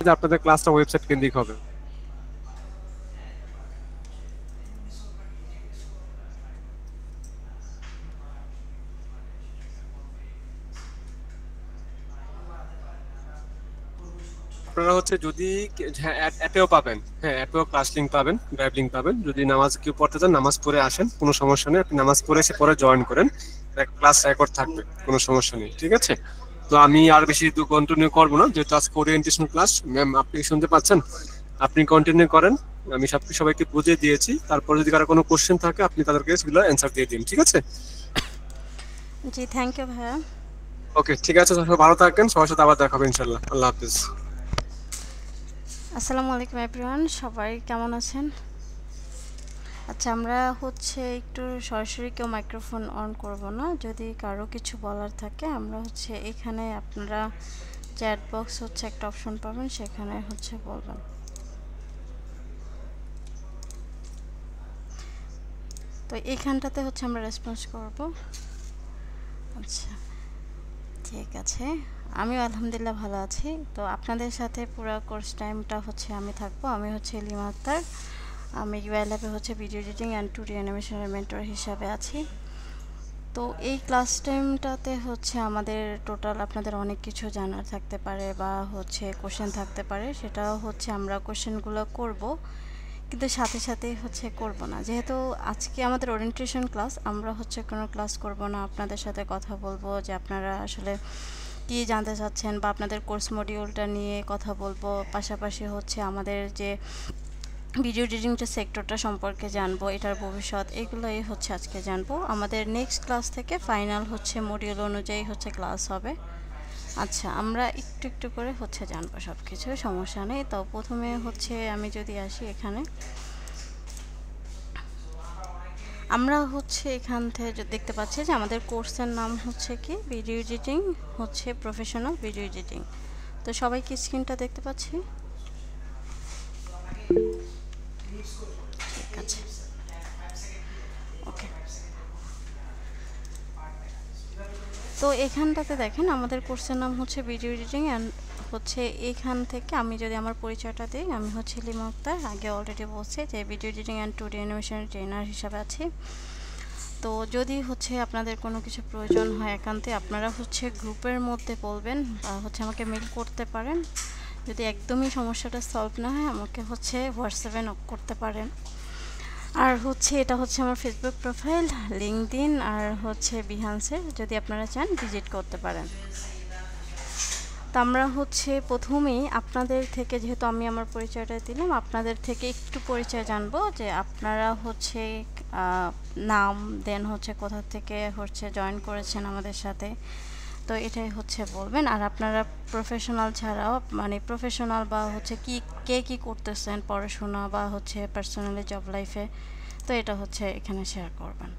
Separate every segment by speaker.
Speaker 1: যে আপনাদের ক্লাসটা ওয়েবসাইট কেন্দ্রিক হবে। আপনারা হচ্ছে যদি হ্যাঁ অ্যাপেও পাবেন, হ্যাঁ অ্যাপেও ক্লাস লিঙ্ক পাবেন, ড্রাইভ লিঙ্ক পাবেন। যদি নামাজ কেউ পড়তে চান নামাজ পড়ে আসেন, কোনো সমস্যা নেই, আপনি নামাজ পড়ে এসে পরে জয়েন করেন, ক্লাস রেকর্ড থাকবে, কোনো সমস্যা নেই, ঠিক আছে? তো আমি আর বেশি কন্টিনিউ করবো না, যেহেতু আজকে ওরিয়েন্টেশন ক্লাস। ম্যাম আপনি কি শুনতে পাচ্ছেন? আপনি কন্টিনিউ করেন, আমি সবাইকে বুঝিয়ে দিয়েছি। তারপর যদি কারো কোনো কোশ্চেন থাকে আপনি তাদেরকে সেগুলো অ্যান্সার দিয়ে দিন, ঠিক আছে?
Speaker 2: জি থ্যাংক ইউ ভাইয়া।
Speaker 1: ওকে ঠিক আছে, সবাই ভালো থাকেন, সবার সাথে আবার দেখা হবে ইনশাল্লাহ। আল্লাহ হাফিজ।
Speaker 2: আসসালামু আলাইকুম এভরিওয়ান, সবাই কেমন আছেন? আচ্ছা, আমরা হচ্ছে একটু সরাসরি কেউ মাইক্রোফোন অন করব না। যদি কারো কিছু বলার থাকে আমরা হচ্ছে এখানে, আপনারা চ্যাট বক্স হচ্ছে একটা অপশন পাবেন, সেখানে হচ্ছে বলবেন। তো এইখানটাতে হচ্ছে আমরা রেসপন্স করব। আচ্ছা ঠিক আছে, আমিও আলহামদুলিল্লাহ ভালো আছি। তো আপনাদের সাথে পুরো কোর্স টাইমটা হচ্ছে আমি থাকবো। আমি হচ্ছে লিমা আক্তার, আমি ইউআই ল্যাবে হচ্ছে ভিডিও এডিটিং অ্যান্ড 2D অ্যানিমেশনের মেন্টর হিসাবে আছি। তো এই ক্লাস টাইমটাতে হচ্ছে আমাদের টোটাল আপনাদের অনেক কিছু জানার থাকতে পারে বা হচ্ছে কোশ্চেন থাকতে পারে, সেটাও হচ্ছে আমরা কোশ্চেনগুলো করব, কিন্তু সাথে সাথেই হচ্ছে করব না। যেহেতু আজকে আমাদের ওরিয়েন্টেশন ক্লাস, আমরা হচ্ছে কোনো ক্লাস করব না, আপনাদের সাথে কথা বলবো যে আপনারা আসলে কী জানতে চাচ্ছেন বা আপনাদের কোর্স মডিউলটা নিয়ে কথা বলবো। পাশাপাশি হচ্ছে আমাদের যে ভিডিও এডিটিং যে সেক্টরটা সম্পর্কে জানবো, এটার ভবিষ্যৎ, এগুলোই হচ্ছে আজকে জানবো। আমাদের নেক্সট ক্লাস থেকে ফাইনাল হচ্ছে মডিউল অনুযায়ী হচ্ছে ক্লাস হবে। আচ্ছা, আমরা একটু একটু করে হচ্ছে জানবো সব কিছু, সমস্যা নেই। তো প্রথমে হচ্ছে আমি যদি আসি এখানে, আমরা হচ্ছে এখান থেকে দেখতে পাচ্ছি যে আমাদের কোর্সের নাম হচ্ছে কি ভিডিও এডিটিং, হচ্ছে প্রফেশনাল ভিডিও এডিটিং। তো সবাই কি স্ক্রিনটা দেখতে পাচ্ছি? ঠিক আছে, ওকে। তো এখানটাতে দেখেন আমাদের কোর্সের নাম হচ্ছে ভিডিও এডিটিং অ্যান্ড হচ্ছে এখান থেকে আমি যদি আমার পরিচয়টা দিই, আমি হচ্ছে লিমা আক্তার। আগে অলরেডি বলছি যে ভিডিও এডিটিং অ্যান্ড 2D অ্যানিমেশনের ট্রেনার হিসাবে আছি। তো যদি হচ্ছে আপনাদের কোনো কিছু প্রয়োজন হয় একান্তে, আপনারা হচ্ছে গ্রুপের মধ্যে বলবেন বা হচ্ছে আমাকে মেল করতে পারেন। যদি একদমই সমস্যাটা সলভ না হয় আমাকে হচ্ছে হোয়াটসঅ্যাপে নক করতে পারেন। আর হচ্ছে এটা হচ্ছে আমার ফেসবুক প্রোফাইল, লিঙ্কডইন আর হচ্ছে বিহান্সের, যদি আপনারা চান ভিজিট করতে পারেন। তো আমরা হচ্ছে প্রথমেই আপনাদের থেকে, যেহেতু আমি আমার পরিচয়টা দিলাম, আপনাদের থেকে একটু পরিচয় জানবো যে আপনারা হচ্ছে নাম, দেন হচ্ছে কোথা থেকে হচ্ছে জয়েন করেছেন আমাদের সাথে, তো এটাই হচ্ছে বলবেন। আর আপনারা প্রফেশনাল ছাড়াও, মানে প্রফেশনাল বা হচ্ছে কি কে কী করতেছেন পড়াশোনা বা হচ্ছে পার্সোনালি জব লাইফে, তো এটা হচ্ছে এখানে শেয়ার করবেন।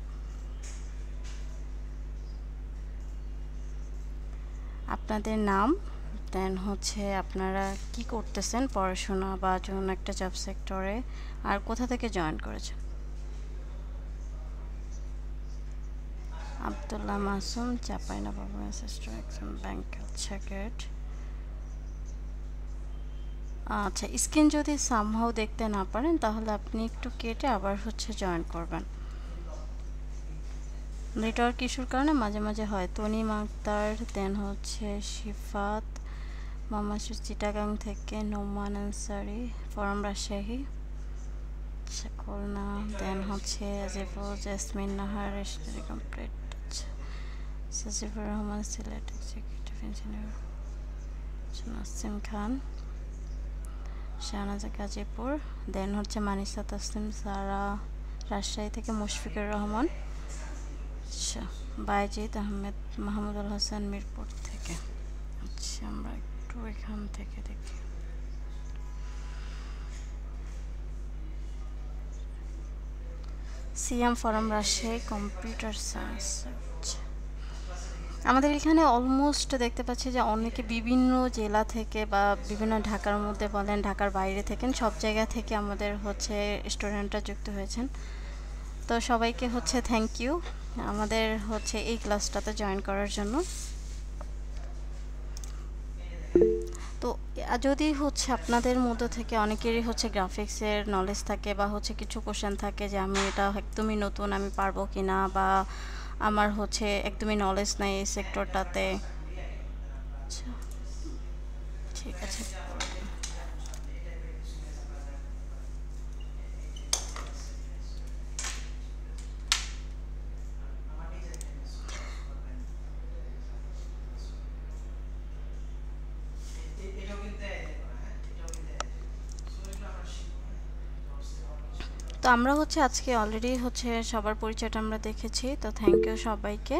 Speaker 2: আপনাদের নাম, দেন হচ্ছে আপনারা কি করতেছেন পড়াশোনা বা যখন একটা জব সেক্টরে, আর কোথা থেকে জয়েন করেছেন। আব্দুল্লাহ মাসুম, চাঁপাইনবাবগঞ্জ সিস্টার একজন ব্যাংক। আচ্ছা গ্রেট। আচ্ছা, স্ক্রিন যদি সামহাও দেখতে না পারেন তাহলে আপনি একটু কেটে আবার হচ্ছে জয়েন করবেন। নেটওয়ার্ক ইস্যুর কারণে মাঝে মাঝে হয়। তনিম আক্তার, দেন হচ্ছে শিফাত, মোহাম্মদ চিটাগাং থেকে নোমান আনসারি, ফরম রাজশাহী, খুলনা, দেন হচ্ছে Ajiful, jasmine Nahar, study complete. আচ্ছা, সাজিবুর রহমান, সিলেট এক্সিকিউটিভ ইঞ্জিনিয়ার, নাসিম খান, শাহনাজা গাজীপুর, দেন হচ্ছে মানিসা তাসলিম সারা, রাজশাহী থেকে মুশফিকুর রহমান। আচ্ছা, বাইজিদ আহমেদ, মাহমুদুল হাসান, মিরপুর থেকে। আচ্ছা, আমরা একটু এখান থেকে দেখি। CM form Rajshahi, computer science. আমাদের এখানে অলমোস্ট দেখতে পাচ্ছি যে অনেকে বিভিন্ন জেলা থেকে বা বিভিন্ন ঢাকার মধ্যে বলেন, ঢাকার বাইরে থেকেন, সব জায়গা থেকে আমাদের হচ্ছে স্টুডেন্টরা যুক্ত হয়েছেন। তো সবাইকে হচ্ছে থ্যাংক ইউ আমাদের হচ্ছে এই ক্লাসটাতে জয়েন করার জন্য। তো যদি হচ্ছে আপনাদের মধ্য থেকে অনেকেরই হচ্ছে গ্রাফিক্সের নলেজ থাকে বা হচ্ছে কিছু কোশ্চেন থাকে যে আমি এটা একদমই নতুন, আমি পারবো কিনা, বা আমার হচ্ছে একদমই নলেজ নাই এই সেক্টরটাতে। আচ্ছা, ঠিক আছে। তো আমরা হচ্ছে আজকে অলরেডি হচ্ছে সবার পরিচয়টা আমরা দেখেছি, তো থ্যাংক ইউ সবাইকে।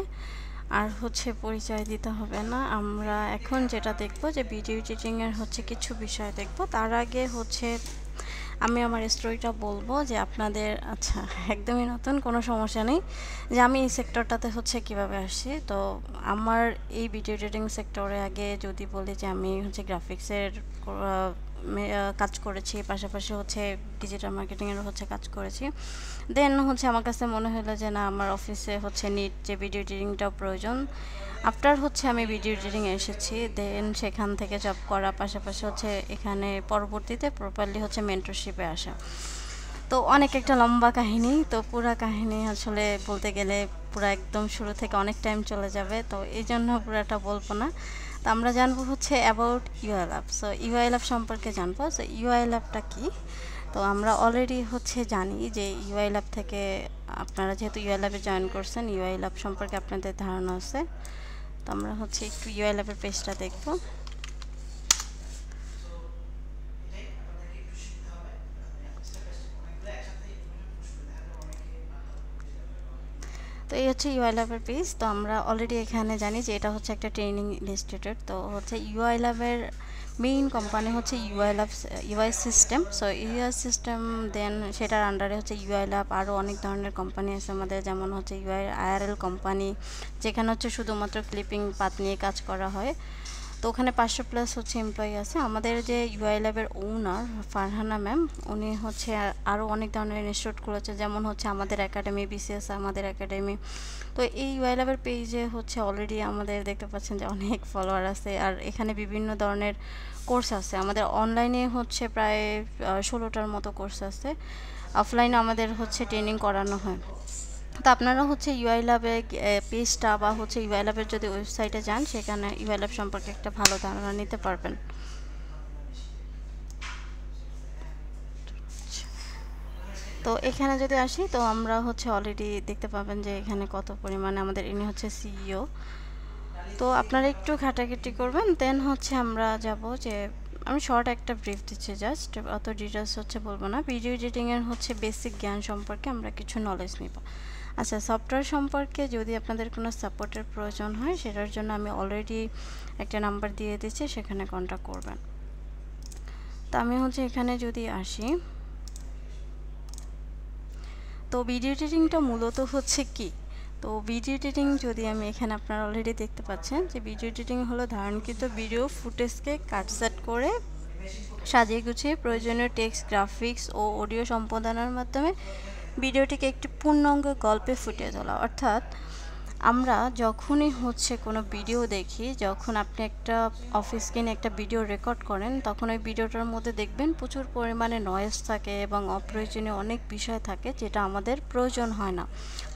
Speaker 2: আর হচ্ছে পরিচয় দিতে হবে না, আমরা এখন যেটা দেখব যে ভিডিও এডিটিংয়ের হচ্ছে কিছু বিষয় দেখব। তার আগে হচ্ছে আমি আমার স্টোরিটা বলবো যে আপনাদের, আচ্ছা একদমই নতুন, কোনো সমস্যা নেই, যে আমি এই সেক্টরটাতে হচ্ছে কিভাবে আসি। তো আমার এই ভিডিও এডিটিং সেক্টরে আগে যদি বলি যে আমি হচ্ছে গ্রাফিক্সের কাজ করেছি, পাশাপাশি হচ্ছে ডিজিটাল মার্কেটিংয়েরও হচ্ছে কাজ করেছি। দেন হচ্ছে আমার কাছে মনে হলো যে না, আমার অফিসে হচ্ছে নিট যে ভিডিও এডিটিংটাও প্রয়োজন। আফটার হচ্ছে আমি ভিডিও এডিটিং এসেছি, দেন সেখান থেকে জব করা, পাশাপাশি হচ্ছে এখানে পরবর্তীতে প্রপারলি হচ্ছে মেন্টরশিপে আসা। তো অনেক একটা লম্বা কাহিনী, তো পুরা কাহিনী আসলে বলতে গেলে পুরো একদম শুরু থেকে অনেক টাইম চলে যাবে, তো এই জন্য পুরাটা বলবো না। তো আমরা জানবো হচ্ছে about UI lab. So UI lab সম্পর্কে জানবো। সো ইউআই ল্যাবটা কী? তো আমরা অলরেডি হচ্ছে জানি যে ইউআই ল্যাব থেকে, আপনারা যেহেতু ইউআই ল্যাবে জয়েন করছেন, ইউআই ল্যাব সম্পর্কে আপনাদের ধারণা আছে। তো আমরা হচ্ছে একটু ইউআই ল্যাবের পেজটা দেখব। তো এই হচ্ছে ইউআই ল্যাবের পেজ। তো আমরা অলরেডি এখানে জানি যে এটা হচ্ছে একটা ট্রেনিং ইনস্টিটিউট। তো হচ্ছে ইউআই ল্যাবের মেইন কোম্পানি হচ্ছে UI lab, UI system. So UI system, then সেটার আন্ডারে হচ্ছে ইউআই ল্যাব, আরও অনেক ধরনের কোম্পানি আছে আমাদের, যেমন হচ্ছে ইউআই আইআরএল কোম্পানি, যেখানে হচ্ছে শুধুমাত্র ক্লিপিং পাত নিয়ে কাজ করা হয়। তো ওখানে 500+ হচ্ছে এমপ্লয়ি আছে। আমাদের যে ইউআই ল্যাবের ওনার ফারহানা ম্যাম, উনি হচ্ছে আরও অনেক ধরনের ইনস্টিটিউট খুলেছে, যেমন হচ্ছে আমাদের একাডেমি, বিসিএস আমাদের একাডেমি। তো এই ইউআই ল্যাবের পেজে হচ্ছে অলরেডি আমাদের দেখতে পাচ্ছেন যে অনেক ফলোয়ার আছে, আর এখানে বিভিন্ন ধরনের কোর্স আছে। আমাদের অনলাইনে হচ্ছে প্রায় 16টার মতো কোর্স আছে, অফলাইনে আমাদের হচ্ছে ট্রেনিং করানো হয়। তো আপনারা হচ্ছে ইউআই ল্যাবে পেজটা বা হচ্ছে ইউআই ল্যাবের যদি ওয়েবসাইটে যান, সেখানে ইউআই ল্যাব সম্পর্কে একটা ভালো ধারণা নিতে পারবেন। তো এখানে যদি আসি, তো আমরা হচ্ছে অলরেডি দেখতে পাবেন যে এখানে কত পরিমাণে আমাদের, ইনি হচ্ছে সিইও। তো আপনারা একটু ঘাটাঘাটি করবেন, দেন হচ্ছে আমরা যাব যে, আমি শর্ট একটা ব্রিফ দিচ্ছি, জাস্ট অত ডিটেলস হচ্ছে বলবো না। ভিডিও এডিটিংয়ের হচ্ছে বেসিক জ্ঞান সম্পর্কে আমরা কিছু নলেজ নিব। আচ্ছা, সফটওয়্যার সম্পর্কে যদি আপনাদের কোনো সাপোর্টের প্রয়োজন হয়, সেটার জন্য আমি অলরেডি একটা নাম্বার দিয়ে দিচ্ছি, সেখানে কন্ট্যাক্ট করবেন। তো আমি হচ্ছে এখানে যদি আসি, তো ভিডিও এডিটিংটা মূলত হচ্ছে কি? তো ভিডিও এডিটিং যদি আমি এখানে, আপনারা অলরেডি দেখতে পাচ্ছেন যে ভিডিও এডিটিং হলো ধারণকৃত ভিডিও ফুটেজকে কাটসেট করে সাজিয়ে গুছিয়ে প্রয়োজনীয় টেক্সট, গ্রাফিক্স ও অডিও সম্পাদনার মাধ্যমে ভিডিওটিকে একটি পূর্ণাঙ্গ গল্পে ফুটিয়ে তোলা। অর্থাৎ আমরা যখনই হচ্ছে কোনো ভিডিও দেখি, যখন আপনি একটা অফিস কিনে একটা ভিডিও রেকর্ড করেন, তখন ওই ভিডিওটার মধ্যে দেখবেন প্রচুর পরিমাণে নয়েজ থাকে এবং অপ্রয়োজনীয় অনেক বিষয় থাকে, যেটা আমাদের প্রয়োজন হয় না।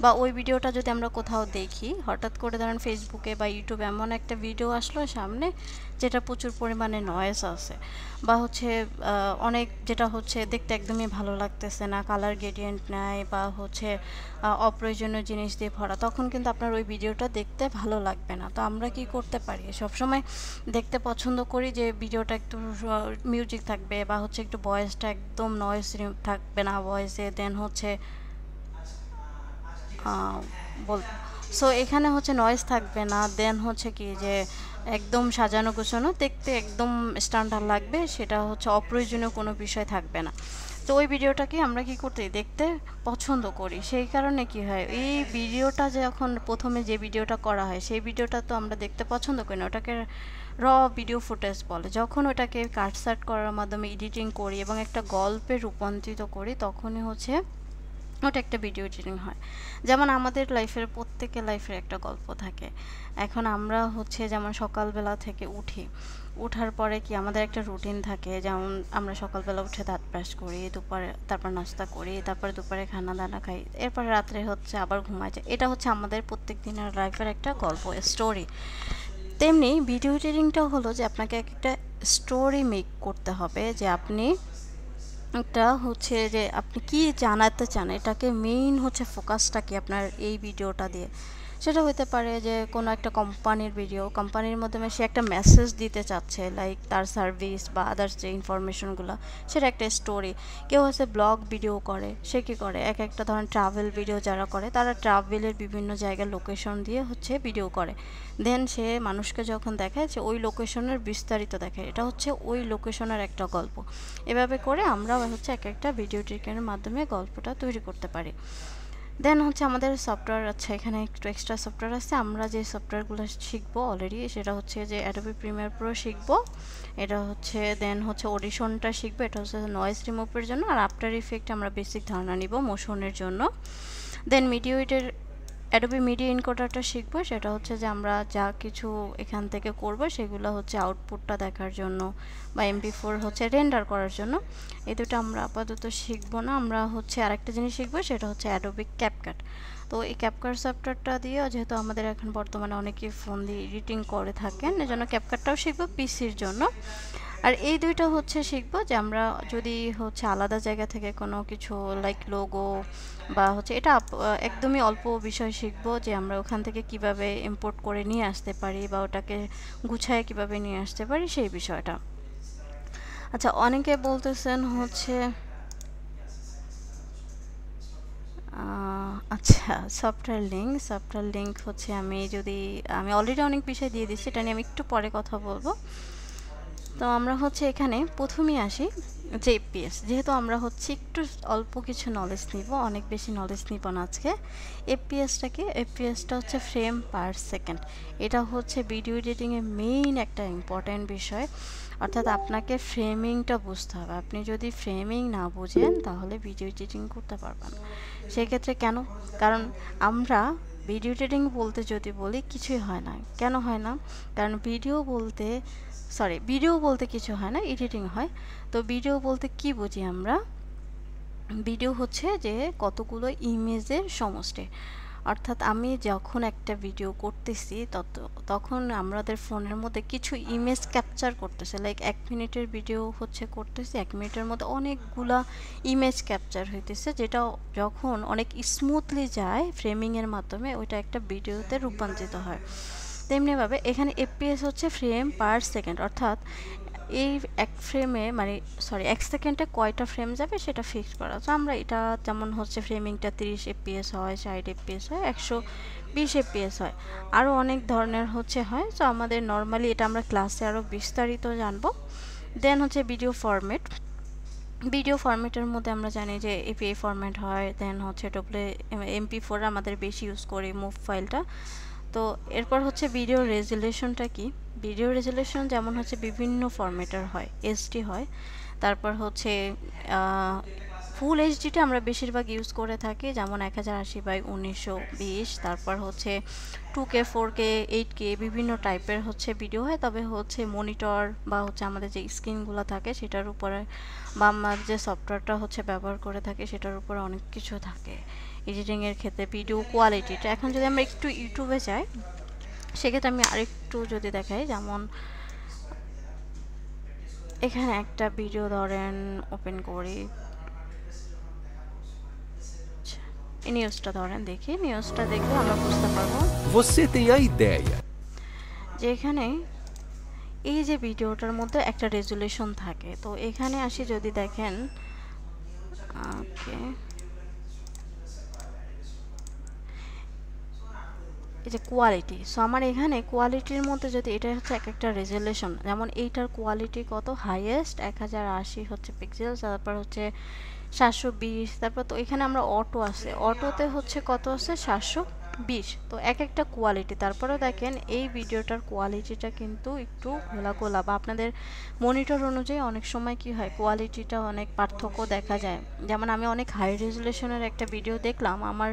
Speaker 2: বা ওই ভিডিওটা যদি আমরা কোথাও দেখি, হঠাৎ করে ধরেন ফেসবুকে বা ইউটিউবে এমন একটা ভিডিও আসলো সামনে, যেটা প্রচুর পরিমাণে নয়েজ আছে, বা হচ্ছে অনেক, যেটা হচ্ছে দেখতে একদমই ভালো লাগতেছে না, কালার গ্রেডিয়েন্ট নাই, বা হচ্ছে অপ্রয়োজনীয় জিনিস দিয়ে ভরা, তখন কিন্তু আপনার ওই ভিডিওটা দেখতে ভালো লাগবে না। তো আমরা কি করতে পারি? সবসময় দেখতে পছন্দ করি যে ভিডিওটা একটু মিউজিক থাকবে, বা হচ্ছে একটু ভয়েসটা একদম নয়েজ থাকবে না ভয়েসে, দেন হচ্ছে বল, সো এখানে হচ্ছে নয়েজ থাকবে না, দেন হচ্ছে কি যে একদম সাজানো গোছানো দেখতে একদম স্ট্যান্ডার্ড লাগবে, সেটা হচ্ছে অপ্রয়োজনীয় কোনো বিষয় থাকবে না। তো ওই ভিডিওটাকে আমরা কি করতে দেখতে পছন্দ করি, সেই কারণে কি হয়, এই ভিডিওটা যখন প্রথমে যে ভিডিওটা করা হয়, সেই ভিডিওটা তো আমরা দেখতে পছন্দ করি না, ওটাকে র ভিডিও ফুটেজ বলে। যখন ওটাকে কাটসাট করার মাধ্যমে এডিটিং করি এবং একটা গল্পে রূপান্তরিত করি, তখনই হচ্ছে ওটা একটা ভিডিও এডিটিং হয়। যেমন আমাদের লাইফের প্রত্যেকের লাইফের একটা গল্প থাকে। এখন আমরা হচ্ছে যেমন সকালবেলা থেকে উঠি, উঠার পরে কি আমাদের একটা রুটিন থাকে, যেমন আমরা সকালবেলা উঠে দাঁত ব্রাশ করি, দুপুরে তারপর নাস্তা করি, তারপর দুপুরে খানা দানা খাই, এরপর রাত্রে হচ্ছে আবার ঘুমাই যায়। এটা হচ্ছে আমাদের প্রত্যেক দিনের লাইফের একটা গল্প, স্টোরি। তেমনি ভিডিও এডিটিংটা হলো যে আপনাকে একটা স্টোরি মেক করতে হবে, যে আপনি একটা হচ্ছে যে আপনি কি জানাতে চান, এটাকে মেইন হচ্ছে ফোকাসটা কি আপনার এই ভিডিওটা দিয়ে। সেটা হতে পারে যে কোনো একটা কোম্পানির ভিডিও, কোম্পানির মাধ্যমে সে একটা মেসেজ দিতে চাচ্ছে, লাইক তার সার্ভিস বা আদার্স যে ইনফরমেশনগুলো, সেটা একটা স্টোরি। কেউ হচ্ছে ব্লগ ভিডিও করে, সে কী করে, এক একটা ধরেন ট্রাভেল ভিডিও যারা করে, তারা ট্রাভেলের বিভিন্ন জায়গার লোকেশন দিয়ে হচ্ছে ভিডিও করে, দেন সে মানুষকে যখন দেখায় যে ওই লোকেশনের বিস্তারিত দেখায়, এটা হচ্ছে ওই লোকেশনের একটা গল্প। এভাবে করে আমরা হচ্ছে এক একটা ভিডিও ট্রিকের মাধ্যমে গল্পটা তৈরি করতে পারি। দেন হচ্ছে আমাদের সফটওয়্যার আছে, এখানে একটু এক্সট্রা সফটওয়্যার আছে। আমরা যে সফটওয়্যারগুলো শিখবো অলরেডি, সেটা হচ্ছে যে অ্যাডোবি প্রিমিয়ার প্রো শিখবো, এটা হচ্ছে দেন হচ্ছে অডিশনটা শিখবো, এটা হচ্ছে নয়েজ রিমুভের জন্য, আর আফটার ইফেক্ট আমরা বেসিক ধারণা নিব মোশনের জন্য। দেন মিডিয়েটের অ্যাডোবি মিডিয়া এনকোডারটা শিখবো, সেটা হচ্ছে যে আমরা যা কিছু এখান থেকে করব সেগুলো হচ্ছে আউটপুটটা দেখার জন্য বা MP4 হচ্ছে রেন্ডার করার জন্য। এই দুটো আমরা আপাতত শিখবো না। আমরা হচ্ছে আরেকটা জিনিস শিখবো, সেটা হচ্ছে অ্যাডোবি ক্যাপকাট। তো এই ক্যাপকাট সফটওয়্যারটা দিয়ে যেহেতু আমাদের এখন বর্তমানে অনেকেই ফোন দিয়ে এডিটিং করে থাকেন, এজন্য ক্যাপকাটটাও শিখবো পিসির জন্য। আর এই দুইটা হচ্ছে শিখবো যে আমরা যদি হচ্ছে আলাদা জায়গা থেকে কোনো কিছু লাইক লোগো বা হচ্ছে এটা একদমই অল্প বিষয় শিখবো, যে আমরা ওখান থেকে কিভাবে ইম্পোর্ট করে নিয়ে আসতে পারি বা ওটাকে গুছায় কিভাবে নিয়ে আসতে পারি সেই বিষয়টা। আচ্ছা, অনেকে বলতেছেন হচ্ছে আচ্ছা, সফটওয়্যার লিঙ্ক হচ্ছে আমি অলরেডি অনেক বিষয় দিয়ে দিচ্ছি, এটা নিয়ে আমি একটু পরে কথা বলবো। তো আমরা হচ্ছে এখানে প্রথমেই আসি যে এফপিএস, যেহেতু আমরা হচ্ছে একটু অল্প কিছু নলেজ নিব, অনেক বেশি নলেজ নিব না আজকে। এফপিএসটা হচ্ছে ফ্রেম পার সেকেন্ড। এটা হচ্ছে ভিডিও এডিটিংয়ের মেইন একটা ইম্পর্ট্যান্ট বিষয়, অর্থাৎ আপনাকে ফ্রেমিংটা বুঝতে হবে। আপনি যদি ফ্রেমিং না বুঝেন তাহলে ভিডিও এডিটিং করতে পারবেন না। সেক্ষেত্রে কেন? কারণ আমরা ভিডিও এডিটিং বলতে যদি বলি কিছুই হয় না। কেন হয় না? কারণ ভিডিও বলতে কিছু হয় না, এডিটিং হয়। তো ভিডিও বলতে কি বুঝি আমরা? ভিডিও হচ্ছে যে কতগুলো ইমেজের সমষ্টি। অর্থাৎ আমি যখন একটা ভিডিও করতেছি তখন আমাদের ফোনের মধ্যে কিছু ইমেজ ক্যাপচার করতেছে, লাইক 1 মিনিটের ভিডিও হচ্ছে করতেছি, 1 মিনিটের মধ্যে অনেকগুলা ইমেজ ক্যাপচার হইতেছে, যেটা যখন অনেক স্মুথলি যায় ফ্রেমিংয়ের মাধ্যমে, ওইটা একটা ভিডিওতে রূপান্তরিত হয়। তেমনিভাবে এখানে এফপিএস হচ্ছে ফ্রেম পার সেকেন্ড, অর্থাৎ এই এক সেকেন্ডে কয়টা ফ্রেম যাবে সেটা ফিক্স করা। তো আমরা এটা যেমন হচ্ছে ফ্রেমিংটা 30 এফপিএস হয়, 60 এফপিএস হয়, 120 এফপিএস হয়, আরও অনেক ধরনের হয়। তো আমাদের নর্মালি এটা আমরা ক্লাসে আরও বিস্তারিত জানবো। দেন হচ্ছে ভিডিও ফরম্যাটের মধ্যে আমরা জানি যে এপিএ ফরম্যাট হয়, দেন হচ্ছে MP4 আমাদের বেশি ইউজ করি মুভ ফাইলটা। তো এরপর হচ্ছে ভিডিও রেজুলেশনটা কি? ভিডিও রেজুলেশন যেমন হচ্ছে বিভিন্ন ফরম্যাটের হয়, এইচডি হয়, তারপর হচ্ছে ফুল এইচডিটা আমরা বেশিরভাগ ইউজ করে থাকি, যেমন 1080x1920, তারপর হচ্ছে 2K 4K 8K বিভিন্ন টাইপের ভিডিও হয়। তবে হচ্ছে মনিটর বা হচ্ছে আমাদের যে স্ক্রিনগুলো থাকে সেটার উপরে বা আমার যে সফটওয়্যারটা ব্যবহার করে থাকি সেটার উপরে অনেক কিছু থাকে এডিটিংয়ের ক্ষেত্রে। ভিডিও কোয়ালিটিটা এখন যদি আমরা একটু ইউটিউবে যাই, সেক্ষেত্রে আমি আরেকটু যদি দেখাই, যেমন এখানে একটা ভিডিও ধরেন ওপেন করি, এই নিউজটা ধরেন দেখি, নিউজটা দেখলে আমরা বুঝতে পারবো
Speaker 3: Você tem a ideia
Speaker 2: যে এখানে এই যে ভিডিওটার মধ্যে একটা রেজুলেশন থাকে। তো এখানে আসি, যদি দেখেন ওকে, এই যে কোয়ালিটি, সো আমার এখানে কোয়ালিটির মধ্যে যদি এটা হচ্ছে এক একটা রেজুলেশন, যেমন এইটার কোয়ালিটি কত হাইয়েস্ট 1080 হচ্ছে পিক্সেল, তারপর হচ্ছে 720, তারপর তো এখানে আমরা অটো আছে, অটোতে হচ্ছে কত আছে 720 20। তো এক একটা কোয়ালিটি। তারপরেও দেখেন এই ভিডিওটার কোয়ালিটিটা কিন্তু একটু ঘোলা বা আপনাদের মনিটর অনুযায়ী অনেক সময় কি হয় কোয়ালিটিটা অনেক পার্থক্য দেখা যায়। যেমন আমি অনেক হাই রেজুলেশনের একটা ভিডিও দেখলাম, আমার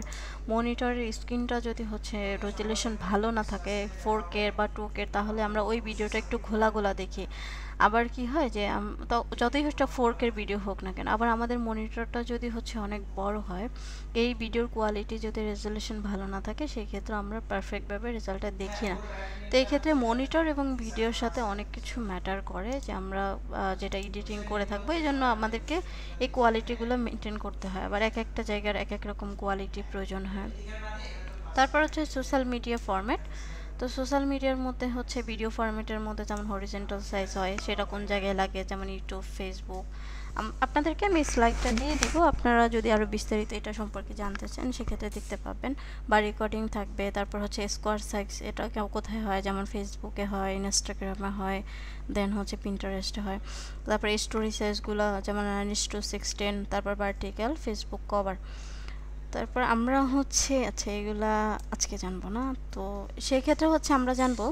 Speaker 2: মনিটরের স্ক্রিনটা যদি হচ্ছে রেজুলেশন ভালো না থাকে 4K বা 2K, তাহলে আমরা ওই ভিডিওটা একটু ঘোলা দেখি। আবার কি হয় যে তো যতই হচ্ছে 4K ভিডিও হোক না কেন, আবার আমাদের মনিটরটা যদি হচ্ছে অনেক বড় হয়, এই ভিডিওর কোয়ালিটি যদি রেজুলেশন ভালো না থাকে, সেই ক্ষেত্রে আমরা পারফেক্টভাবে রেজাল্টটা দেখি না। তো এই ক্ষেত্রে মনিটর এবং ভিডিওর সাথে অনেক কিছু ম্যাটার করে, যে আমরা যেটা এডিটিং করে থাকবো, এই জন্য আমাদেরকে এই কোয়ালিটিগুলো মেনটেন করতে হয়। আবার এক একটা জায়গার এক এক রকম কোয়ালিটি প্রয়োজন হয়। তারপর হচ্ছে সোশ্যাল মিডিয়া ফরম্যাট। তো সোশ্যাল মিডিয়ার মধ্যে হচ্ছে ভিডিও ফরম্যাটের মধ্যে যেমন হরিজন্টাল সাইজ হয়, সেটা কোন জায়গায় লাগে, যেমন ইউটিউব, ফেসবুক। আপনাদেরকে আমি স্লাইডটা দিয়ে দিব, আপনারা যদি আরও বিস্তারিত এটা সম্পর্কে জানতে চান সেক্ষেত্রে দেখতে পাবেন। বা রেকর্ডিং থাকবে, তারপর হচ্ছে স্কোয়ার সাইজ, এটা কোথায় হয়, যেমন ফেসবুকে হয়, ইনস্টাগ্রামে হয়, দেন হচ্ছে পিন্টারেস্টে হয়। তারপর স্টোরি সাইজগুলো যেমন 9:16, তারপর ভার্টিক্যাল, ফেসবুক কভার। তারপর আমরা হচ্ছে আচ্ছা এগুলা আজকে জানবো না, তো সেই ক্ষেত্রে হচ্ছে আমরা জানবো।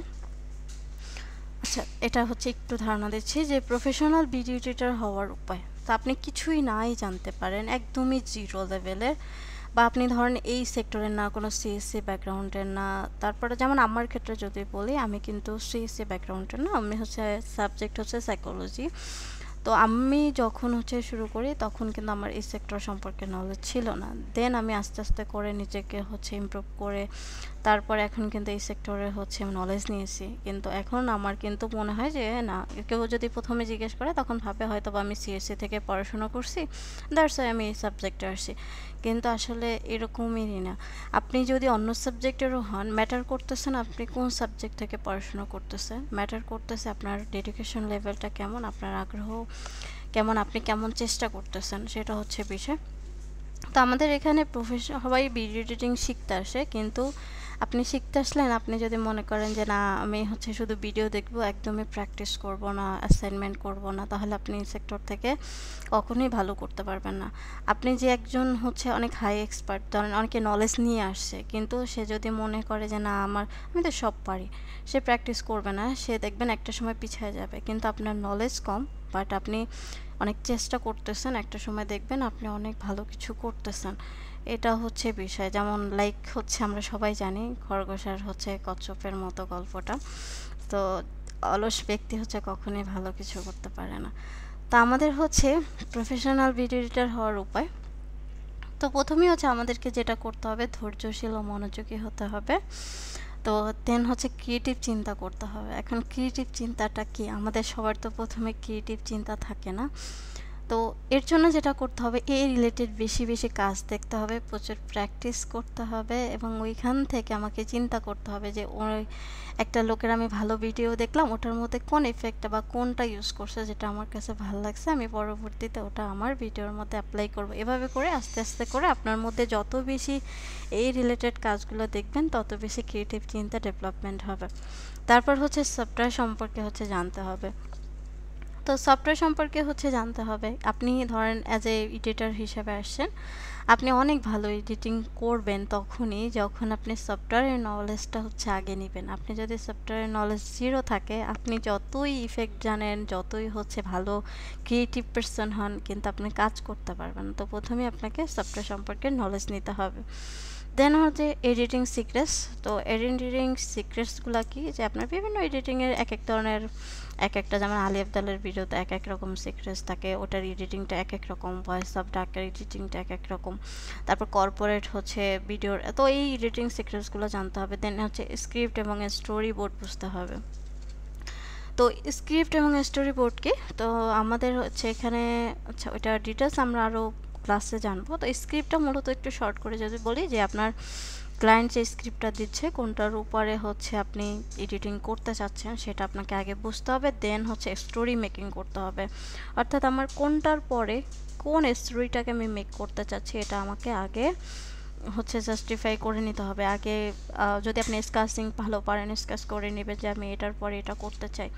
Speaker 2: আচ্ছা, এটা হচ্ছে একটু ধারণা দিচ্ছি যে প্রফেশনাল ভিডিও এডিটর হওয়ার উপায়। তো আপনি কিছুই নাই জানতে পারেন, একদমই জিরো লেভেলের, বা আপনি ধরেন এই সেক্টরের না, কোনো সিএসসি ব্যাকগ্রাউন্ডের না। তারপরে যেমন আমার ক্ষেত্রে যদি বলি, আমি কিন্তু সিএসসি ব্যাকগ্রাউন্ডের না, আমি হচ্ছে সাবজেক্ট হচ্ছে সাইকোলজি। তো আমি যখন হচ্ছে শুরু করি তখন কিন্তু আমার এই সেক্টর সম্পর্কে নলেজ ছিল না। দেন আমি আস্তে আস্তে করে নিজেকে হচ্ছে ইমপ্রুভ করে তারপর এখন কিন্তু এই সেক্টরে হচ্ছে নলেজ নিয়েছি। কিন্তু এখন আমার কিন্তু মনে হয় যে না, কেউ যদি প্রথমে জিজ্ঞেস করে তখন ভাবে হয়তো বা আমি সিএসসি থেকে পড়াশোনা করছি, দ্যাটস ওয়াই আমি এই সাবজেক্টে আসছি। কিন্তু আসলে এরকমই না। আপনি যদি অন্য সাবজেক্টেরও হন, ম্যাটার করতেছে না আপনি কোন সাবজেক্ট থেকে পড়াশোনা করতেছেন, ম্যাটার করতেছে আপনার ডেডিকেশন লেভেলটা কেমন, আপনার আগ্রহ কেমন, আপনি কেমন চেষ্টা করতেছেন, সেটা হচ্ছে বিষয়। তো আমাদের এখানে সবাই ভিডিও এডিটিং শিখতে আসে, কিন্তু আপনি শিখতে আসলেন, আপনি যদি মনে করেন যে না আমি হচ্ছে শুধু ভিডিও দেখব, একদমই প্র্যাকটিস করব না, অ্যাসাইনমেন্ট করব না, তাহলে আপনি সেক্টর থেকে কখনোই ভালো করতে পারবেন না। আপনি যে একজন হচ্ছে অনেক হাই এক্সপার্ট, ধরেন অনেকে নলেজ নিয়ে আসছে, কিন্তু সে যদি মনে করে যে না আমি তো সব পারি, সে প্র্যাকটিস করবে না, সে দেখবেন একটা সময় পিছিয়ে যাবে। কিন্তু আপনার নলেজ কম, বাট আপনি অনেক চেষ্টা করতেছেন, একটা সময় দেখবেন আপনি অনেক ভালো কিছু করতেছেন। এটা হচ্ছে বিষয়। যেমন লাইক হচ্ছে আমরা সবাই জানি খরগোশের হচ্ছে কচ্ছপের মতো গল্পটা। তো অলস ব্যক্তি হচ্ছে কখনোই ভালো কিছু করতে পারে না। তা আমাদের হচ্ছে প্রফেশনাল ভিডিও এডিটর হওয়ার উপায়। তো প্রথমেই হচ্ছে আমাদেরকে যেটা করতে হবে, ধৈর্যশীল ও মনোযোগী হতে হবে। তো দেন হচ্ছে ক্রিয়েটিভ চিন্তা করতে হবে। এখন ক্রিয়েটিভ চিন্তাটা কি, আমাদের সবার তো প্রথমে ক্রিয়েটিভ চিন্তা থাকে না। তো এর জন্য যেটা করতে হবে, এই রিলেটেড বেশি কাজ দেখতে হবে, প্রচুর প্র্যাকটিস করতে হবে, এবং ওইখান থেকে আমাকে চিন্তা করতে হবে যে ওই একটা লোকের আমি ভালো ভিডিও দেখলাম, ওটার মধ্যে কোন এফেক্টটা বা কোনটা ইউজ করছে যেটা আমার কাছে ভালো লাগছে, আমি পরবর্তীতে ওটা আমার ভিডিওর মধ্যে অ্যাপ্লাই করব। এভাবে করে আস্তে আস্তে করে আপনার মধ্যে যত বেশি এই রিলেটেড কাজগুলো দেখবেন, তত বেশি ক্রিয়েটিভ চিন্তা ডেভেলপমেন্ট হবে। তারপর হচ্ছে সফটওয়্যার সম্পর্কে হচ্ছে জানতে হবে। তো সফটওয়্যার সম্পর্কে হচ্ছে জানতে হবে, আপনি ধরেন অ্যাজ এ এডিটর হিসেবে আসছেন, আপনি অনেক ভালো এডিটিং করবেন তখনই যখন আপনি সফটওয়্যারের নলেজটা হচ্ছে আগে নেবেন। আপনি যদি সফটওয়্যারের নলেজ জিরো থাকে, আপনি যতই ইফেক্ট জানেন, যতই হচ্ছে ভালো ক্রিয়েটিভ পারসন হন, কিন্তু আপনি কাজ করতে পারবেন। তো প্রথমে আপনাকে সফটওয়্যার সম্পর্কে নলেজ নিতে হবে। দেন হচ্ছে এডিটিং সিক্রেটস। তো এডিটিং সিক্রেটসগুলো কি, যে আপনার বিভিন্ন এডিটিংয়ের এক এক ধরনের এক একটা, যেমন আলী আফদালের ভিডিওতে এক এক রকম সিক্রেটস থাকে, ওটার এডিটিংটা এক এক রকম, ভয়েস অফ ডাকার এডিটিংটা এক এক রকম, তারপর কর্পোরেট হচ্ছে ভিডিওর। তো এই এডিটিং সিক্রেটসগুলো জানতে হবে। দেন হচ্ছে স্ক্রিপ্ট এবং স্টোরি বোর্ড বুঝতে হবে। তো স্ক্রিপ্ট এবং স্টোরি বোর্ড কি, তো আমাদের হচ্ছে এখানে আচ্ছা ওইটা ডিটেলস আমরা আরও ক্লাসে জানবো। তো স্ক্রিপ্টটা মূলত একটু শর্ট করে যদি বলি, যে আপনার ক্লায়েন্ট যে স্ক্রিপ্টটা দিচ্ছে, কোনটার উপরে হচ্ছে আপনি এডিটিং করতে চাচ্ছেন, সেটা আপনাকে আগে বুঝতে হবে। দেন হচ্ছে স্টোরি মেকিং করতে হবে, অর্থাৎ আমার কোনটার পরে কোন স্টোরিটাকে আমি মেক করতে চাচ্ছি, এটা আমাকে আগে হচ্ছে জাস্টিফাই করে নিতে হবে। আগে যদি আপনি স্কাসিং ভালো পারেন, স্কাস করে নেবে যে আমি এটার পরে এটা করতে চাই।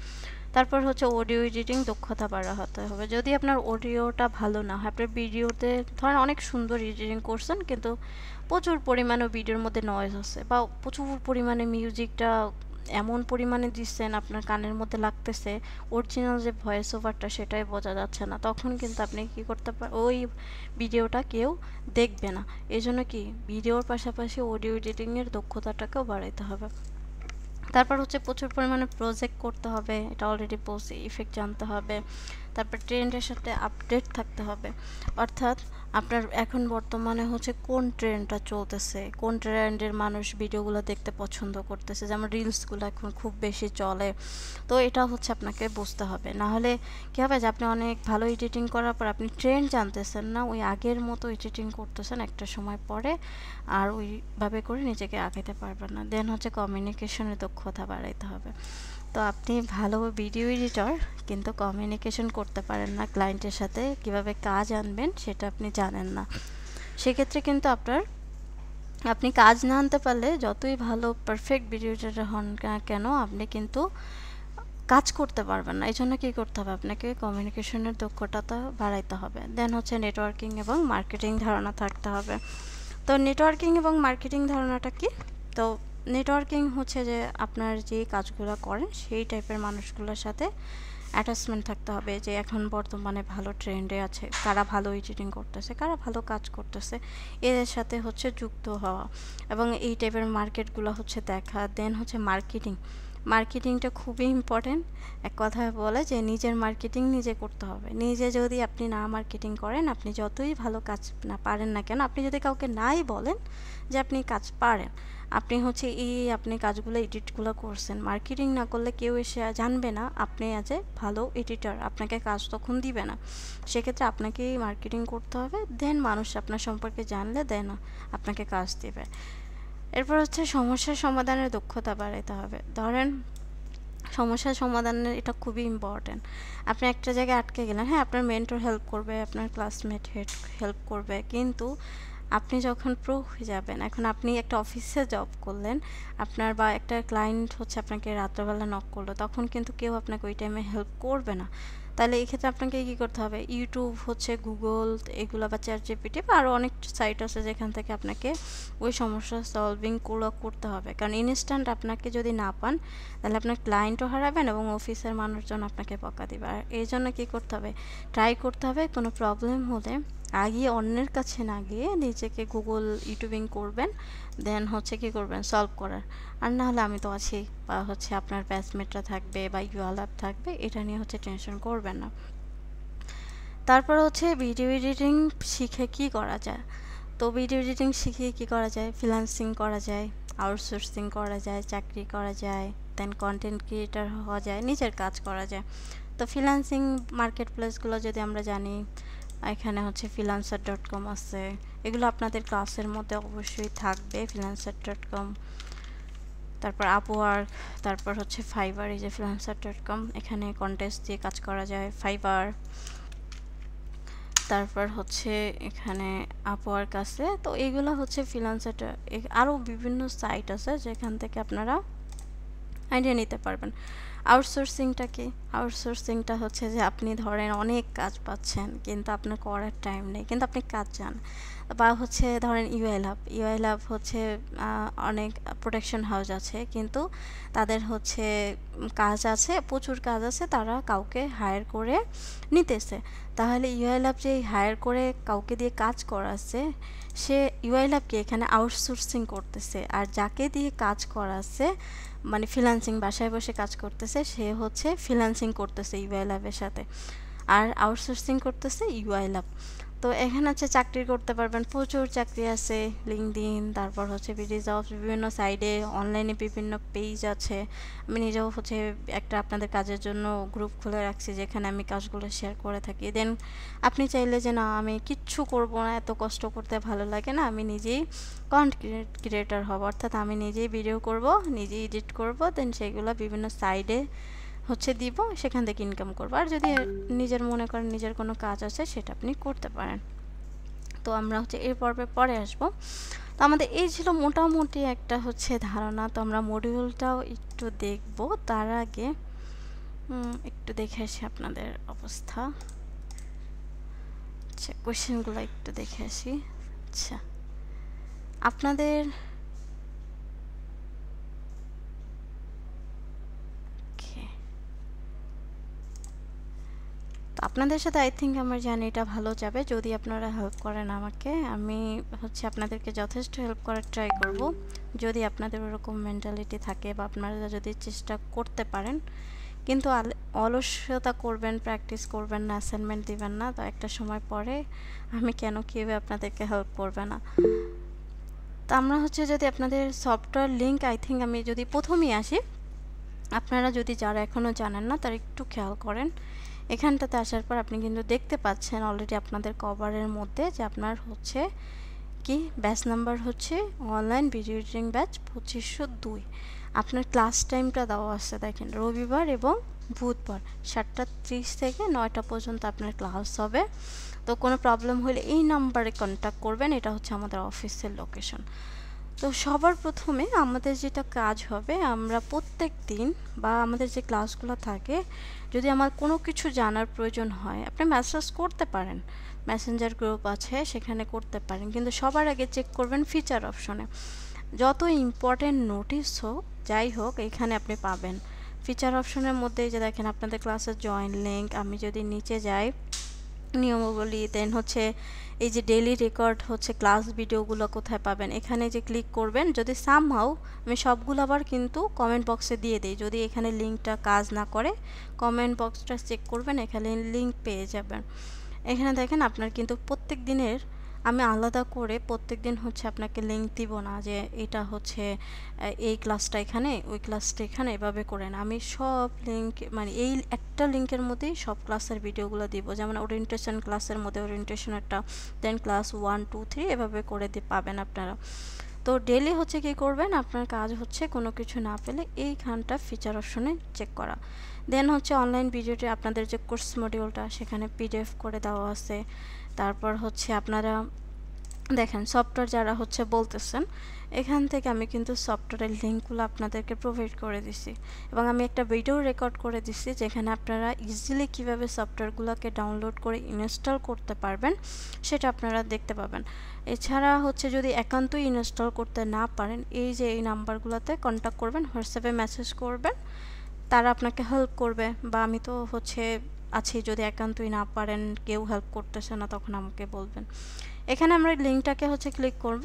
Speaker 2: তারপর হচ্ছে অডিও এডিটিং দক্ষতা বাড়াতে হবে। যদি আপনার অডিওটা ভালো না হয়, আপনার ভিডিওতে ধরেন অনেক সুন্দর এডিটিং করছেন কিন্তু প্রচুর পরিমাণে ভিডিওর মধ্যে নয়েজ আছে বা প্রচুর পরিমাণে মিউজিকটা এমন পরিমাণে দিচ্ছেন আপনার কানের মধ্যে লাগতেছে, অরিজিনাল যে ভয়েস ওভারটা সেটাই বোঝা যাচ্ছে না, তখন কিন্তু আপনি কি করতে পারেন, ওই ভিডিওটা কেউ দেখবে না। এই জন্য কি ভিডিওর পাশাপাশি অডিও এডিটিংয়ের দক্ষতাটাকেও বাড়াইতে হবে। তারপর হচ্ছে প্রচুর পরিমাণে প্রজেক্ট করতে হবে, এটা অলরেডি বলছি, ইফেক্ট জানতে হবে। তারপর ট্রেন্ডের সাথে আপডেট থাকতে হবে, অর্থাৎ আপনার এখন বর্তমানে হচ্ছে কোন ট্রেন্ডটা চলতেছে, কোন ট্রেন্ডের মানুষ ভিডিওগুলো দেখতে পছন্দ করতেছে, যেমন রিলসগুলো এখন খুব বেশি চলে। তো এটা হচ্ছে আপনাকে বুঝতে হবে, না হলে কী হবে যে আপনি অনেক ভালো এডিটিং করার পর আপনি ট্রেন্ড জানতেছেন না, ওই আগের মতো এডিটিং করতেছেন একটা সময় পরে, আর ওইভাবে করে নিজেকে আগাতে পারবেন না। দেন হচ্ছে কমিউনিকেশনের দক্ষতা বাড়াইতে হবে। তো আপনি ভালো ভিডিও এডিটর কিন্তু কমিউনিকেশন করতে পারেন না ক্লায়েন্টের সাথে, কিভাবে কাজ আনবেন সেটা আপনি জানেন না, সেক্ষেত্রে কিন্তু আপনি কাজ না আনতে পারলে যতই ভালো পারফেক্ট ভিডিও এডিটর হন না কেন, আপনি কিন্তু কাজ করতে পারবেন না। এই জন্য কী করতে হবে, আপনাকে কমিউনিকেশনের দক্ষতা বাড়াইতে হবে। দেন হচ্ছে নেটওয়ার্কিং এবং মার্কেটিং ধারণা থাকতে হবে। তো নেটওয়ার্কিং এবং মার্কেটিং ধারণাটা কি? তো নেটওয়ার্কিং হচ্ছে যে আপনার যে কাজগুলো করেন সেই টাইপের মানুষগুলোর সাথে অ্যাটাচমেন্ট থাকতে হবে, যে এখন বর্তমানে ভালো ট্রেন্ডে আছে, কারা ভালো এডিটিং করতেছে, কারা ভালো কাজ করতেছে, এদের সাথে হচ্ছে যুক্ত হওয়া এবং এই টাইপের মার্কেটগুলো হচ্ছে দেখা। দেন হচ্ছে মার্কেটিংটা খুবই ইম্পর্টেন্ট। এক কথায় বলে যে নিজের মার্কেটিং নিজে করতে হবে। নিজে যদি আপনি না মার্কেটিং করেন, আপনি যতই ভালো কাজ না পারেন না কেন, আপনি যদি কাউকে নাই বলেন যে আপনি কাজ পারেন, আপনি হচ্ছে আপনি কাজগুলো এডিটগুলো করছেন, মার্কেটিং না করলে কেউ এসে জানবে না আপনি অ্যাজ এ ভালো এডিটর, আপনাকে কাজ তখন দিবে না। সেক্ষেত্রে আপনাকেই মার্কেটিং করতে হবে, দেন মানুষ আপনার সম্পর্কে জানলে দেন আপনাকে কাজ দেবে। এরপর হচ্ছে সমস্যার সমাধানের দক্ষতা বাড়াইতে হবে। ধরেন সমস্যার সমাধানের এটা খুবই ইম্পর্ট্যান্ট। আপনি একটা জায়গায় আটকে গেলেন, হ্যাঁ আপনার মেন্টর হেল্প করবে, আপনার ক্লাসমেট হেল্প করবে, কিন্তু আপনি যখন প্রো হয়ে যাবেন, এখন আপনি একটা অফিসে জব করলেন, আপনার বা একটা ক্লায়েন্ট হচ্ছে আপনাকে রাত্রেবেলা নক করলো, তখন কিন্তু কেউ আপনাকে ওই টাইমে হেল্প করবে না। তাহলে এই ক্ষেত্রে আপনাকে কী করতে হবে, ইউটিউব হচ্ছে গুগল এগুলো বা চ্যাটজিপিটি বা আরও অনেক সাইট আছে যেখান থেকে আপনাকে ওই সমস্যা সলভিংগুলো করতে হবে। কারণ ইনস্ট্যান্ট আপনাকে যদি না পান তাহলে আপনার ক্লায়েন্টও হারাবেন এবং অফিসের মানুষজন আপনাকে বকা দিবে। আর এই জন্য কী করতে হবে, ট্রাই করতে হবে কোনো প্রবলেম হলে আগে অন্যের কাছে না গিয়ে নিজেকে গুগল ইউটিউবিং করবেন, দেন হচ্ছে কী করবেন সলভ করার। আর না হলে আমি তো আছি, বা হচ্ছে আপনার ব্যাচমেটরা থাকবে বা ইউআলঅ্যাপ থাকবে, এটা নিয়ে হচ্ছে টেনশন করবেন না। তারপর হচ্ছে ভিডিও এডিটিং শিখে কি করা যায়। তো ভিডিও এডিটিং শিখে কি করা যায়, ফ্রিল্যান্সিং করা যায়, আউটসোর্সিং করা যায়, চাকরি করা যায়, দেন কন্টেন্ট ক্রিয়েটর হওয়া যায়, নিজের কাজ করা যায়। তো ফ্রিল্যান্সিং মার্কেট প্লেসগুলো যদি আমরা জানি, এখানে হচ্ছে freelancer.com আছে, এগুলো আপনাদের ক্লাসের মধ্যে অবশ্যই থাকবে, freelancer.com। তারপর আপওয়ার্ক, তারপর হচ্ছে ফাইবার, এই যে freelancer.com, এখানে কন্টেস্ট দিয়ে কাজ করা যায়, ফাইবার। তারপর হচ্ছে এখানে আপওয়ার্ক আছে। তো এইগুলো হচ্ছে ফ্রিল্যান্সারটা, আরও বিভিন্ন সাইট আছে যেখান থেকে আপনারা আইডিয়া নিতে পারবেন। আউটসোর্সিংটা কি? আউটসোর্সিংটা হচ্ছে যে আপনি ধরেন অনেক কাজ পাচ্ছেন কিন্তু আপনার করার টাইম নেই, কিন্তু আপনি কাজ চান। বা হচ্ছে ধরেন ইউআইল্যাব হচ্ছে অনেক প্রোডাকশন হাউস আছে, কিন্তু তাদের হচ্ছে কাজ আছে, প্রচুর কাজ আছে, তারা কাউকে হায়ার করে নিতেছে। তাহলে ইউআইল্যাব যে হায়ার করে কাউকে দিয়ে কাজ করাচ্ছে, সে ইউআইল্যাবকে এখানে আউটসোর্সিং করতেছে, আর যাকে দিয়ে কাজ করাচ্ছে মানে ফ্রিল্যান্সিং, বাসায় বসে কাজ করতেছে, সে হচ্ছে ফ্রিল্যান্সিং করতেছে ইউআইল্যাবের সাথে, আর আউটসোর্সিং করতেছে ইউআইল্যাব। তো এখানে হচ্ছে চাকরি করতে পারবেন, প্রচুর চাকরি আছে, লিঙ্কডইন, তারপর হচ্ছে বিডি জবস, বিভিন্ন সাইডে অনলাইনে বিভিন্ন পেজ আছে। আমি নিজেও হচ্ছে একটা আপনাদের কাজের জন্য গ্রুপ খুলে রাখছি যেখানে আমি কাজগুলো শেয়ার করে থাকি। দেন আপনি চাইলে যে না আমি কিচ্ছু করব না, এত কষ্ট করতে ভালো লাগে না, আমি নিজেই কন্টেন্ট ক্রিয়েটর হব, অর্থাৎ আমি নিজেই ভিডিও করব, নিজেই এডিট করব, দেন সেগুলো বিভিন্ন সাইডে হচ্ছে দিব, সেখান থেকে ইনকাম করবো। আর যদি নিজের মনে করেন নিজের কোনো কাজ আছে সেটা আপনি করতে পারেন। তো আমরা হচ্ছে এই পর্বে পরে আসবো। তো আমাদের এই ছিল মোটামুটি একটা হচ্ছে ধারণা। তো আমরা মডিউলটাও একটু দেখব, তার আগে একটু দেখে আসি আপনাদের অবস্থা। আচ্ছা, কোয়েশ্চেনগুলো একটু দেখে আসি। আচ্ছা, আপনাদের আপনাদের সাথে আই থিঙ্ক আমার জার্নিটা ভালো যাবে যদি আপনারা হেল্প করেন আমাকে। আমি হচ্ছে আপনাদেরকে যথেষ্ট হেল্প করার ট্রাই করব, যদি আপনাদের ওরকম মেন্টালিটি থাকে বা আপনারা যদি চেষ্টা করতে পারেন। কিন্তু অলস্যতা করবেন, প্র্যাকটিস করবেন না, অ্যাসাইনমেন্ট দিবেন না, তো একটা সময় পরে আমি কেন কীভাবে আপনাদেরকে হেল্প করবে না। তো আমরা হচ্ছে যদি আপনাদের সফটওয়্যার লিঙ্ক, আই থিঙ্ক আমি যদি প্রথমেই আসি, আপনারা যদি যারা এখনও জানেন না তারা একটু খেয়াল করেন। এখানটাতে আসার পর আপনি কিন্তু দেখতে পাচ্ছেন অলরেডি আপনাদের কভারের মধ্যে যে আপনার হচ্ছে কি ব্যাচ নাম্বার হচ্ছে অনলাইন ভিডিও এডিটিং ব্যাচ 2502। আপনার ক্লাস টাইমটা দেওয়া আছে দেখেন, রবিবার এবং বুধবার 7:30 থেকে 9টা পর্যন্ত আপনার ক্লাস হবে। তো কোনো প্রবলেম হলে এই নাম্বারে কন্ট্যাক্ট করবেন, এটা হচ্ছে আমাদের অফিসের লোকেশন। তো সবার প্রথমে আমাদের যেটা কাজ হবে, আমরা প্রত্যেক দিন বা আমাদের যে ক্লাসগুলো থাকে, যদি আমার কোনো কিছু জানার প্রয়োজন হয় আপনি মেসেজ করতে পারেন, মেসেঞ্জার গ্রুপ আছে সেখানে করতে পারেন, কিন্তু সবার আগে চেক করবেন ফিচার অপশনে। যত ইম্পর্টেন্ট নোটিশ হোক যাই হোক এখানে আপনি পাবেন। ফিচার অপশনের মধ্যে যে দেখেন আপনাদের ক্লাসের জয়েন লিঙ্ক, আমি যদি নিচে যাই নিয়মাবলী, দেন হচ্ছে এই যে ডেইলি রেকর্ড হচ্ছে ক্লাস ভিডিওগুলো কোথায় পাবেন, এখানে যে ক্লিক করবেন। যদি সামহাউ আমি সবগুলো আবার কিন্তু কমেন্ট বক্সে দিয়ে দিই, যদি এখানে লিঙ্কটা কাজ না করে কমেন্ট বক্সটা চেক করবেন, এখানে লিঙ্ক পেয়ে যাবেন। এখানে দেখেন আপনার কিন্তু প্রত্যেক দিনের আমি আলাদা করে প্রত্যেক দিন হচ্ছে আপনাকে লিঙ্ক দিব না যে এটা হচ্ছে এই ক্লাসটা এখানে, ওই ক্লাসটা এখানে, এভাবে করে না। আমি সব লিঙ্ক মানে এই একটা লিঙ্কের মধ্যেই সব ক্লাসের ভিডিওগুলো দিব। যেমন ওরিয়েন্টেশন ক্লাসের মধ্যে ওরিয়েন্টেশনেরটা, দেন ক্লাস 1 2 3 এভাবে করে পাবেন আপনারা। তো ডেলি হচ্ছে কি করবেন, আপনার কাজ হচ্ছে কোনো কিছু না পেলে এইখানটা ফিচার অপশনে চেক করা। দেন হচ্ছে অনলাইন ভিডিওটি আপনাদের যে কোর্স মডিউলটা সেখানে পিডিএফ করে দেওয়া আছে। তারপর হচ্ছে আপনারা দেখেন সফটওয়্যার যারা হচ্ছে বলতেছেন, এখান থেকে আমি কিন্তু সফটওয়্যারের লিঙ্কগুলো আপনাদেরকে প্রোভাইড করে দিছি, এবং আমি একটা ভিডিও রেকর্ড করে দিছি যেখানে আপনারা ইজিলি কিভাবে সফটওয়্যারগুলোকে ডাউনলোড করে ইনস্টল করতে পারবেন সেটা আপনারা দেখতে পাবেন। এছাড়া হচ্ছে যদি একান্তই ইনস্টল করতে না পারেন, এই যে এই নাম্বারগুলোতে কন্ট্যাক্ট করবেন, হোয়াটসঅ্যাপে মেসেজ করবেন, তারা আপনাকে হেল্প করবে। বা আমি তো হচ্ছে আছি, যদি একান্তই না পারেন, কেউ হেল্প করতেছে না, তখন আমাকে বলবেন। এখানে আমরা লিঙ্কটাকে হচ্ছে ক্লিক করব।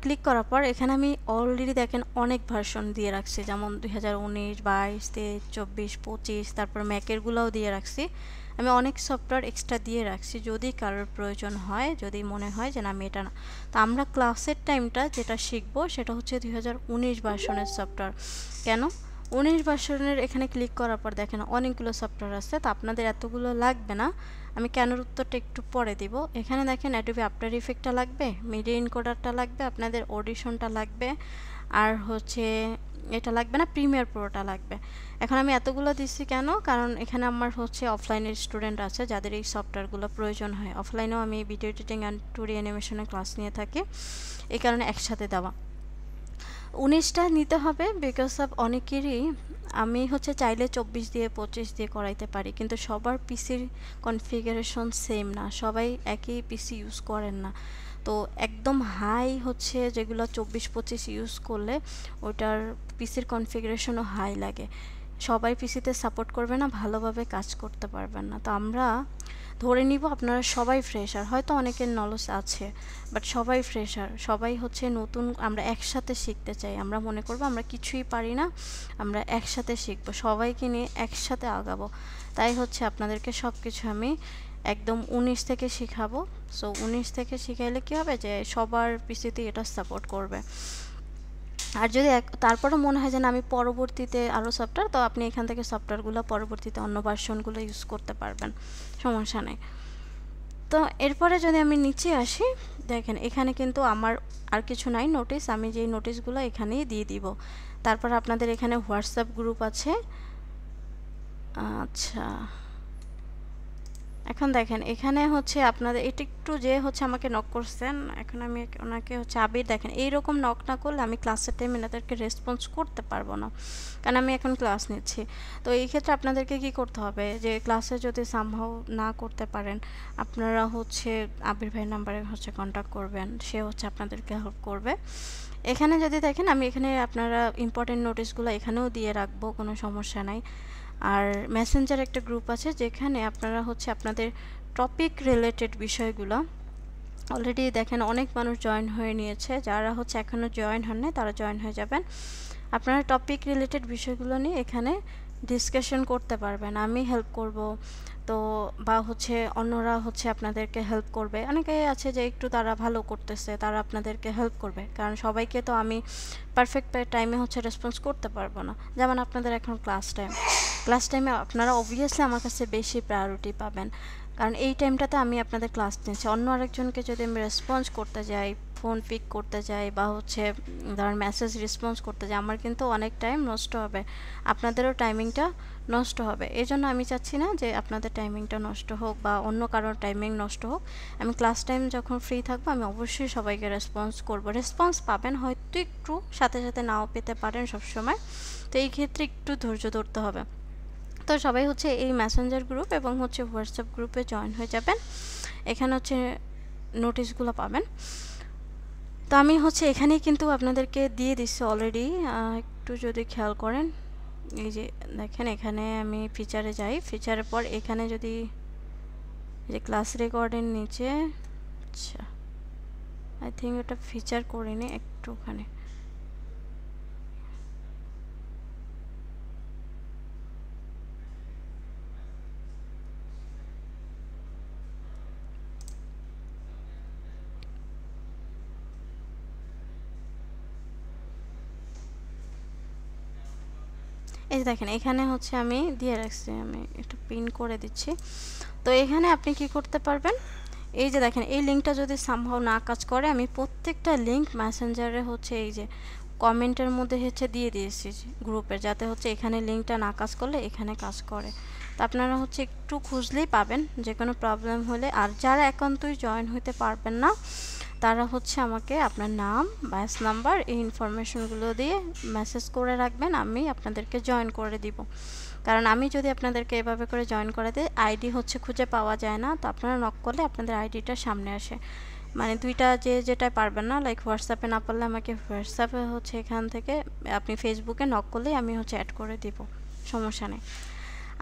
Speaker 2: ক্লিক করার পর এখানে আমি অলরেডি দেখেন অনেক ভার্সন দিয়ে রাখছি, যেমন 2019 22 23 24 25, তারপর ম্যাকেরগুলোও দিয়ে রাখছি। আমি অনেক সফটওয়্যার এক্সট্রা দিয়ে রাখছি যদি কারোর প্রয়োজন হয়, যদি মনে হয় যে না আমি এটা না। তো আমরা ক্লাসের টাইমটা যেটা শিখবো সেটা হচ্ছে 2019 ভার্সনের সফটওয়্যার। কেন 19 ভার্সনের এখানে ক্লিক করার পর দেখেন অনেকগুলো সফটওয়্যার আছে, তো আপনাদের এতগুলো লাগবে না, আমি কেনর উত্তরটা একটু পরে দিব। এখানে দেখেন অ্যাডোবি আফটার ইফেক্টটা লাগবে, মিডিয়া এনকোডারটা লাগবে, আপনাদের অডিশনটা লাগবে, আর হচ্ছে এটা লাগবে না, প্রিমিয়ার প্রোটা লাগবে। এখন আমি এতগুলো দিচ্ছি কেন, কারণ এখানে আমার হচ্ছে অফলাইনের স্টুডেন্ট আছে যাদের এই সফটওয়্যারগুলো প্রয়োজন হয়। অফলাইনেও আমি ভিডিও এডিটিং অ্যান্ড 2D অ্যানিমেশনের ক্লাস নিয়ে থাকি, এই কারণে একসাথে দেওয়া। 19টা নিতে হবে বিকজ অফ অনেকেরই আমি হচ্ছে চাইলে 24 দিয়ে 25 দিয়ে করাইতে পারি, কিন্তু সবার পিসির কনফিগারেশন সেম না, সবাই একই পিসি ইউজ করেন না। তো একদম হাই হচ্ছে যেগুলো 24-25 ইউজ করলে ওটার পিসির কনফিগারেশনও হাই লাগে, সবাই পিসিতে সাপোর্ট করবে না, ভালোভাবে কাজ করতে পারবেন না। তো আমরা ধরে নিব আপনারা সবাই ফ্রেশার, হয়তো অনেকের নলেজ আছে বাট সবাই ফ্রেশার, সবাই হচ্ছে নতুন, আমরা একসাথে শিখতে চাই, আমরা মনে করব আমরা কিছুই পারি না, আমরা একসাথে শিখবো, সবাইকে নিয়ে একসাথে আগাবো। তাই হচ্ছে আপনাদেরকে সব কিছু আমি একদম 19 থেকে শিখাবো। সো 19 থেকে শিখাইলে কী হবে যে সবার পিসিতে এটা সাপোর্ট করবে। আর যদি তারপরও মনে হয় যে আমি পরবর্তীতে আরও সফটওয়্যার, তো আপনি এখান থেকে সফটওয়্যারগুলো পরবর্তীতে অন্য ভার্সনগুলো ইউজ করতে পারবেন, সমস্যা নেই। তো এরপরে যদি আমি নিচে আসি, দেখেন এখানে কিন্তু আমার আর কিছু নাই নোটিস, আমি যেই নোটিসগুলো এখানেই দিয়ে দিব। তারপর আপনাদের এখানে হোয়াটসঅ্যাপ গ্রুপ আছে। আচ্ছা এখন দেখেন এখানে হচ্ছে আপনাদের এটা একটু যে হচ্ছে আমাকে নক করছেন, এখন আমি ওনাকে হচ্ছে আবির, দেখেন এইরকম নক না করলে আমি ক্লাসের টাইমে এনাদেরকে রেসপন্স করতে পারবো না, কারণ আমি এখন ক্লাস নিচ্ছি। তো এই ক্ষেত্রে আপনাদেরকে কি করতে হবে, যে ক্লাসে যদি সামহাও না করতে পারেন আপনারা হচ্ছে আবির ভাইয়ের নাম্বারে হচ্ছে কন্ট্যাক্ট করবেন, সে হচ্ছে আপনাদেরকে হেল্প করবে। এখানে যদি দেখেন আমি এখানে আপনারা ইম্পর্টেন্ট নোটিশগুলো এখানেও দিয়ে রাখবো, কোনো সমস্যা নাই। আর মেসেঞ্জার একটা গ্রুপ আছে যেখানে আপনারা হচ্ছে আপনাদের টপিক রিলেটেড বিষয়গুলো, অলরেডি দেখেন অনেক মানুষ জয়েন হয়ে নিয়েছে, যারা হচ্ছে এখনও জয়েন হন নাই তারা জয়েন হয়ে যাবেন। আপনারা টপিক রিলেটেড বিষয়গুলো নিয়ে এখানে ডিসকাশন করতে পারবেন, আমি হেল্প করব, তো বা হচ্ছে অন্যরা হচ্ছে আপনাদেরকে হেল্প করবে। অনেকে আছে যে একটু তারা ভালো করতেছে, তারা আপনাদেরকে হেল্প করবে, কারণ সবাইকে তো আমি পারফেক্ট টাইমে হচ্ছে রেসপন্স করতে পারবো না। যেমন আপনাদের এখন ক্লাস টাইমে আপনারা অবভিয়াসলি আমার কাছে বেশি প্রায়োরিটি পাবেন, কারণ এই টাইমটাতে আমি আপনাদের ক্লাস নিচ্ছি। অন্য আরেকজনকে যদি আমি রেসপন্স করতে যাই, ফোন পিক করতে যাই বা হচ্ছে ধরেন মেসেজ রেসপন্স করতে যাই, আমার কিন্তু অনেক টাইম নষ্ট হবে, আপনাদেরও টাইমিংটা নষ্ট হবে। এই জন্য আমি চাচ্ছি না যে আপনাদের টাইমিংটা নষ্ট হোক বা অন্য কারোর টাইমিং নষ্ট হোক। আমি ক্লাস টাইম যখন ফ্রি থাকবো আমি অবশ্যই সবাইকে রেসপন্স করব। রেসপন্স পাবেন, হয়তো একটু সাথে সাথে নাও পেতে পারেন সবসময়, তো এই ক্ষেত্রে একটু ধৈর্য ধরতে হবে। তো সবাই হচ্ছে এই মেসেঞ্জার গ্রুপ এবং হচ্ছে হোয়াটসঅ্যাপ গ্রুপে জয়েন হয়ে যাবেন, এখানে হচ্ছে নোটিশগুলো পাবেন। তো আমি হচ্ছে এখানেই কিন্তু আপনাদেরকে দিয়ে দিচ্ছি অলরেডি, একটু যদি খেয়াল করেন, এই যে দেখেন এখানে আমি ফিচারে যাই, ফিচারের পর এখানে যদি যে ক্লাস রেকর্ডের নিচে, আচ্ছা আই থিঙ্ক ওটা ফিচার করিনি, একটুখানি এই দেখেন এখানে হচ্ছে আমি দিয়ে রাখছি, আমি একটু পিন করে দিচ্ছি। তো এখানে আপনি কি করতে পারবেন, এই যে দেখেন এই লিঙ্কটা যদি সামহাও না কাজ করে, আমি প্রত্যেকটা লিঙ্ক মেসেঞ্জারে হচ্ছে এই যে কমেন্টের মধ্যে হচ্ছে দিয়ে দিয়েছি গ্রুপের, যাতে হচ্ছে এখানে লিঙ্কটা না কাজ করলে এখানে কাজ করে। তো আপনারা হচ্ছে একটু খুঁজলেই পাবেন যে কোনো প্রবলেম হলে। আর যারা একান্তই জয়েন হতে পারবেন না তারা হচ্ছে আমাকে আপনার নাম, ব্যাচ নাম্বার, এই ইনফরমেশনগুলো দিয়ে মেসেজ করে রাখবেন, আমি আপনাদেরকে জয়েন করে দিব। কারণ আমি যদি আপনাদেরকে এভাবে করে জয়েন করে দিই, আইডি হচ্ছে খুঁজে পাওয়া যায় না, তো আপনারা নক করলে আপনাদের আইডিটা সামনে আসে। মানে দুইটা যে যেটাই পারবেন না, লাইক হোয়াটসঅ্যাপে না পারলে আমাকে হোয়াটসঅ্যাপে হচ্ছে এখান থেকে, আপনি ফেসবুকে নক করলেই আমি হচ্ছে অ্যাড করে দিব, সমস্যা নেই।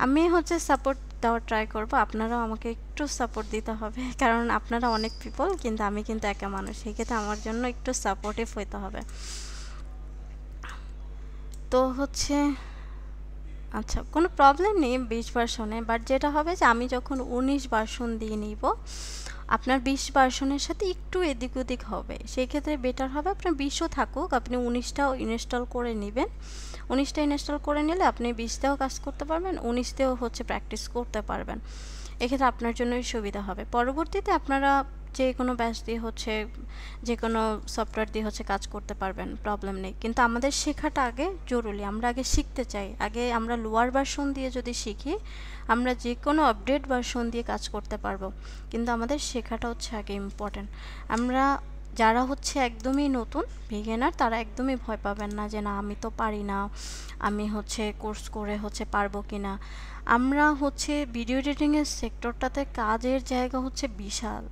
Speaker 2: আমি হচ্ছে সাপোর্ট দেওয়ার ট্রাই করব, আপনারাও আমাকে একটু সাপোর্ট দিতে হবে, কারণ আপনারা অনেক পিপল কিন্তু আমি কিন্তু একা মানুষ, সেই ক্ষেত্রে আমার জন্য একটু সাপোর্টিভ হইতে হবে। তো হচ্ছে আচ্ছা কোনো প্রবলেম নেই 20 ভার্সনে, বাট যেটা হবে যে আমি যখন 19 ভার্সন দিয়ে নিব, আপনার 20 ভার্সনের সাথে একটু এদিক ওদিক হবে, সেই ক্ষেত্রে বেটার হবে আপনার 20ও থাকুক, আপনি 19টাও ইনস্টল করে নেবেন। 19টা ইনস্টল করে নিলে আপনি 20তেও কাজ করতে পারবেন, 19তেও হচ্ছে প্র্যাকটিস করতে পারবেন, এক্ষেত্রে আপনার জন্যই সুবিধা হবে। পরবর্তীতে আপনারা যে কোনো ব্যাচ দিয়ে হচ্ছে যে কোনো সফটওয়্যার দিয়ে হচ্ছে কাজ করতে পারবেন, প্রবলেম নেই। কিন্তু আমাদের শেখাটা আগে জরুরি, আমরা আগে শিখতে চাই, আগে আমরা লোয়ার ভার্সন দিয়ে যদি শিখি আমরা যে কোনো আপডেট ভার্সন দিয়ে কাজ করতে পারবো, কিন্তু আমাদের শেখাটা হচ্ছে আগে ইম্পর্টেন্ট। আমরা যারা হচ্ছে একদমই নতুন বিগিনার তারা একদমই ভয় পাবেন না যে না আমি তো পারি না, আমি হচ্ছে কোর্স করে হচ্ছে পারবো কি না। আমরা হচ্ছে ভিডিও এডিটিংয়ের সেক্টরটাতে কাজের জায়গা হচ্ছে বিশাল,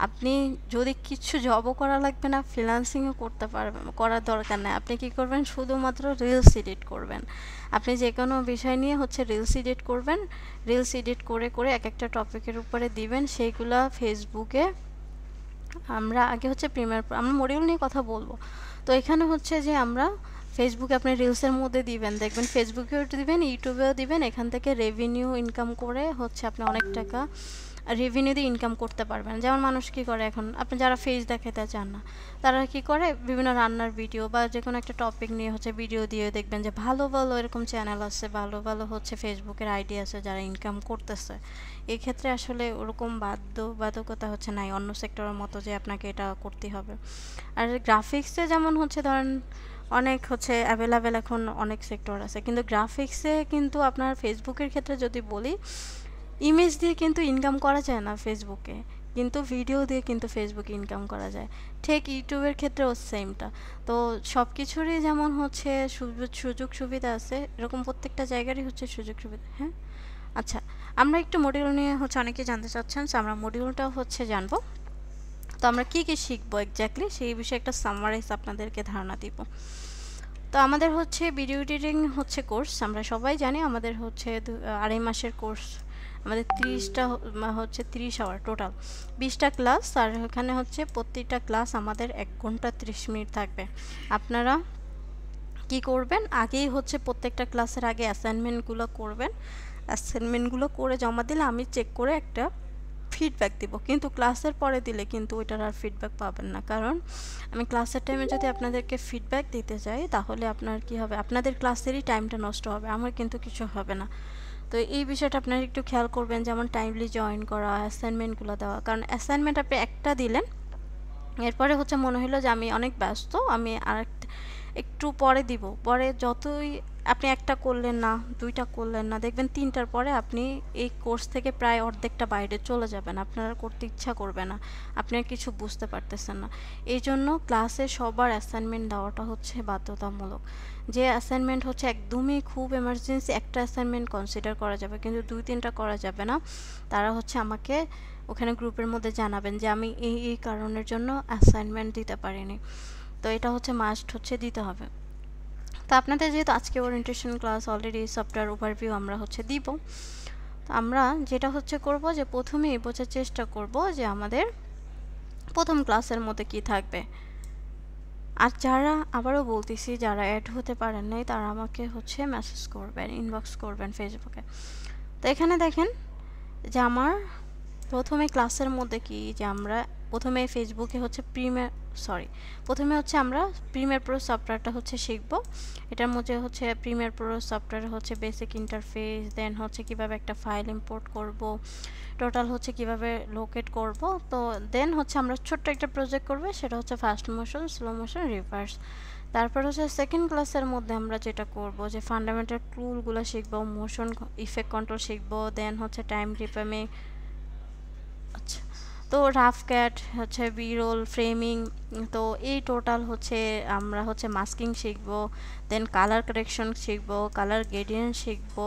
Speaker 2: আপনি যদি কিছু জবও করা লাগবে না, ফ্রিল্যান্সিংও করতে পারবেন, করার দরকার নেই। আপনি কি করবেন, শুধুমাত্র রিলস এডিট করবেন। আপনি যে কোনো বিষয় নিয়ে হচ্ছে রিলস এডিট করবেন, রিলস এডিট করে করে এক একটা টপিকের উপরে দিবেন, সেইগুলা ফেসবুকে আমরা আগে হচ্ছে আমরা মডিউল নিয়ে কথা বলবো। তো এখানে হচ্ছে যে আমরা ফেসবুকে আপনি রিলসের মধ্যে দিবেন, দেখবেন ফেসবুকেও দিবেন, ইউটিউবেও দিবেন, এখান থেকে রেভিনিউ ইনকাম করে হচ্ছে আপনি অনেক টাকা রেভিনিউ দিয়ে ইনকাম করতে পারবেন। যেমন মানুষ কী করে, এখন আপনি যারা ফেস দেখাতে চান না তারা কি করে, বিভিন্ন রান্নার ভিডিও বা যে কোনো একটা টপিক নিয়ে হচ্ছে ভিডিও দিয়ে, দেখবেন যে ভালো ভালো এরকম চ্যানেল আছে, ভালো ভালো হচ্ছে ফেসবুকের আইডি আছে যারা ইনকাম করতেছে। এই ক্ষেত্রে আসলে ওরকম বাধ্যবাধকতা হচ্ছে নাই অন্য সেক্টরের মতো যে আপনাকে এটা করতে হবে। আর গ্রাফিক্সে যেমন হচ্ছে ধরেন অনেক হচ্ছে অ্যাভেলেবেল এখন অনেক সেক্টর আছে, কিন্তু গ্রাফিক্সে কিন্তু আপনার ফেসবুকের ক্ষেত্রে যদি বলি ইমেজ দিয়ে কিন্তু ইনকাম করা যায় না ফেসবুকে, কিন্তু ভিডিও দিয়ে কিন্তু ফেসবুকে ইনকাম করা যায়। ঠিক ইউটিউবের ক্ষেত্রেও সেমটা। তো সব কিছুরই যেমন হচ্ছে সুযোগ সুবিধা আছে, এরকম প্রত্যেকটা জায়গারই হচ্ছে সুযোগ সুবিধা। হ্যাঁ, আচ্ছা, আমরা একটু মডিউল নিয়ে হচ্ছে অনেকে জানতে চাচ্ছেন, তো আমরা মডিউলটাও হচ্ছে জানবো। তো আমরা কি কি শিখবো এক্স্যাক্টলি সেই বিষয়ে একটা সামারাইজ আপনাদেরকে ধারণা দিব। তো আমাদের হচ্ছে ভিডিও এডিটিং হচ্ছে কোর্স, আমরা সবাই জানি আমাদের হচ্ছে 2.5 মাসের কোর্স। আমাদের 30টা হচ্ছে 30 আওয়ার টোটাল, 20টা ক্লাস, আর এখানে হচ্ছে প্রত্যেকটা ক্লাস আমাদের 1 ঘন্টা 30 মিনিট থাকবে। আপনারা কি করবেন, আগেই হচ্ছে প্রত্যেকটা ক্লাসের আগে অ্যাসাইনমেন্টগুলো করবেন। অ্যাসাইনমেন্টগুলো করে জমা দিলে আমি চেক করে একটা ফিডব্যাক দিব, কিন্তু ক্লাসের পরে দিলে কিন্তু ওইটার আর ফিডব্যাক পাবেন না। কারণ আমি ক্লাসের টাইমে যদি আপনাদেরকে ফিডব্যাক দিতে যাই তাহলে আপনার কি হবে, আপনাদের ক্লাসেরই টাইমটা নষ্ট হবে, আমার কিন্তু কিছু হবে না। তো এই বিষয়টা আপনারা একটু খেয়াল করবেন, যেমন টাইমলি জয়েন করা, অ্যাসাইনমেন্টগুলো দেওয়া। কারণ অ্যাসাইনমেন্ট আপনি একটা দিলেন, এরপরে হচ্ছে মনে হলো যে আমি অনেক ব্যস্ত, আমি আর একটু পরে দিব, পরে যতই আপনি একটা করলেন না, দুইটা করলেন না, দেখবেন 3টার পরে আপনি এই কোর্স থেকে প্রায় অর্ধেকটা বাইরে চলে যাবেন, আপনার আর করতে ইচ্ছা করবে না, আপনি আর কিছু বুঝতে পারতেছেন না। এই জন্য ক্লাসে সবার অ্যাসাইনমেন্ট দেওয়াটা হচ্ছে বাধ্যতামূলক। যে অ্যাসাইনমেন্ট হচ্ছে একদমই খুব এমার্জেন্সি, একটা অ্যাসাইনমেন্ট কনসিডার করা যাবে, কিন্তু 2-3টা করা যাবে না। তারা হচ্ছে আমাকে ওখানে গ্রুপের মধ্যে জানাবেন যে আমি এই কারণের জন্য অ্যাসাইনমেন্ট দিতে পারিনি। তো এটা হচ্ছে মাস্ট হচ্ছে দিতে হবে। তো আপনাদের যেহেতু আজকে orientation class, already software overview আমরা হচ্ছে দিব। তো আমরা যেটা হচ্ছে করব যে প্রথমেই বোঝার চেষ্টা করব যে আমাদের প্রথম ক্লাসের মধ্যে কি থাকবে। আর যারা, আবারও বলতেছি, যারা অ্যাড হতে পারেন নাই তারা আমাকে হচ্ছে মেসেজ করবেন, ইনবক্স করবেন ফেসবুকে। তো এখানে দেখেন যে আমার প্রথমে ক্লাসের মধ্যে কি, যে আমরা প্রথমে ফেসবুকে হচ্ছে প্রথমে হচ্ছে আমরা প্রিমিয়ার প্রো সফটওয়্যারটা হচ্ছে শিখব। এটার মধ্যে হচ্ছে প্রিমিয়ার প্রো সফটওয়্যার হচ্ছে বেসিক ইন্টারফেস, দেন হচ্ছে কিভাবে একটা ফাইল ইম্পোর্ট করব, টোটাল হচ্ছে কিভাবে লোকেট করব। তো দেন হচ্ছে আমরা ছোট্ট একটা প্রজেক্ট করব, সেটা হচ্ছে fast motion, slow motion, reverse. তারপর হচ্ছে সেকেন্ড ক্লাসের মধ্যে আমরা যেটা করব যে ফান্ডামেন্টাল টুলগুলো শিখব, মোশন ইফেক্ট কন্ট্রোল শিখব, দেন হচ্ছে টাইম রিপেমে, আচ্ছা, তো রাফ ক্যাট হচ্ছে বিরোল ফ্রেমিং। তো এই টোটাল হচ্ছে আমরা হচ্ছে মাস্কিং শিখব, দেন কালার কারেকশন শিখব, কালার গ্রেডিয়েন্ট শিখব,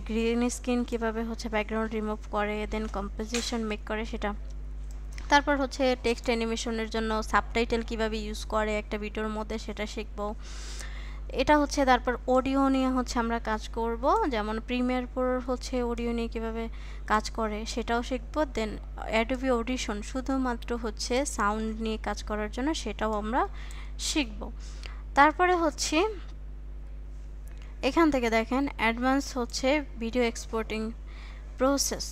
Speaker 2: গ্রিন স্ক্রিন কীভাবে হচ্ছে ব্যাকগ্রাউন্ড রিমুভ করে, দেন কম্পোজিশন মেক করে সেটা। তারপর হচ্ছে টেক্সট অ্যানিমেশনের জন্য সাবটাইটেল কিভাবে ইউজ করে একটা ভিডিওর মধ্যে সেটা শিখব। এটা হচ্ছে তারপর অডিও নিয়ে হচ্ছে আমরা কাজ করব, যেমন প্রিমিয়ার প্রো হচ্ছে অডিও নিয়ে কীভাবে কাজ করে সেটাও শিখব। দেন অ্যাডোবি অডিশন শুধুমাত্র হচ্ছে সাউন্ড নিয়ে কাজ করার জন্য, সেটাও আমরা শিখব। তারপরে হচ্ছে এখান থেকে দেখেন অ্যাডভান্স হচ্ছে ভিডিও এক্সপোর্টিং প্রসেস,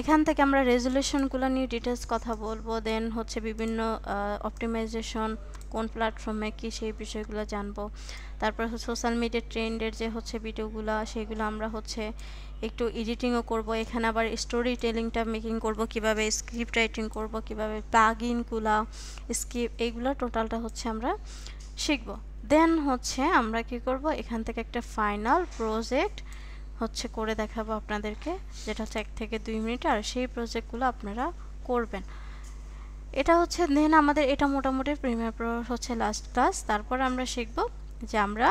Speaker 2: এখান থেকে আমরা রেজুলেশনগুলো নিয়ে ডিটেলস কথা বলবো। দেন হচ্ছে বিভিন্ন অপটিমাইজেশন কোন প্ল্যাটফর্মে কি সেই বিষয়গুলো জানবো। তারপর সোশ্যাল মিডিয়া ট্রেন্ডের যে হচ্ছে ভিডিওগুলো, সেগুলো আমরা হচ্ছে একটু এডিটিংও করব। এখানে আবার স্টোরি টেলিংটা মেকিং করব, কিভাবে স্ক্রিপ্ট রাইটিং করব, কিভাবে প্লাগইনগুলো এইগুলো টোটালটা হচ্ছে আমরা শিখব। দেন হচ্ছে আমরা কি করব, এখান থেকে একটা ফাইনাল প্রজেক্ট হচ্ছে করে দেখাবো আপনাদেরকে, যেটা হচ্ছে 1 থেকে 2 মিনিট, আর সেই প্রজেক্টগুলো আপনারা করবেন। এটা হচ্ছে দেন আমাদের এটা মোটামুটি প্রিমিয়ার প্রো হচ্ছে লাস্ট ক্লাস। তারপর আমরা শিখব যে আমরা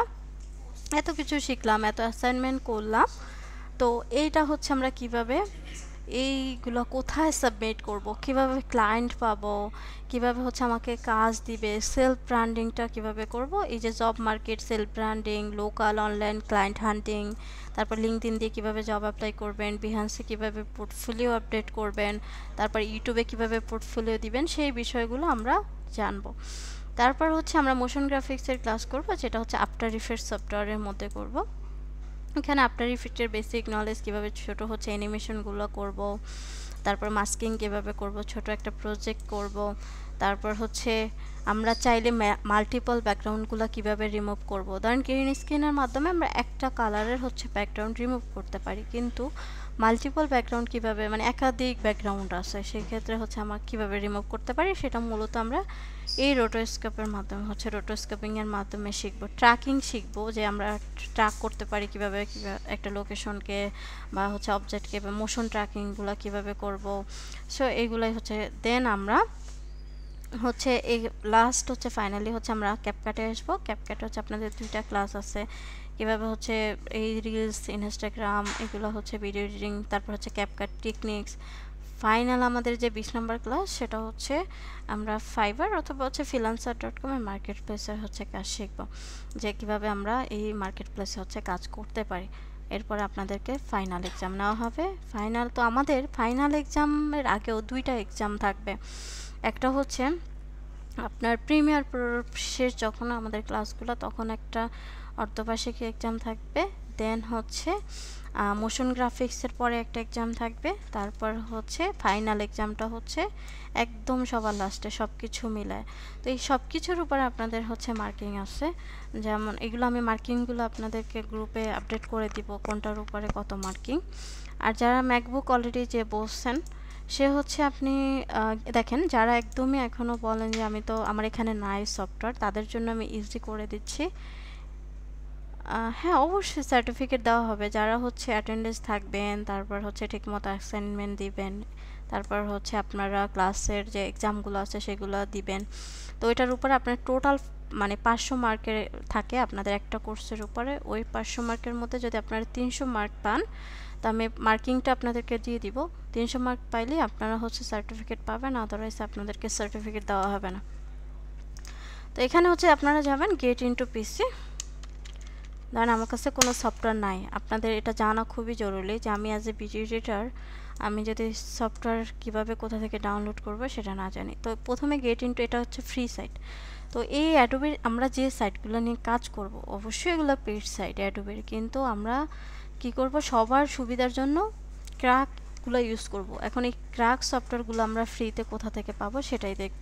Speaker 2: এত কিছু শিখলাম, এত অ্যাসাইনমেন্ট করলাম, তো এইটা হচ্ছে আমরা কিভাবে এইগুলো কোথায় সাবমিট করব, কিভাবে ক্লায়েন্ট পাবো, কিভাবে হচ্ছে আমাকে কাজ দিবে, সেলফ ব্র্যান্ডিংটা কিভাবে করব, এই যে job market, self branding, local online client হান্টিং, তারপর লিঙ্কডইন দিয়ে কিভাবে জব অ্যাপ্লাই করবেন, বিহান্সে কিভাবে পোর্টফোলিও আপডেট করবেন, তারপর ইউটিউবে কিভাবে পোর্টফোলিও দিবেন, সেই বিষয়গুলো আমরা জানবো। তারপর হচ্ছে আমরা মোশন গ্রাফিক্সের ক্লাস করব, যেটা হচ্ছে আফটার ইফেক্টস সফটওয়্যারের মধ্যে করব। এখানে আফটার ইফেক্টের বেসিক নলেজ, কীভাবে ছোট হচ্ছে অ্যানিমেশনগুলো করব, তারপর মাস্কিং কীভাবে করব, ছোট একটা প্রজেক্ট করব। তারপর হচ্ছে আমরা চাইলে মাল্টিপল ব্যাকগ্রাউন্ডগুলো কীভাবে রিমুভ করব। ধরেন গ্রিন স্ক্রিনের মাধ্যমে আমরা একটা কালারের হচ্ছে ব্যাকগ্রাউন্ড রিমুভ করতে পারি, কিন্তু মাল্টিপল ব্যাকগ্রাউন্ড কিভাবে, মানে একাধিক ব্যাকগ্রাউন্ড আছে, সেই ক্ষেত্রে হচ্ছে আমরা কিভাবে রিমুভ করতে পারি সেটা মূলত আমরা এই রোটোস্কোপের মাধ্যমে হচ্ছে রোটোস্কোপিং এর মাধ্যমে শিখব। ট্র্যাকিং শিখব, যে আমরা ট্র্যাক করতে পারি কিভাবে একটা লোকেশনকে বা হচ্ছে অবজেক্টকে, বা মোশন ট্র্যাকিংগুলো কিভাবে করব। সো এইগুলাই হচ্ছে দেন আমরা হচ্ছে এই লাস্ট হচ্ছে ফাইনালি হচ্ছে আমরা ক্যাপকাটে আসবো। ক্যাপকাটে হচ্ছে আপনাদের 2টা ক্লাস আছে কিভাবে হচ্ছে এই রিলস, ইনস্টাগ্রাম, এগুলো হচ্ছে ভিডিও এডিটিং, তারপর হচ্ছে ক্যাপকাট টেকনিক্স। ফাইনাল আমাদের যে 20 নম্বর ক্লাস সেটা হচ্ছে আমরা ফাইবার অথবা হচ্ছে freelancer.com এর মার্কেট প্লেসের হচ্ছে কাজ শিখব, যে কিভাবে আমরা এই মার্কেট প্লেসে হচ্ছে কাজ করতে পারি। এরপরে আপনাদেরকে ফাইনাল এক্সাম নেওয়া হবে। ফাইনাল তো আমাদের ফাইনাল এক্সামের আগেও 2টা এক্সাম থাকবে। একটা হচ্ছে আপনার প্রিমিয়ার প্রো শেষ যখন আমাদের ক্লাসগুলো, তখন একটা অর্ধবার্ষিক এক্সাম থাকবে। দেন হচ্ছে মোশন গ্রাফিক্সের পরে একটা এক্সাম থাকবে। তারপর হচ্ছে ফাইনাল এক্সামটা হচ্ছে একদম সবার লাস্টে সব কিছু মিলায়। তো এই সব কিছুর উপরে আপনাদের হচ্ছে মার্কিং আছে, যেমন এগুলো আমি মার্কিংগুলো আপনাদেরকে গ্রুপে আপডেট করে দিব কোনটার উপরে কত মার্কিং। আর যারা ম্যাকবুক অলরেডি যে বসছেন সে হচ্ছে আপনি দেখেন, যারা একদমই এখনও বলেন যে আমি তো আমার এখানে নাই সফটওয়্যার, তাদের জন্য আমি ইজি করে দিচ্ছি। হ্যাঁ, অবশ্যই সার্টিফিকেট দেওয়া হবে। যারা হচ্ছে অ্যাটেন্ডেন্স থাকবেন, তারপর হচ্ছে ঠিকমতো অ্যাসাইনমেন্ট দিবেন, তারপর হচ্ছে আপনারা ক্লাসের যে এক্সামগুলো আছে সেগুলো দিবেন। তো এটার উপরে আপনার টোটাল মানে 500 মার্কের থাকে আপনাদের একটা কোর্সের উপরে। ওই 500 মার্কের মধ্যে যদি আপনারা 300 মার্ক পান, তো আমি মার্কিংটা আপনাদেরকে দিয়ে দিব। 300 মার্ক পাইলে আপনারা হচ্ছে সার্টিফিকেট পাবেন, আদারওয়াইজ আপনাদেরকে সার্টিফিকেট দেওয়া হবে না। তো এখানে হচ্ছে আপনারা যাবেন গেট ইনটু পিসি। ধরেন আমার কাছে কোনো সফটওয়্যার নাই, আপনাদের এটা জানা খুবই জরুরি যে আমি অ্যাজ এ ভিডিও এডিটর আমি যদি সফটওয়্যার কিভাবে কোথা থেকে ডাউনলোড করব সেটা না জানি। তো প্রথমে গেট ইনটু, এটা হচ্ছে ফ্রি সাইট। তো এই অ্যাডোবির আমরা যে সাইটগুলো নিয়ে কাজ করব, অবশ্যই এগুলো পেইড সাইট অ্যাডোবির, কিন্তু আমরা কি করব সবার সুবিধার জন্য ক্র্যাকগুলো ইউজ করব। এখন এই ক্র্যাক সফটওয়্যারগুলো আমরা ফ্রিতে কোথা থেকে পাবো সেটাই দেখব।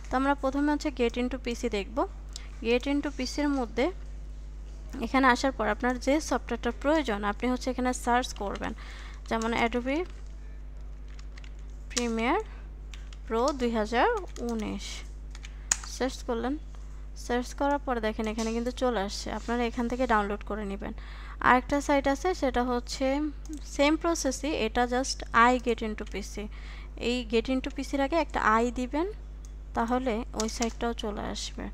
Speaker 2: তো আমরা প্রথমে হচ্ছে গেট ইনটু পিসি দেখব। গেট ইনটু পিসির মধ্যে এখানে আসার পর আপনার যে সফটওয়্যারটা প্রয়োজন আপনি হচ্ছে এখানে সার্চ করবেন, যেমন অ্যাডোবি প্রিমিয়ার প্রো 2019 সার্চ করলেন। সার্চ করার পর দেখেন এখানে কিন্তু চলে আসছে, আপনারা এখান থেকে ডাউনলোড করে নেবেন। আরেকটা সাইট আছে সেটা হচ্ছে সেম প্রসেসই, এটা জাস্ট আই গেট ইনটু পিসি। এই গেট ইনটু পিসির আগে একটা আই দিবেন, তাহলে ওই সাইটটাও চলে আসবে।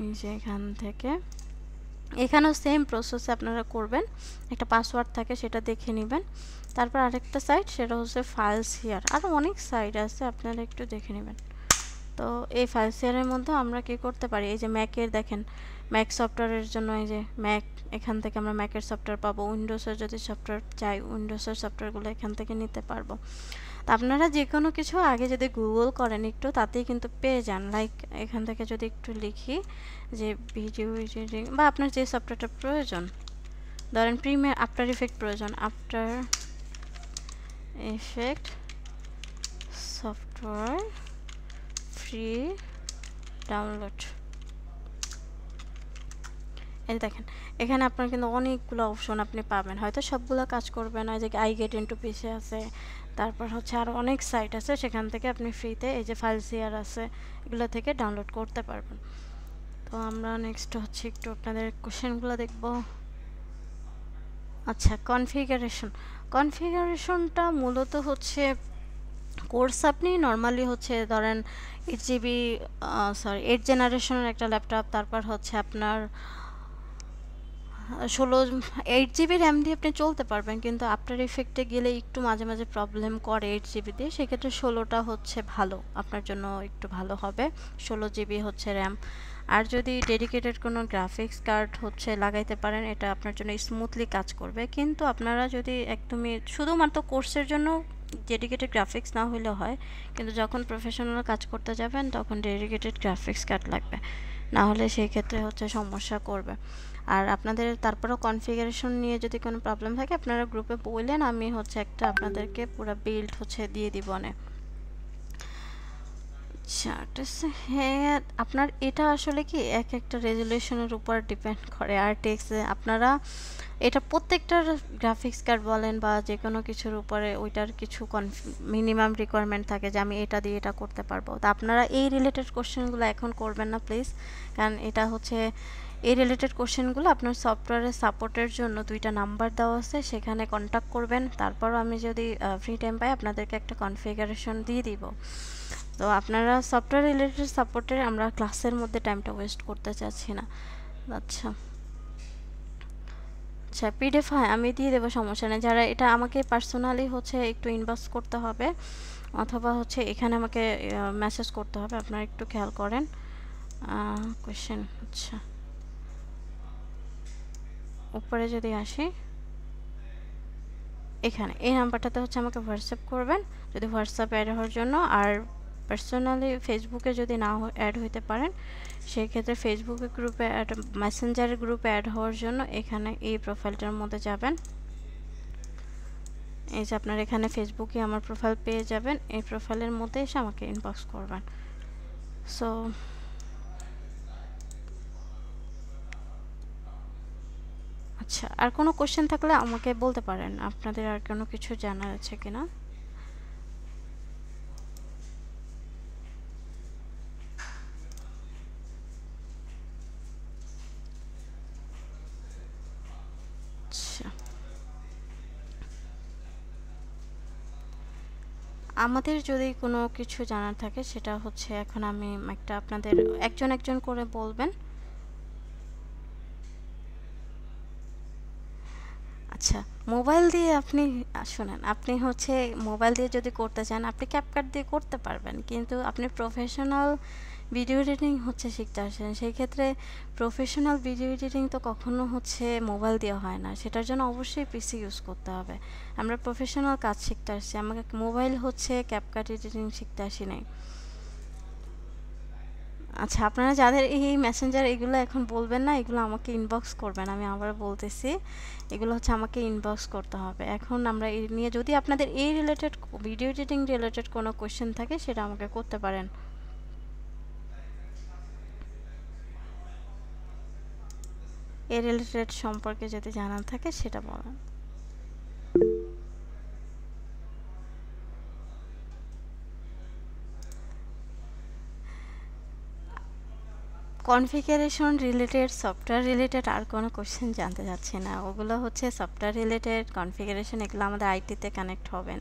Speaker 2: এই যে এখান থেকে এখানেও সেম প্রসেসে আপনারা করবেন, একটা পাসওয়ার্ড থাকে সেটা দেখে নেবেন। তারপর আরেকটা সাইট সেটা হচ্ছে ফাইলস হিয়ার, আরও অনেক সাইট আছে আপনারা একটু দেখে নেবেন। তো এই ফাইলস হিয়ারের মধ্যে আমরা কি করতে পারি, এই যে ম্যাকের দেখেন ম্যাক সফটওয়্যারের জন্য এই যে ম্যাক, এখান থেকে আমরা ম্যাকের সফটওয়্যার পাবো। উইন্ডোজের যদি সফটওয়্যার চাই উইন্ডোজের সফটওয়্যারগুলো এখান থেকে নিতে পারবো। তো আপনারা যে কোনো কিছু আগে যদি গুগল করেন একটু, তাতেই কিন্তু পেয়ে যান। লাইক এখান থেকে যদি একটু লিখি যে ভিডিও এডিটিং বা আপনার যে সফটওয়্যারটা প্রয়োজন, ধরেন প্রিমিয়ার আফটার ইফেক্ট প্রয়োজন, after effect software free download, এই দেখেন এখানে আপনার কিন্তু অনেকগুলো অপশন আপনি পাবেন, হয়তো সবগুলো কাজ করবে না। যে আই গেট ইনটু পিসি আছে, তারপর হচ্ছে আরও অনেক সাইট আছে, সেখান থেকে আপনি ফ্রিতে এই যে ফাইলস হিয়ার আছে এগুলো থেকে ডাউনলোড করতে পারবেন। তো আমরা নেক্সট হচ্ছে একটু আপনাদের কোশ্চেনগুলো দেখব। আচ্ছা, কনফিগারেশনটা মূলত হচ্ছে কোর্স আপনি নর্মালি হচ্ছে ধরেন 8 জেনারেশনের একটা ল্যাপটপ, তারপর হচ্ছে আপনার 8 জিবি র্যাম দিয়ে আপনি চলতে পারবেন, কিন্তু আফটার ইফেক্টে গেলে একটু মাঝে মাঝে প্রবলেম করে 8 জিবি দিয়ে, সেক্ষেত্রে 16টা হচ্ছে ভালো, আপনার জন্য একটু ভালো হবে। 16 জিবি হচ্ছে র্যাম। আর যদি ডেডিকেটেড কোনো গ্রাফিক্স কার্ড হচ্ছে লাগাইতে পারেন, এটা আপনার জন্য স্মুথলি কাজ করবে। কিন্তু আপনারা যদি একদমই শুধুমাত্র কোর্সের জন্য ডেডিকেটেড গ্রাফিক্স না হলেও হয়, কিন্তু যখন প্রফেশনাল কাজ করতে যাবেন তখন ডেডিকেটেড গ্রাফিক্স কার্ড লাগবে, না হলে সেই ক্ষেত্রে হচ্ছে সমস্যা করবে। আর আপনাদের তারপরেও কনফিগারেশন নিয়ে যদি কোনো প্রবলেম থাকে আপনারা গ্রুপে বললেন, আমি হচ্ছে একটা আপনাদেরকে পুরো বিল্ড হচ্ছে দিয়ে দিব। চার্টস, হ্যাঁ আপনার এটা আসলে কি এক একটা রেজুলেশনের উপর ডিপেন্ড করে। আর টেক্সে আপনারা এটা প্রত্যেকটার গ্রাফিক্স কার্ড বলেন বা যে কোনো কিছুর উপরে ওইটার কিছু মিনিমাম রিকোয়ারমেন্ট থাকে যে আমি এটা দিয়ে এটা করতে পারবো। তো আপনারা এই রিলেটেড কোশ্চেনগুলো এখন করবেন না প্লিজ, কারণ এটা হচ্ছে এই রিলেটেড কোশ্চেনগুলো আপনার সফটওয়্যারের সাপোর্টের জন্য 2টা নাম্বার দেওয়া আছে, সেখানে কন্ট্যাক্ট করবেন। তারপরও আমি যদি ফ্রি টাইম পাই আপনাদেরকে একটা কনফিগারেশন দিয়ে দিব। তো আপনারা সফটওয়্যার রিলেটেড সাপোর্টের আমরা ক্লাসের মধ্যে টাইমটা ওয়েস্ট করতে চাচ্ছি না। আচ্ছা আচ্ছা, পিডিএফ হয় আমি দিয়ে দেবো, সমস্যা নেই। যারা এটা আমাকে পার্সোনালি হচ্ছে একটু ইনবক্স করতে হবে অথবা হচ্ছে এখানে আমাকে মেসেজ করতে হবে, আপনারা একটু খেয়াল করেন। কোয়েশ্চেন, আচ্ছা উপরে যদি আসি এখানে এই নাম্বারটাতে হচ্ছে আমাকে হোয়াটসঅ্যাপ করবেন যদি হোয়াটসঅ্যাপ অ্যাড হওয়ার জন্য। আর পার্সোনালি ফেসবুকে যদি না অ্যাড হইতে পারেন সেই ক্ষেত্রে ফেসবুকে গ্রুপে অ্যাড, মেসেঞ্জারের গ্রুপে অ্যাড হওয়ার জন্য এখানে এই প্রোফাইলটার মধ্যে যাবেন। এই যে আপনার এখানে ফেসবুকে আমার প্রোফাইল পেয়ে যাবেন, এই প্রোফাইলের মধ্যে এসে আমাকে ইনবক্স করবেন। সো আচ্ছা, আর কোনো কোশ্চেন থাকলে আমাকে বলতে পারেন, আপনাদের আর কোনো কিছু জানার আছে কিনা। আচ্ছা, আমাদের যদি কোনো কিছু জানার থাকে সেটা হচ্ছে এখন আমি একটা আপনাদের একজন একজন করে বলবেন। আচ্ছা, মোবাইল দিয়ে আপনি শোনেন, আপনি হচ্ছে মোবাইল দিয়ে যদি করতে চান আপনি ক্যাপকাট দিয়ে করতে পারবেন, কিন্তু আপনি প্রফেশনাল ভিডিও এডিটিং হচ্ছে শিখতে আসেন, সেই ক্ষেত্রে প্রফেশনাল ভিডিও এডিটিং তো কখনো হচ্ছে মোবাইল দিয়ে হয় না, সেটার জন্য অবশ্যই পিসি ইউজ করতে হবে। আমরা প্রফেশনাল কাজ শিখতে আসছি, আমাকে মোবাইল হচ্ছে ক্যাপকাট এডিটিং শিখতে আসি নাই। আচ্ছা, আপনারা যাদের এই মেসেঞ্জার এগুলো এখন বলবেন না, এগুলো আমাকে ইনবক্স করবেন, আমি আবার বলতেছি এগুলো হচ্ছে আমাকে ইনবক্স করতে হবে। এখন আমরা এই নিয়ে যদি আপনাদের এই রিলেটেড ভিডিও এডিটিং রিলেটেড কোনো কোয়েশ্চেন থাকে সেটা আমাকে করতে পারেন। এই রিলেটেড সম্পর্কে যদি জানার থাকে সেটা বলেন। কনফিগারেশন রিলেটেড, সফটওয়্যার রিলেটেড আর কোনো কোশ্চেন জানতে চাচ্ছি না, ওগুলো হচ্ছে সফটওয়্যার রিলেটেড কনফিগারেশন, এগুলো আমাদের আইটিতে কানেক্ট হবেন।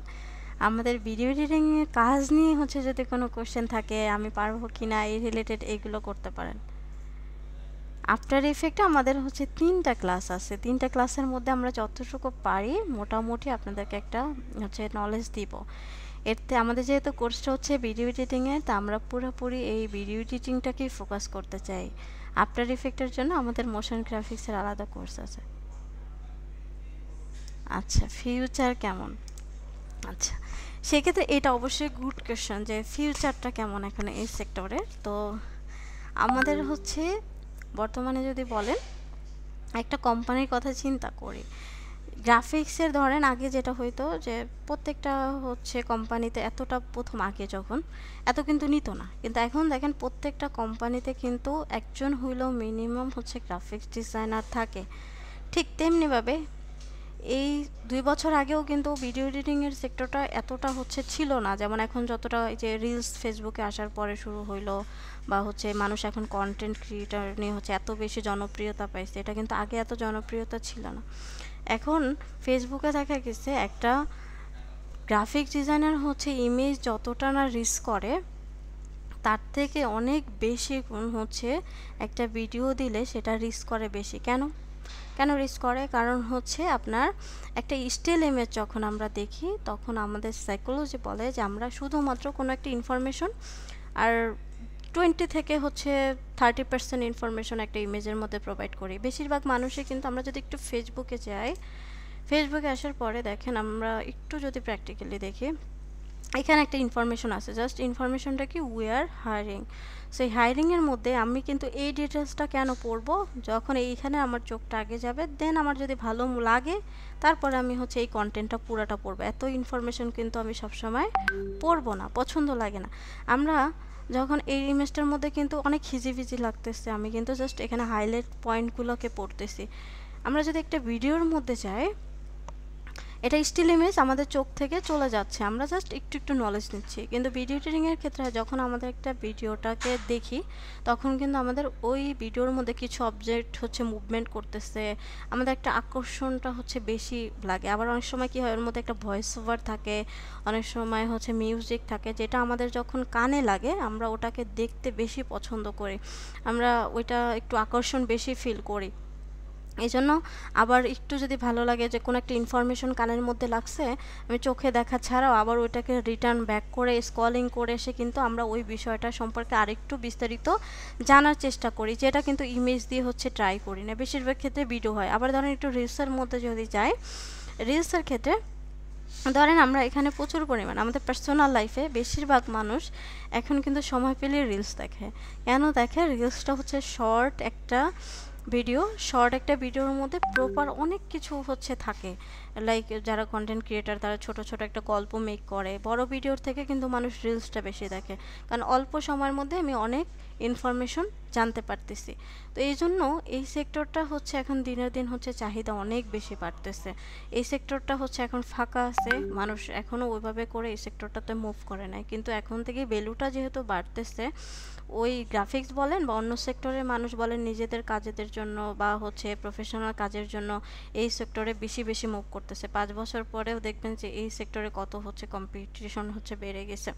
Speaker 2: আমাদের ভিডিও এডিটিংয়ের কাজ নিয়ে হচ্ছে যদি কোনো কোশ্চেন থাকে আমি পারবো কি না এই রিলেটেড, এইগুলো করতে পারেন। আফটার ইফেক্টে আমাদের হচ্ছে 3টা ক্লাস আছে, 3টা ক্লাসের মধ্যে আমরা যতটুকু পারি মোটামুটি আপনাদেরকে একটা হচ্ছে নলেজ দিব। এতে আমাদের যেহেতু কোর্সটা হচ্ছে ভিডিও এডিটিংয়ের, তা আমরা পুরোপুরি এই ভিডিও এডিটিংটাকেই ফোকাস করতে চাই। আফটার ইফেক্টের জন্য আমাদের মোশন গ্রাফিক্সের আলাদা কোর্স আছে। আচ্ছা, ফিউচার কেমন? আচ্ছা, সেক্ষেত্রে এটা অবশ্যই গুড কোয়েশ্চন যে ফিউচারটা কেমন এখানে এই সেক্টরের। তো আমাদের হচ্ছে বর্তমানে যদি বলেন একটা কোম্পানির কথা চিন্তা করি, গ্রাফিক্সের ধরেন আগে যেটা হইতো যে প্রত্যেকটা হচ্ছে কোম্পানিতে এতটা, প্রথম আগে যখন এত কিন্তু নিত না, কিন্তু এখন দেখেন প্রত্যেকটা কোম্পানিতে কিন্তু একজন হইলেও মিনিমাম হচ্ছে গ্রাফিক্স ডিজাইনার থাকে। ঠিক তেমনিভাবে এই 2 বছর আগেও কিন্তু ভিডিও এডিটিংয়ের সেক্টরটা এতটা হচ্ছে ছিল না, যেমন এখন যতটা এই যে রিলস ফেসবুকে আসার পরে শুরু হইলো বা হচ্ছে মানুষ এখন কন্টেন্ট ক্রিয়েটর নিয়ে হচ্ছে এত বেশি জনপ্রিয়তা পাইছে, এটা কিন্তু আগে এত জনপ্রিয়তা ছিল না। এখন ফেসবুকে দেখা গেছে একটা গ্রাফিক ডিজাইনার হচ্ছে ইমেজ যতটা না রিস্ক করে তার থেকে অনেক বেশি গুণ হচ্ছে একটা ভিডিও দিলে সেটা রিস্ক করে বেশি। কেন কেন রিস্ক করে? কারণ হচ্ছে আপনার একটা স্টিল ইমেজ যখন আমরা দেখি তখন আমাদের সাইকোলজি বলে যে আমরা শুধুমাত্র কোনো একটা ইনফরমেশন আর 20 থেকে হচ্ছে 30% ইনফরমেশন একটা ইমেজের মধ্যে প্রোভাইড করি। বেশিরভাগ মানুষই কিন্তু, আমরা যদি একটু ফেসবুকে যাই, ফেসবুকে আসার পরে দেখেন আমরা একটু যদি প্র্যাকটিক্যালি দেখি, এখানে একটা ইনফরমেশন আছে, জাস্ট ইনফরমেশনটা কি উই আর হায়ারিং। সো এই হায়ারিংয়ের মধ্যে আমি কিন্তু এই ডিটেলসটা কেন পড়বো, যখন এইখানে আমার চোখটা আগে যাবে, দেন আমার যদি ভালো লাগে তারপরে আমি হচ্ছে এই কন্টেন্টটা পুরাটা পড়বো। এত ইনফরমেশন কিন্তু আমি সবসময় পড়বো না, পছন্দ লাগে না। আমরা যখন এই ইমেজটার মধ্যে কিন্তু অনেক হিজিবিজি লাগতেছে, আমি কিন্তু জাস্ট এখানে হাইলাইট পয়েন্টগুলোকে পড়তেছি। আমরা যদি একটা ভিডিওর মধ্যে যাই, এটা স্টিল ইমেজ আমাদের চোখ থেকে চলে যাচ্ছে, আমরা জাস্ট একটু একটু নলেজ নিচ্ছি। কিন্তু ভিডিও এডিটিংয়ের ক্ষেত্রে যখন আমাদের একটা ভিডিওটাকে দেখি, তখন কিন্তু আমাদের ওই ভিডিওর মধ্যে কিছু অবজেক্ট হচ্ছে মুভমেন্ট করতেছে, আমাদের একটা আকর্ষণটা হচ্ছে বেশি লাগে। আবার অনেক সময় কি হয়, ওর মধ্যে একটা ভয়েস ওভার থাকে, অনেক সময় হচ্ছে মিউজিক থাকে, যেটা আমাদের যখন কানে লাগে আমরা ওটাকে দেখতে বেশি পছন্দ করি, আমরা ওইটা একটু আকর্ষণ বেশি ফিল করি। এই জন্য আবার একটু যদি ভালো লাগে যে কোনো একটা ইনফরমেশন কানের মধ্যে লাগছে, আমি চোখে দেখা ছাড়াও আবার ওইটাকে রিটার্ন ব্যাক করে স্ক্রলিং করে এসে কিন্তু আমরা ওই বিষয়টা সম্পর্কে আরেকটু বিস্তারিত জানার চেষ্টা করি, যেটা কিন্তু ইমেজ দিয়ে হচ্ছে ট্রাই করি না। বেশিরভাগ ক্ষেত্রে ভিডিও হয়। আবার ধরেন একটু রিলসের মধ্যে যদি যাই, রিলসের ক্ষেত্রে ধরেন আমরা এখানে প্রচুর পরিমাণ আমাদের পার্সোনাল লাইফে বেশিরভাগ মানুষ এখন কিন্তু সময় পেলে রিলস দেখে। কেন দেখে? রিলসটা হচ্ছে শর্ট একটা ভিডিওর মধ্যে প্রপার অনেক কিছু হচ্ছে থাকে। লাইক যারা কন্টেন্ট ক্রিয়েটার তারা ছোট ছোট একটা গল্প মেক করে, বড় ভিডিওর থেকে কিন্তু মানুষ রিলসটা বেশি দেখে, কারণ অল্প সময়ের মধ্যে আমি অনেক ইনফরমেশন জানতে পারতেছি। তো এই জন্য এই সেক্টরটা হচ্ছে এখন দিনের দিন হচ্ছে চাহিদা অনেক বেশি বাড়তেছে। এই সেক্টরটা হচ্ছে এখন ফাঁকা আছে, মানুষ এখনও ওইভাবে করে এই সেক্টরটাতে মুভ করে নাই, কিন্তু এখন থেকে ভ্যালুটা যেহেতু বাড়তেছে, ওই গ্রাফিক্স বলেন বা অন্য সেক্টরের মানুষ বলেন, নিজেদের কাজেদের জন্য বা হচ্ছে প্রফেশনাল কাজের জন্য এই সেক্টরে বেশি বেশি মুভ করতেছে। 5 বছর পরেও দেখবেন যে এই সেক্টরে কত হচ্ছে কম্পিটিশন হচ্ছে বেড়ে গেছে।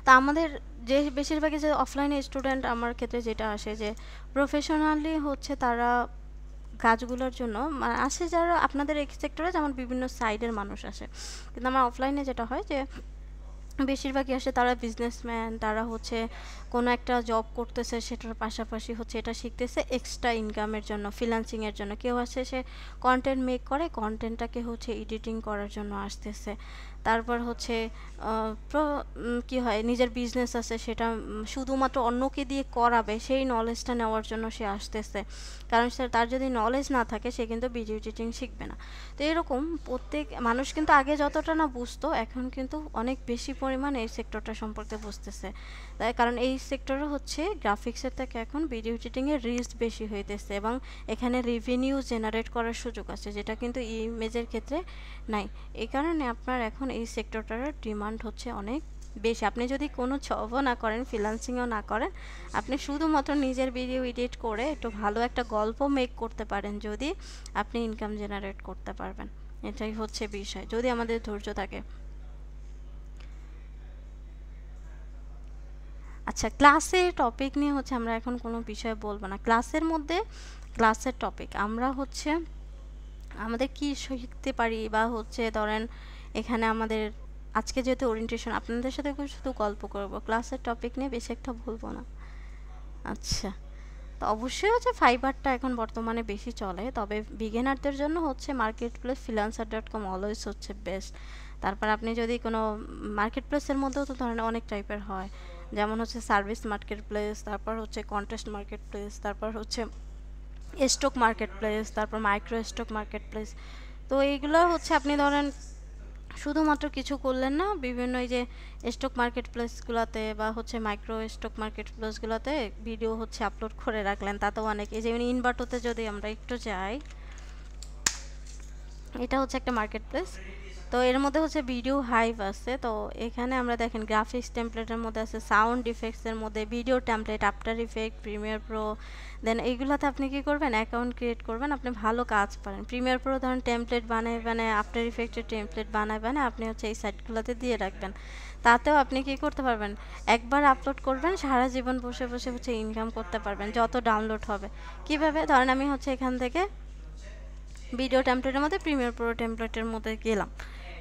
Speaker 2: তা আমাদের যে বেশিরভাগই যে অফলাইনে স্টুডেন্ট আমার ক্ষেত্রে যেটা আসে, যে প্রফেশনালি হচ্ছে তারা কাজগুলোর জন্য আসে, যারা আপনাদের এই সেক্টরে যেমন বিভিন্ন সাইডের মানুষ আসে, কিন্তু আমার অফলাইনে যেটা হয় যে বেশিরভাগই আসে তারা বিজনেসম্যান, তারা হচ্ছে কোনো একটা জব করতেছে, সেটার পাশাপাশি হচ্ছে এটা শিখতেছে এক্সট্রা ইনকামের জন্য, ফ্রিল্যান্সিংয়ের জন্য। কেউ আসে সে কন্টেন্ট মেক করে, কন্টেন্টটাকে হচ্ছে এডিটিং করার জন্য আসতেছে। তারপর হচ্ছে কি হয়, নিজের বিজনেস আছে, সেটা শুধুমাত্র অন্যকে দিয়ে করাবে সেই নলেজটা নেওয়ার জন্য সে আসতেছে, কারণ তার যদি নলেজ না থাকে সে কিন্তু ভিডিও এডিটিং শিখবে না। তো এরকম প্রত্যেক মানুষ কিন্তু আগে যতটা না বুঝতো, এখন কিন্তু অনেক বেশি পরিমাণে এই সেক্টরটা সম্পর্কে বুঝতেছে। তাই কারণ এই সেক্টরে হচ্ছে গ্রাফিক্সের থেকে এখন ভিডিও এডিটিংয়ের রিস্ক বেশি হইতেছে, এবং এখানে রেভিনিউ জেনারেট করার সুযোগ আছে, যেটা কিন্তু ইমেজের ক্ষেত্রে নাই। এই কারণে আপনার এখন এই সেক্টরটার ডিমান্ড হচ্ছে অনেক বেশি। আপনি যদি কোনো জবও না করেন, ফ্রিল্যান্সিংও না করেন, আপনি শুধুমাত্র নিজের ভিডিও এডিট করে একটু ভালো একটা গল্প মেক করতে পারেন, যদি আপনি ইনকাম জেনারেট করতে পারবেন। এটাই হচ্ছে বিষয়, যদি আমাদের ধৈর্য থাকে। আচ্ছা, ক্লাসের টপিক নিয়ে হচ্ছে আমরা এখন কোনো বিষয় বলবো না। ক্লাসের মধ্যে ক্লাসের টপিক আমরা হচ্ছে আমাদের কি শিখতে পারি, বা হচ্ছে ধরেন এখানে আমাদের আজকে যেহেতু ওরিয়েন্টেশন, আপনাদের সাথে শুধু গল্প করব, ক্লাসের টপিক নিয়ে বেশি একটা বলবো না। আচ্ছা, তো অবশ্যই হচ্ছে ফাইবারটা এখন বর্তমানে বেশি চলে, তবে বিগিনারদের জন্য হচ্ছে মার্কেট প্লেস freelancer.com অলওয়েজ হচ্ছে বেস্ট। তারপর আপনি যদি কোনো মার্কেট প্লেসের মধ্যেও তো ধরেন অনেক টাইপের হয়, যেমন হচ্ছে সার্ভিস মার্কেট প্লেস, তারপর হচ্ছে কন্টেস্ট মার্কেট প্লেস, তারপর হচ্ছে স্টক মার্কেট প্লেস, তারপর মাইক্রো স্টক মার্কেট প্লেস। তো এইগুলো হচ্ছে আপনি ধরেন শুধুমাত্র কিছু করলেন না, বিভিন্ন এই যে স্টক মার্কেট প্লেসগুলোতে বা হচ্ছে মাইক্রো স্টক মার্কেট প্লেসগুলোতে ভিডিও হচ্ছে আপলোড করে রাখলেন, তাতেও অনেক। এই যে ইনভার্টোতে যদি আমরা একটু যাই, এটা হচ্ছে একটা মার্কেট প্লেস। তো এর মধ্যে হচ্ছে ভিডিও হাইভ আছে। তো এখানে আমরা দেখেন গ্রাফিক্স টেমপ্লেটের মধ্যে আছে, সাউন্ড ইফেক্টসের মধ্যে video template, after effect, premiere pro. Then এইগুলোতে আপনি কি করবেন, অ্যাকাউন্ট ক্রিয়েট করবেন, আপনি ভালো কাজ পারেন। প্রিমিয়ার প্রো ধরেন টেমপ্লেট বানায় আফটার ইফেক্টের টেমপ্লেট বানায় আপনি হচ্ছে এই সাইটগুলোতে দিয়ে রাখবেন। তাতেও আপনি কি করতে পারবেন, একবার আপলোড করবেন, সারা জীবন বসে বসে হচ্ছে ইনকাম করতে পারবেন, যত ডাউনলোড হবে। কিভাবে, ধরেন আমি হচ্ছে এখান থেকে ভিডিও টেমপ্লেটের মধ্যে প্রিমিয়ার প্রো টেমপ্লেটের মধ্যে গেলাম।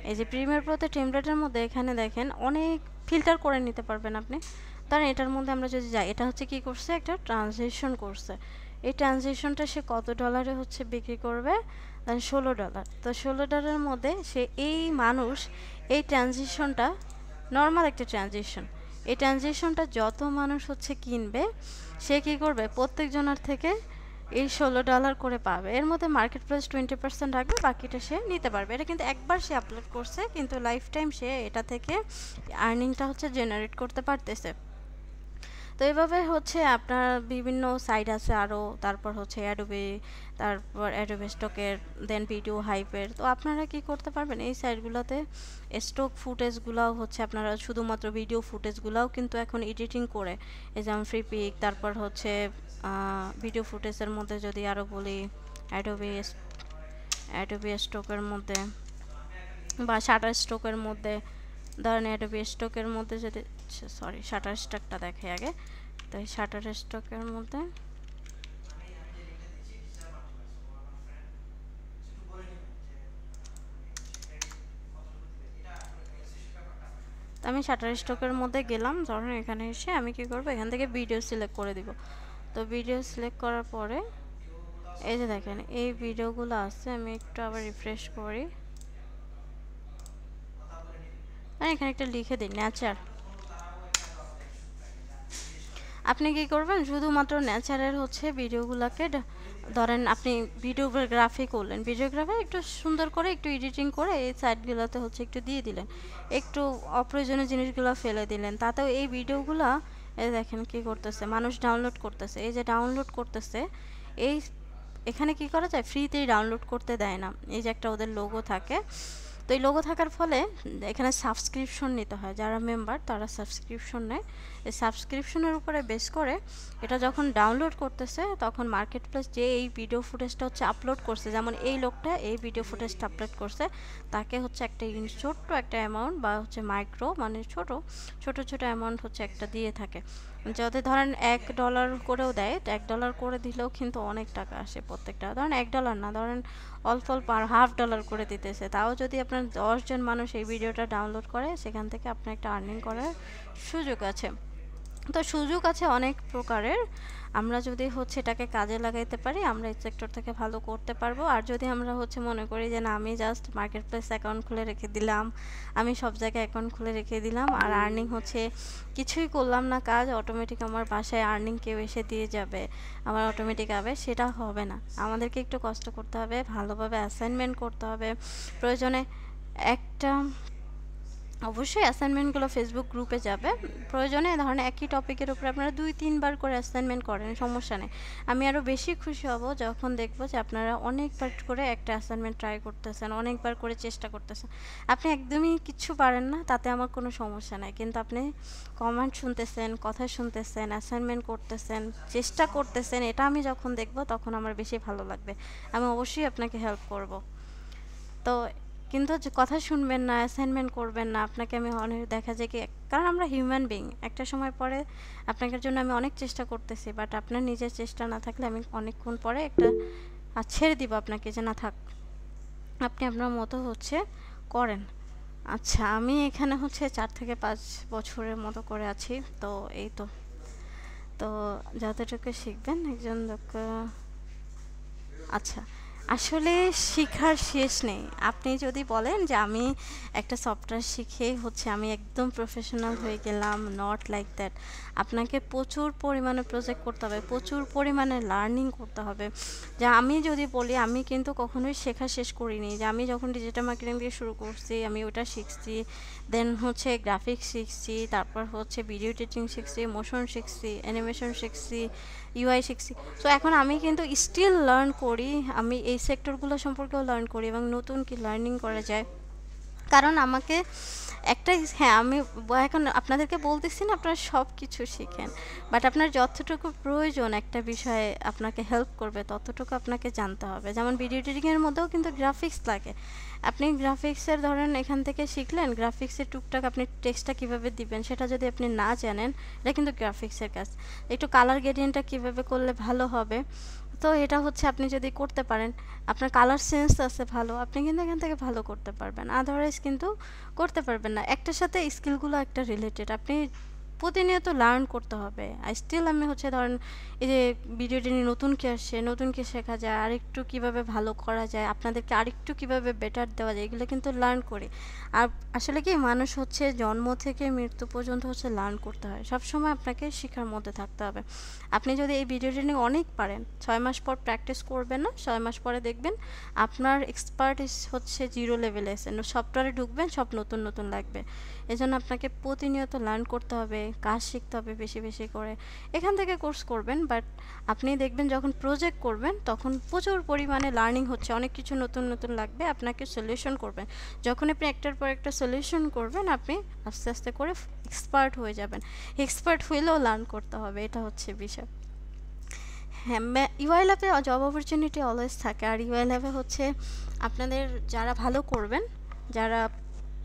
Speaker 2: এই যে প্রিমিয়ার প্রোতে টেমপ্লেটের মধ্যে এখানে দেখেন অনেক ফিল্টার করে নিতে পারবেন আপনি। ধরেন এটার মধ্যে আমরা যদি যাই, এটা হচ্ছে কি করছে, একটা ট্রানজিশন করছে। এই ট্রানজিশনটা সে কত ডলারে হচ্ছে বিক্রি করবে, $16। তো $16 মধ্যে সে এই মানুষ এই ট্রানজিশনটা নর্মাল একটা ট্রানজিশন। এই ট্রানজিশনটা যত মানুষ হচ্ছে কিনবে, সে কী করবে, প্রত্যেকজনের থেকে এই $16 করে পাবে। এর মধ্যে মার্কেট প্রাইস 20% রাখবে, বাকিটা সে নিতে পারবে। এটা কিন্তু একবার সে আপলোড করছে, কিন্তু লাইফ টাইম সে এটা থেকে আর্নিংটা হচ্ছে জেনারেট করতে পারতেছে। তো এইভাবে হচ্ছে আপনার বিভিন্ন সাইট আছে আরও, তারপর হচ্ছে অ্যাডোবি, তারপর অ্যাডোবি স্টকের, দেন ভিডিও হাইপের। তো আপনারা কি করতে পারবেন, এই সাইটগুলোতে স্টক ফুটেজগুলোও হচ্ছে আপনারা শুধুমাত্র ভিডিও ফুটেজগুলোও কিন্তু এখন এডিটিং করে, এই যেমন ফ্রি পিক, তারপর হচ্ছে ভিডিও ফুটেজের মধ্যে যদি আরও বলি অ্যাডোবি স্টকের মধ্যে বা শাটার স্টকের মধ্যে, ধরেন অ্যাডোবি স্টকের মধ্যে যদি, সরি শাটার স্টকটা দেখে আগে, তো এই শাটার স্টকের মধ্যে তো আমি শাটার স্টকের মধ্যে গেলাম। ধরেন এখানে এসে আমি কি করব, এখান থেকে ভিডিও সিলেক্ট করে দিব। তো ভিডিও সিলেক্ট করার পরে এই যে দেখেন এই ভিডিওগুলো আছে, আমি একটু আবার রিফ্রেশ করি, এখানে একটা লিখে দিই নেচার। আপনি কি করবেন, শুধুমাত্র নেচারের হচ্ছে ভিডিওগুলোকে ধরেন আপনি ভিডিওগ্রাফি করলেন, ভিডিওগ্রাফি একটু সুন্দর করে একটু এডিটিং করে এই সাইটগুলোতে হচ্ছে একটু দিয়ে দিলেন, একটু অপ্রয়োজনীয় জিনিসগুলো ফেলে দিলেন, তাতেও এই ভিডিওগুলো এই দেখেন কি করতেছে, মানুষ ডাউনলোড করতেছে। এই যে ডাউনলোড করতেছে, এই এখানে কি করা যায়, ফ্রিতেই ডাউনলোড করতে দেয় না, এই যে একটা ওদের লোগো থাকে। তো এই লোগো থাকার ফলে এখানে সাবস্ক্রিপশন নিতে হয়, যারা মেম্বার তারা সাবস্ক্রিপশন নেয়। এই সাবস্ক্রিপশনের উপরে বেস করে এটা যখন ডাউনলোড করতেছে, তখন মার্কেট প্লেস যে এই ভিডিও ফুটেজটা হচ্ছে আপলোড করছে, যেমন এই লোকটা এই ভিডিও ফুটেজটা আপলোড করছে, তাকে হচ্ছে একটা ছোট্ট একটা অ্যামাউন্ট বা হচ্ছে মাইক্রো মানে ছোট ছোট অ্যামাউন্ট হচ্ছে একটা দিয়ে থাকে। যদি ধরেন $1 করেও দেয়, তো $1 করে দিলেও কিন্তু অনেক টাকা আসে প্রত্যেকটা। ধরেন $1 না, ধরেন অল্প অল্প আর $1/2 করে দিতেছে, তাও যদি আপনার 10 জন মানুষ এই ভিডিওটা ডাউনলোড করে, সেখান থেকে আপনার একটা আর্নিং করার সুযোগ আছে। তো সুযোগ আছে অনেক প্রকারের, আমরা যদি হচ্ছে এটাকে কাজে লাগাইতে পারি, আমরা এই সেক্টর থেকে ভালো করতে পারবো। আর যদি আমরা হচ্ছে মনে করি যে না, আমি জাস্ট মার্কেট প্লেস অ্যাকাউন্ট খুলে রেখে দিলাম, আমি সব জায়গায় অ্যাকাউন্ট খুলে রেখে দিলাম আর আর্নিং হচ্ছে কিছুই করলাম না কাজ, অটোমেটিক আমার বাসায় আর্নিং কেউ এসে দিয়ে যাবে, আমার অটোমেটিক আবে, সেটা হবে না। আমাদেরকে একটু কষ্ট করতে হবে, ভালোভাবে অ্যাসাইনমেন্ট করতে হবে, প্রয়োজনে একটা অবশ্যই অ্যাসাইনমেন্টগুলো ফেসবুক গ্রুপে যাবে, প্রয়োজনে ধরেন একই টপিকের উপরে আপনারা 2-3 বার করে অ্যাসাইনমেন্ট করেন, সমস্যা নেই। আমি আরও বেশি খুশি হব যখন দেখবো যে আপনারা অনেকবার করে একটা অ্যাসাইনমেন্ট ট্রাই করতেছেন, অনেকবার করে চেষ্টা করতেছেন। আপনি একদমই কিচ্ছু পারেন না, তাতে আমার কোনো সমস্যা নাই, কিন্তু আপনি কমেন্ট শুনতেছেন, কথা শুনতেছেন, অ্যাসাইনমেন্ট করতেছেন, চেষ্টা করতেছেন, এটা আমি যখন দেখব তখন আমার বেশি ভালো লাগবে, আমি অবশ্যই আপনাকে হেল্প করব। তো কিন্তু যে কথা শুনবেন না, অ্যাসাইনমেন্ট করবেন না, আপনাকে আমি অনেক দেখা যায় কি, কারণ আমরা হিউম্যান বিং, একটা সময় পরে আপনাদের জন্য আমি অনেক চেষ্টা করতেছি, বাট আপনার নিজের চেষ্টা না থাকলে আমি অনেকক্ষণ পরে একটা ছেড়ে দিব আপনাকে, যে না থাক, আপনি আপনার মতো হচ্ছে করেন। আচ্ছা, আমি এখানে হচ্ছে 4 থেকে 5 বছরের মতো করে আছি, তো এই তো তো যতটুকু শিখবেন একজন আচ্ছা, আসলে শিখার শেষ নেই। আপনি যদি বলেন যে আমি একটা সফটওয়্যার শিখে হচ্ছে আমি একদম প্রফেশনাল হয়ে গেলাম, নট লাইক দ্যাট। আপনাকে প্রচুর পরিমাণে প্রজেক্ট করতে হবে, প্রচুর পরিমাণে লার্নিং করতে হবে। যা আমি যদি বলি, আমি কিন্তু কখনোই শেখা শেষ করিনি। যে আমি যখন ডিজিটাল মার্কেটিং দিয়ে শুরু করছি, আমি ওটা শিখছি, দেন হচ্ছে গ্রাফিক্স শিখছি, তারপর হচ্ছে ভিডিও এডিটিং শিখছি, মোশন শিখছি, অ্যানিমেশন শিখছি, ইউআই শিখছি। সো এখন আমি কিন্তু স্টিল লার্ন করি, আমি এই সেক্টরগুলো সম্পর্কেও লার্ন করি এবং নতুন কি লার্নিং করা যায়, কারণ আমাকে একটাই, হ্যাঁ আমি এখন আপনাদেরকে বলতেছি না আপনারা সব কিছু শিখেন, বাট আপনার যতটুকু প্রয়োজন একটা বিষয়ে আপনাকে হেল্প করবে ততটুকু আপনাকে জানতে হবে। যেমন ভিডিও এডিটিংয়ের মধ্যেও কিন্তু গ্রাফিক্স লাগে, আপনি গ্রাফিক্সের ধরেন এখান থেকে শিখলেন, গ্রাফিক্সের টুকটাক আপনি টেক্সটটা কীভাবে দিবেন সেটা যদি আপনি না জানেন, এটা কিন্তু গ্রাফিক্সের কাজ। একটু কালার গ্রেডিয়েন্টটা কীভাবে করলে ভালো হবে, তো এটা হচ্ছে আপনি যদি করতে পারেন, আপনার কালার সেন্স আছে ভালো, আপনি কিন্তু এখান থেকে ভালো করতে পারবেন, আদারওয়াইজ কিন্তু করতে পারবেন না। একটার সাথে স্কিলগুলো একটা রিলেটেড, আপনি প্রতিনিয়ত লার্ন করতে হবে। স্টিল আমি হচ্ছে ধরেন এই যে ভিডিওটি নিয়ে নতুন কি আসছে, নতুন কি শেখা যায়, আরেকটু কিভাবে ভালো করা যায়, আপনাদেরকে আরেকটু কিভাবে বেটার দেওয়া যায়, এগুলো কিন্তু লার্ন করি। আর আসলে কি মানুষ হচ্ছে জন্ম থেকে মৃত্যু পর্যন্ত হচ্ছে লার্ন করতে হয়, সবসময় আপনাকে শেখার মধ্যে থাকতে হবে। আপনি যদি এই ভিডিওটি নিয়ে অনেক পারেন, 6 মাস পর প্র্যাকটিস করবেন না, 6 মাস পরে দেখবেন আপনার এক্সপার্টিস হচ্ছে 0 লেভেলে আছে, সফটওয়্যারে ঢুকবেন সব নতুন নতুন লাগবে। এজন্য আপনাকে প্রতিনিয়ত লার্ন করতে হবে, কাজ শিখতে হবে বেশি বেশি করে। এখান থেকে কোর্স করবেন, বাট আপনি দেখবেন যখন প্রজেক্ট করবেন তখন প্রচুর পরিমাণে লার্নিং হচ্ছে, অনেক কিছু নতুন নতুন লাগবে, আপনাকে সলিউশন করবেন। যখন আপনি একটার পর একটা সলিউশন করবেন আপনি আস্তে আস্তে করে এক্সপার্ট হয়ে যাবেন। এক্সপার্ট হইলেও লার্ন করতে হবে, এটা হচ্ছে বিষয়। হ্যাঁ, ইউআই ল্যাবে জব অপরচুনিটি অলওয়েজ থাকে। আর ইউআই ল্যাবে হচ্ছে আপনাদের যারা ভালো করবেন, যারা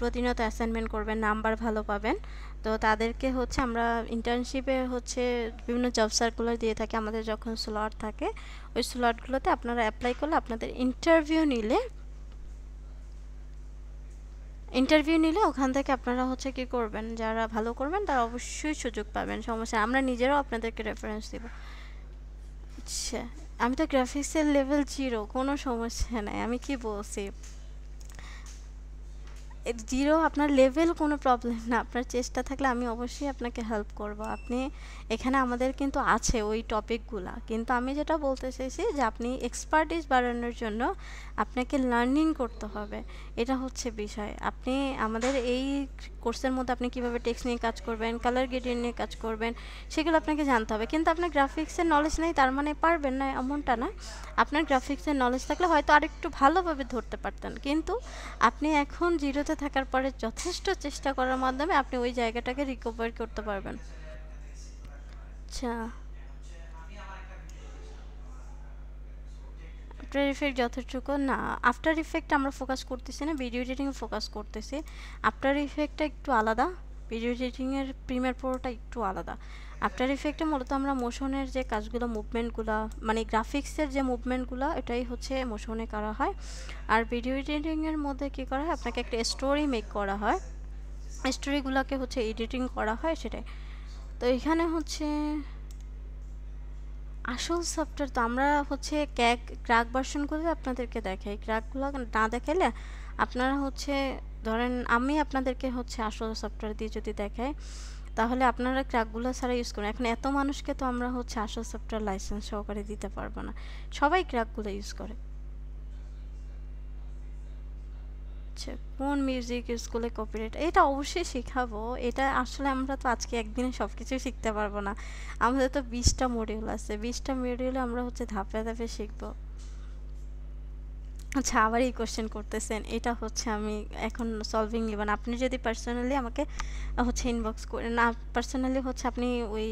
Speaker 2: প্রতিনিয়ত অ্যাসাইনমেন্ট করবেন, নাম্বার ভালো পাবেন, তো তাদেরকে হচ্ছে আমরা ইন্টার্নশিপে হচ্ছে বিভিন্ন জব সার্কুলার দিয়ে থাকি। আমাদের যখন স্লট থাকে ওই স্লটগুলোতে আপনারা অ্যাপ্লাই করলে আপনাদের ইন্টারভিউ নিলে ওখান থেকে আপনারা হচ্ছে কি করবেন, যারা ভালো করবেন তারা অবশ্যই সুযোগ পাবেন, সমস্যা আমরা নিজেরাও আপনাদেরকে রেফারেন্স দিব। আচ্ছা, আমি তো গ্রাফিক্সের লেভেল 0, কোনো সমস্যা নাই। আমি কি বলছি, 0 আপনার লেভেল কোনো প্রবলেম না, আপনার চেষ্টা থাকলে আমি অবশ্যই আপনাকে হেল্প করব। আপনি এখানে আমাদের কিন্তু আছে ওই টপিকগুলা, কিন্তু আমি যেটা বলতে চাইছি যে আপনি এক্সপার্টিস বাড়ানোর জন্য আপনাকে লার্নিং করতে হবে, এটা হচ্ছে বিষয়। আপনি আমাদের এই কোর্সের মধ্যে আপনি কিভাবে টেক্সট নিয়ে কাজ করবেন, কালার গ্রেডিয়েন্ট নিয়ে কাজ করবেন, সেগুলো আপনাকে জানতে হবে। কিন্তু আপনার গ্রাফিক্সের নলেজ নেই তার মানে পারবেন না এমনটা না। আপনার গ্রাফিক্সের নলেজ থাকলে হয়তো আরেকটু ভালোভাবে ধরতে পারতেন, কিন্তু আপনি এখন 0-তে থাকার পরে যথেষ্ট চেষ্টা করার মাধ্যমে আপনি ওই জায়গাটাকে রিকভার করতে পারবেন। আচ্ছা, আফটার ইফেক্ট যতটুকু না, আফটার ইফেক্ট আমরা ফোকাস করতেছি না, ভিডিও এডিটিংয়ে ফোকাস করতেছি। আফটার ইফেক্টটা একটু আলাদা, ভিডিও এডিটিংয়ের প্রিমিয়ার প্রোটা একটু আলাদা। আফটার ইফেক্টে মূলত আমরা মোশনের যে কাজগুলো, মুভমেন্টগুলো, মানে গ্রাফিক্সের যে মুভমেন্টগুলো, এটাই হচ্ছে মোশনে করা হয়। আর ভিডিও এডিটিংয়ের মধ্যে কী করা হয়, আপনাকে একটা স্টোরি মেক করা হয়, স্টোরিগুলোকে হচ্ছে এডিটিং করা হয়, সেটাই। তো এখানে হচ্ছে আসল সফটওয়্যার তো আমরা হচ্ছে ক্র্যাক ভার্সনগুলো আপনাদেরকে দেখাই, ক্র্যাকগুলো না দেখাইলে আপনারা হচ্ছে ধরেন আমি আপনাদেরকে হচ্ছে আসল সফটওয়্যার দিয়ে যদি দেখাই তাহলে আপনারা ক্র্যাকগুলো ছাড়া ইউজ করুন। এখন এত মানুষকে তো আমরা হচ্ছে আসল সফটওয়্যার লাইসেন্স সহকারে দিতে পারবো না, সবাই ক্র্যাকগুলো ইউজ করে। আচ্ছা, কোন মিউজিক ইউজ করলে কপিরাইট, এটা অবশ্যই শেখাবো। এটা আসলে আমরা তো আজকে একদিনে সব কিছু শিখতে পারবো না, আমাদের তো 20টা মডিউল আছে, 20টা মডিউলে আমরা হচ্ছে ধাপে ধাপে শিখবো। আচ্ছা, আবার এই কোশ্চেন করতেছেন, এটা হচ্ছে আমি এখন সলভিং নিব না। আপনি যদি পার্সোনালি আমাকে হচ্ছে ইনবক্স করে, না পার্সোনালি হচ্ছে আপনি ওই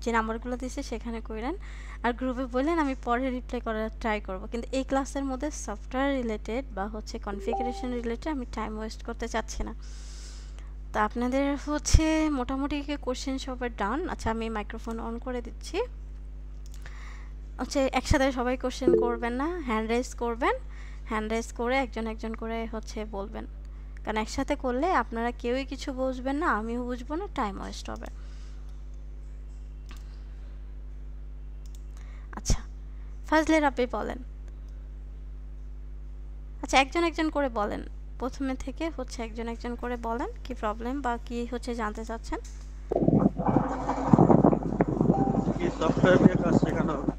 Speaker 2: যে নাম্বারগুলো দিয়েছে সেখানে করেন, আর গ্রুপে বললেন, আমি পরে রিপ্লাই করার ট্রাই করব। কিন্তু এই ক্লাসের মধ্যে সফটওয়্যার রিলেটেড বা হচ্ছে কনফিগারেশন রিলেটেড আমি টাইম ওয়েস্ট করতে চাচ্ছি না। তো আপনাদের হচ্ছে মোটামুটি কোশ্চেন সবার ডান। আচ্ছা, আমি মাইক্রোফোন অন করে দিচ্ছি। হচ্ছে একসাথে সবাই কোশ্চেন করবেন না, হ্যান্ড রেজ করবেন, হ্যান্ড রেজ করে একজন একজন করে হচ্ছে বলবেন, কারণ একসাথে করলে আপনারা কেউই কিছু বুঝবেন না, আমিও বুঝবো না, টাইম ওয়েস্ট হবে। আচ্ছা, ফাজলের আপনি বলেন। আচ্ছা, একজন একজন করে বলেন, প্রথমে থেকে হচ্ছে একজন একজন করে বলেন কি প্রবলেম বা কি হচ্ছে জানতে চাচ্ছেন।
Speaker 4: কি সফটওয়্যার দিয়ে কাজ শেখানো হবে?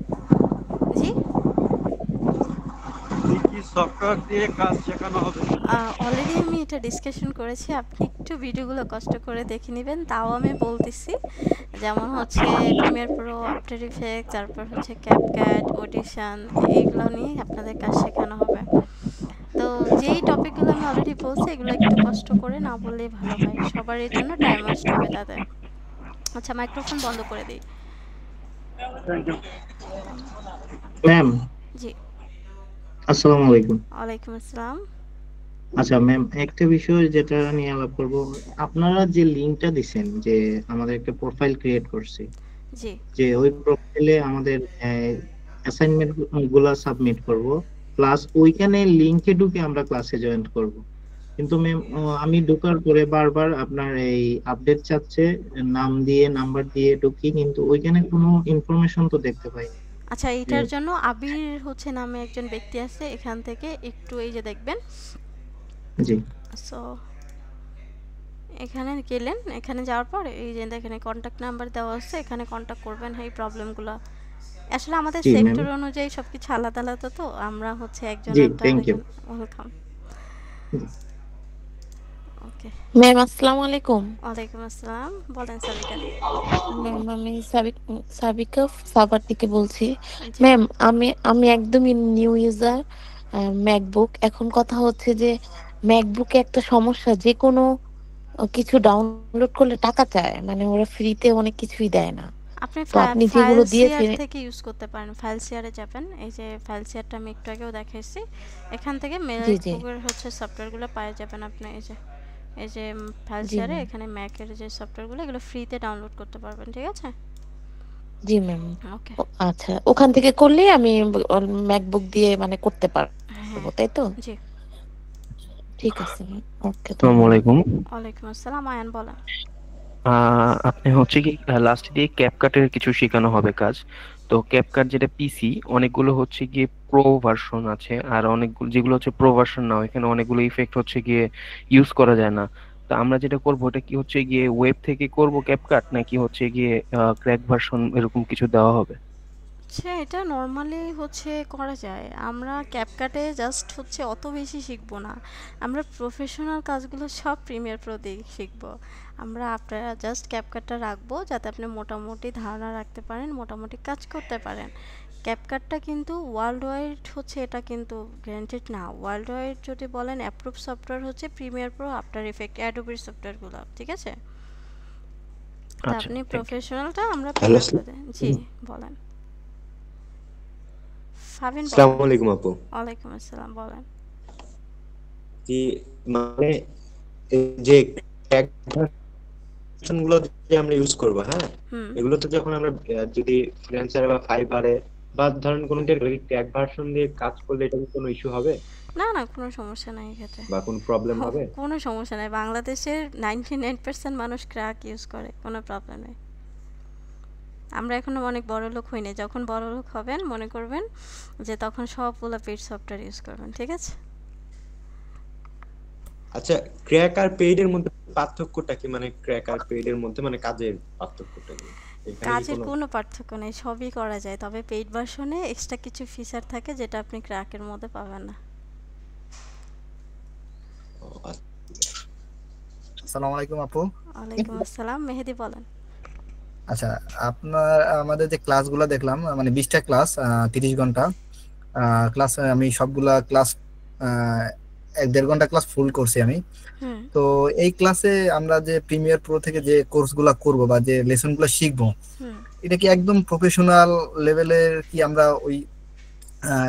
Speaker 2: জি,
Speaker 4: কি সফটওয়্যার দিয়ে কাজ শেখানো হবে?
Speaker 2: অলরেডি আমি এটা ডিসকাশন করেছি, আপনি একটু ভিডিওগুলো কষ্ট করে দেখে নেবেন, তাও আমি বলতেছি। যেমন হচ্ছে প্রিমিয়ার প্রো, আফটার ইফেক্ট, তারপর হচ্ছে ক্যাপকাট, অডিশন, এইগুলো নিয়ে আপনাদের কাজ শেখানো হবে। তো যেই টপিকগুলো আমি অলরেডি বলছি এগুলো একটু কষ্ট করে না বললেই ভালো হয়, সবার এর জন্য টাইম ওয়েস্ট হবে তাদের। আচ্ছা, মাইক্রোফোন বন্ধ করে দিই।
Speaker 5: ম্যাম,
Speaker 2: জি,
Speaker 5: আসসালামু আলাইকুম।
Speaker 2: ওয়ালাইকুম আসসালাম।
Speaker 5: আচ্ছা ম্যাম, একটা বিষয় যেটা নিয়ে আলাপ করব, আপনারা যে লিংকটা দিছেন যে আমাদের একটা প্রোফাইল ক্রিয়েট করছি,
Speaker 2: জি,
Speaker 5: যে ওই প্রোফাইলে আমাদের অ্যাসাইনমেন্ট গুলা সাবমিট করব, প্লাস ওইখানে লিংকে ঢুকে আমরা ক্লাসে জয়েন করব। কিন্তু ম্যাম আমি ঢোকার পরে বারবার আপনার এই আপডেট চাচ্ছে, নাম দিয়ে নাম্বার দিয়ে ঢুকি, কিন্তু ওইখানে কোনো ইনফরমেশন তো দেখতে পাইনি
Speaker 2: আচ্ছা,
Speaker 5: যে।
Speaker 2: এইটার জন্য আবির হচ্ছে নামে একজন ব্যক্তি আছে, এখান থেকে একটু এই যে দেখবেন।
Speaker 5: জি।
Speaker 2: সো এখানে গেলেন, এখানে যাওয়ার পর এই যে দেখেন কন্ট্যাক্ট নাম্বার দেওয়া আছে, এখানে কন্ট্যাক্ট করবেন এই প্রবলেমগুলো। আসলে আমাদের
Speaker 5: জি ম্যাম।
Speaker 2: সেক্টর অনুযায়ী সবকিছু আলাদা আলাদা, তো আমরা হচ্ছে
Speaker 5: জি,
Speaker 2: একজনেরটা
Speaker 5: থ্যাংক ইউ।
Speaker 2: দেখেন। ওয়েলকাম। ওকে।
Speaker 6: ম্যাম আসসালামু আলাইকুম।
Speaker 2: ওয়ালাইকুম আসসালাম, বলেন সাবিকা।
Speaker 6: ম্যাম আমি সাবিকা সাভার থেকে বলছি।
Speaker 2: জি।
Speaker 6: ম্যাম আমি আমি একদমই নিউ ইউজার ম্যাকবুক। এখন কথা হচ্ছে যে ম্যাকবুকে একটা সমস্যা, যে কোনো কিছু ডাউনলোড করলে টাকা চায়, মানে ওরা ফ্রিতে অনেক কিছুই দেয় না।
Speaker 2: আপনি
Speaker 6: তো আপনি
Speaker 2: ফাইল
Speaker 6: যেগুলো
Speaker 2: শেয়ার
Speaker 6: দিয়েছেন।
Speaker 2: থেকে ইউজ করতে পারেন, ফাইল শেয়ারে যাবেন, এই যে ফাইল শেয়ারটা আমি একটু আগেও দেখাইছি, এখান থেকে
Speaker 6: জি জি
Speaker 2: ম্যাকবুকের হচ্ছে সফটওয়্যারগুলো পেয়ে যাবেন আপনি। এই যে ফাইল
Speaker 6: জি
Speaker 2: শেয়ারে
Speaker 6: ম্যাম।
Speaker 2: এখানে ম্যাকের যে সফটওয়্যারগুলো এগুলো ফ্রিতে ডাউনলোড করতে পারবেন, ঠিক আছে?
Speaker 6: জি ম্যাম।
Speaker 2: ওকে।
Speaker 6: আচ্ছা, ওখান থেকে করলেই আমি ম্যাকবুক দিয়ে মানে করতে পারবো,
Speaker 2: হ্যাঁ।
Speaker 6: তাই তো?
Speaker 2: জি।
Speaker 6: ঠিক আছে ম্যাম, ওকে,
Speaker 7: আসসালামু
Speaker 6: ধন্যবাদ।
Speaker 7: আলাইকুম।
Speaker 2: ওয়ালাইকুম আসসালাম, আয়ান বলেন।
Speaker 7: আপনি হচ্ছে কি লাস্ট দিয়ে ক্যাপকাটের কিছু শেখানো হবে কাজ। তো ক্যাপকাট যেটা পিসি, অনেকগুলো হচ্ছে গিয়ে প্রো ভার্সন আছে, আর অনেকগুলো যেগুলো হচ্ছে প্রো ভার্সন না, এখানে অনেকগুলো ইফেক্ট হচ্ছে গিয়ে ইউজ করা যায় না। তো আমরা যেটা করব, এটা কি হচ্ছে গিয়ে ওয়েব থেকে করব ক্যাপকাট, নাকি হচ্ছে গিয়ে ক্র্যাক ভার্সন এরকম কিছু দেওয়া হবে?
Speaker 2: আচ্ছা, এটা নর্মালি হচ্ছে করা যায়। আমরা ক্যাপকাটে জাস্ট হচ্ছে অত বেশি শিখবো না, আমরা প্রফেশনাল কাজগুলো সব প্রিমিয়ার প্রো দিয়ে শিখবো। আমরা আপনারা জাস্ট ক্যাপকাটটা রাখবো যাতে আপনি মোটামুটি ধারণা রাখতে পারেন, মোটামুটি কাজ করতে পারেন। ক্যাপকাটটা কিন্তু ওয়ার্ল্ড ওয়াইড হচ্ছে, এটা কিন্তু গ্যারান্টেড না। ওয়ার্ল্ড ওয়াইড যদি বলেন অ্যাপ্রুভ সফটওয়্যার হচ্ছে প্রিমিয়ার প্রো, আফটার ইফেক্ট, অ্যাডোবির সফটওয়্যারগুলো, ঠিক আছে? তা
Speaker 7: আচ্ছা,
Speaker 2: আপনি
Speaker 7: থ্যাংক ইউ।
Speaker 2: প্রফেশনালটা আমরা
Speaker 8: হ্যালো,
Speaker 2: প্রিমিয়ার প্রো দেন। জি, বলেন। ফাবিন বলেন।
Speaker 8: আসসালামু আলাইকুম আপু।
Speaker 2: ওয়ালাইকুম আসসালাম, বলেন।
Speaker 8: কি মানে এই যে ট্যাগ ভার্সন গুলো যে আমরা ইউজ করবো, হ্যাঁ,
Speaker 2: হুম।
Speaker 8: এগুলোতে যখন আমরা যদি ফ্রিল্যান্সার বা ফাইবারে বা ধরেন কোনো ট্যাগ ভার্সন দিয়ে কাজ করলে এটা কি কোনো ইস্যু হবে
Speaker 2: না না, কোনো সমস্যা নাই এক্ষেত্রে।
Speaker 8: বা কোনো প্রবলেম হবে?
Speaker 2: কোনো সমস্যা নাই, বাংলাদেশের 99% মানুষ ক্র্যাক ইউজ করে, কোনো প্রবলেম নেই। আমরা এখনো অনেক বড় লোক হইনি, যখন বড় লোক হবেন মনে করবেন যে তখন সবগুলো পেইড সফটওয়্যার ইউজ করবেন, ঠিক আছে?
Speaker 8: আচ্ছা, ক্র্যাক আর পেইড এর মধ্যে পার্থক্যটা কি? মানে ক্র্যাক আর পেইড এর মধ্যে মানে কাজের পার্থক্যটা কি? এখানে কি
Speaker 2: কাজের
Speaker 8: কোনো
Speaker 2: কোনো পার্থক্য নেই, সবই করা যায়, তবে পেইড ভার্সনে এক্সট্রা কিছু ফিচার থাকে যেটা আপনি ক্র্যাকের মধ্যে পাবেন না।
Speaker 8: ও, আচ্ছা।
Speaker 9: আসসালামু আলাইকুম আপু।
Speaker 2: ওয়ালাইকুম আসসালাম, মেহেদি বলেন।
Speaker 9: আচ্ছা, আপনার আমাদের যে ক্লাসগুলো দেখলাম, মানে 20টা ক্লাস, 30 ঘন্টা ক্লাস, আমি সবগুলা ক্লাস 1-1.5 ঘন্টা ক্লাস ফুল করছি আমি।
Speaker 2: হুম।
Speaker 9: তো এই ক্লাসে আমরা যে প্রিমিয়ার প্রো থেকে যে কোর্সগুলো করব বা যে লেসনগুলো শিখবো,
Speaker 2: হুম।
Speaker 9: এটা কি একদম প্রফেশনাল লেভেলের? কি আমরা ওই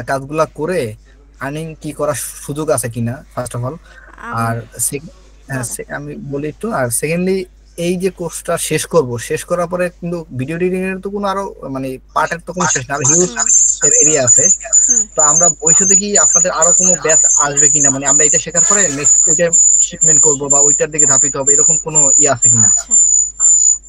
Speaker 9: কাজগুলা করে আর্নিং কি করার সুযোগ আছে কিনা, ফার্স্ট অফ অল। আর
Speaker 2: বলেন।
Speaker 9: আমি বলি একটু। আর সেকেন্ডলি, এই যে কোর্সটা শেষ করব, শেষ করার পরে কিন্তু ভিডিও এডিটিং এর তো কোনো আরো মানে পার্টের তো কোনো শেষ না, আরো হিউজ এরিয়া আছে।
Speaker 2: হুম।
Speaker 9: তো আমরা ভবিষ্যতে কি আপনাদের আরো কোনো ব্যাচ আসবে কিনা, মানে আমরা এটা শেখার পরে নেক্সট ওইটা শিপমেন্ট করব বা ওইটার দিকে ধাপিত হবে, এরকম কোনো আছে কিনা?
Speaker 2: আচ্ছা,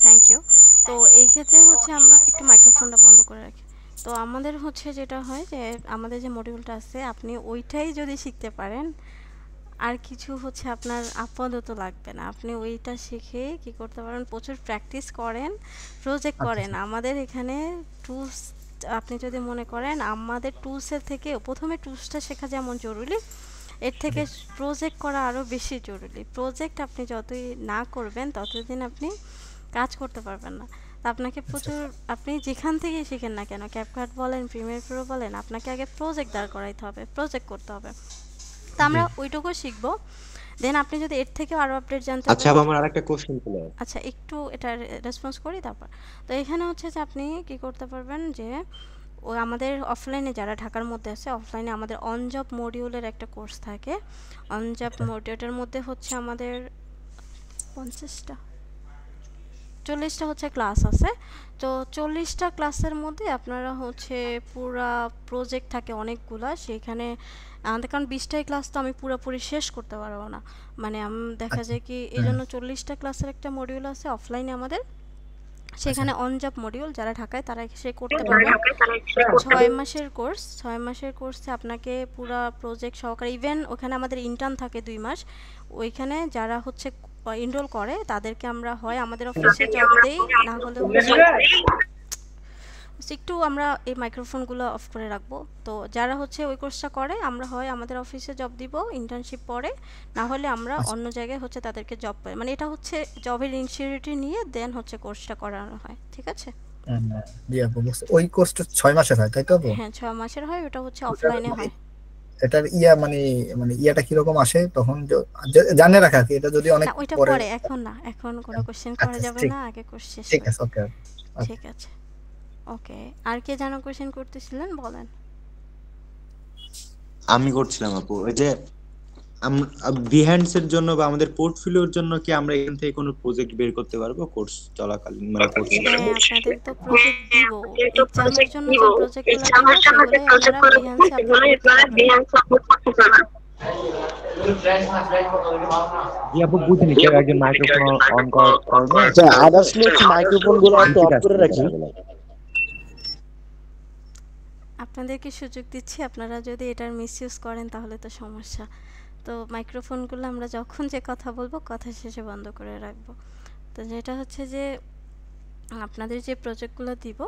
Speaker 2: থ্যাংক ইউ। তো এই ক্ষেত্রে হচ্ছে আমরা একটু মাইক্রোফোনটা বন্ধ করে রাখি। তো আমাদের হচ্ছে যেটা হয় যে আমাদের যে মডিউলটা আছে আপনি ওইটাই যদি শিখতে পারেন, আর কিছু হচ্ছে আপনার আপাতত লাগবে না। আপনি ওইটা শিখে কি করতে পারেন, প্রচুর প্র্যাকটিস করেন, প্রজেক্ট করেন। আমাদের এখানে টুলস, আপনি যদি মনে করেন আমাদের টুলসের থেকে প্রথমে টুলসটা শেখা যেমন জরুরি, এর থেকে প্রজেক্ট করা আরও বেশি জরুরি। প্রজেক্ট আপনি যতই না করবেন ততদিন আপনি কাজ করতে পারবেন না। তা আপনাকে প্রচুর, আপনি যেখান থেকে শিখেন না কেন, ক্যাপকাট বলেন, প্রিমিয়ার প্রো বলেন, আপনাকে আগে প্রজেক্ট দাঁড় করাইতে হবে, প্রজেক্ট করতে হবে। তা আমরা ওইটুকু শিখবো। দেন আপনি যদি এর থেকেও আরও আপডেট জানতে
Speaker 8: আচ্ছা,
Speaker 2: চান।
Speaker 8: আমার আরেকটা কোশ্চেন ছিল।
Speaker 2: আচ্ছা, একটু এটা রেসপন্স করি তারপর। তো এখানে হচ্ছে যে আপনি কি করতে পারবেন যে ও আমাদের অফলাইনে যারা ঢাকার মধ্যে আছে, অফলাইনে আমাদের অন জব মডিউলের একটা কোর্স থাকে। অন জব মডিউলের মধ্যে হচ্ছে আমাদের 50টা 40টা হচ্ছে ক্লাস আছে। তো 40টা ক্লাসের মধ্যে আপনারা হচ্ছে পুরা প্রজেক্ট থাকে অনেকগুলা, সেখানে আমাদের কারণ 20টাই ক্লাস তো আমি পুরোপুরি শেষ করতে পারবো না, মানে দেখা যায় কি এই জন্য 40টা ক্লাসের একটা মডিউল আছে অফলাইনে আমাদের, সেখানে অন জব মডিউল, যারা ঢাকায় তারা এসে করতে পারবেন। 6 মাসের কোর্স, 6 মাসের কোর্সে আপনাকে পুরো প্রজেক্ট সহকারে, ইভেন ওখানে আমাদের ইন্টার্ন থাকে 2 মাস, ওইখানে যারা হচ্ছে এনরোল করে তাদেরকে আমরা হয় আমাদের অফিসে জব দেই, না হলে একটু আমরা এই মাইক্রোফোনগুলো অফ করে রাখবো। তো যারা হচ্ছে ওই কোর্সটা করে আমরা হয় আমাদের অফিসে জব দিব ইন্টার্নশিপ পরে, না হলে আমরা অন্য জায়গায় হচ্ছে তাদেরকে জব পাই, মানে এটা হচ্ছে জবের ইনসিকিউরিটি নিয়ে দেন হচ্ছে কোর্সটা করানো হয়, ঠিক আছে?
Speaker 9: জি আপু, ওই কোর্সটা 6 মাসের হয় তাই তো আপু?
Speaker 2: হ্যাঁ 6 মাসের হয়, ওটা হচ্ছে অফলাইনে হয়।
Speaker 9: এটার মানে ইয়াটা কিরকম আসে তখন জানে রাখা কি, এটা যদি অনেক
Speaker 2: ওইটা
Speaker 9: পরে?
Speaker 2: পরে, এখন না, এখন কোনো কোশ্চেন করা যাবে না, আগে কোর্স শেষ
Speaker 9: ঠিক
Speaker 2: করি।
Speaker 9: আছে, ওকে
Speaker 2: ঠিক আছে, ওকে। আর কে জানো কোশ্চেন করতেছিলেন বলেন।
Speaker 8: আমি করছিলাম আপু, ওই যে বিহ্যান্ডস এর জন্য বা আমাদের পোর্টফোলিওর জন্য কি আমরা এখান থেকে কোনো প্রজেক্ট বের করতে পারবো কোর্স চলাকালীন, মানে কোর্স?
Speaker 2: হ্যাঁ আপনাদের তো প্রজেক্ট দিব, এক্সামের জন্য যে প্রজেক্টগুলো দিব সেগুলো আমরা বিহ্যান্সে আপলোড করতে পারবো।
Speaker 7: জি আপু বুঝিনি, কেউ একজন মাইক্রোফোন অন করবে?
Speaker 10: আচ্ছা আদার্সলি মাইক্রোফোন গুলো একটু অফ করে রাখি।
Speaker 2: আপনাদেরকে সুযোগ দিচ্ছি, আপনারা যদি এটার মিসইউজ করেন তাহলে তো সমস্যা। তো মাইক্রোফোনগুলো আমরা যখন যে কথা বলবো কথা শেষে বন্ধ করে রাখবো। তো যেটা হচ্ছে যে আপনাদের যে প্রজেক্টগুলো দিব,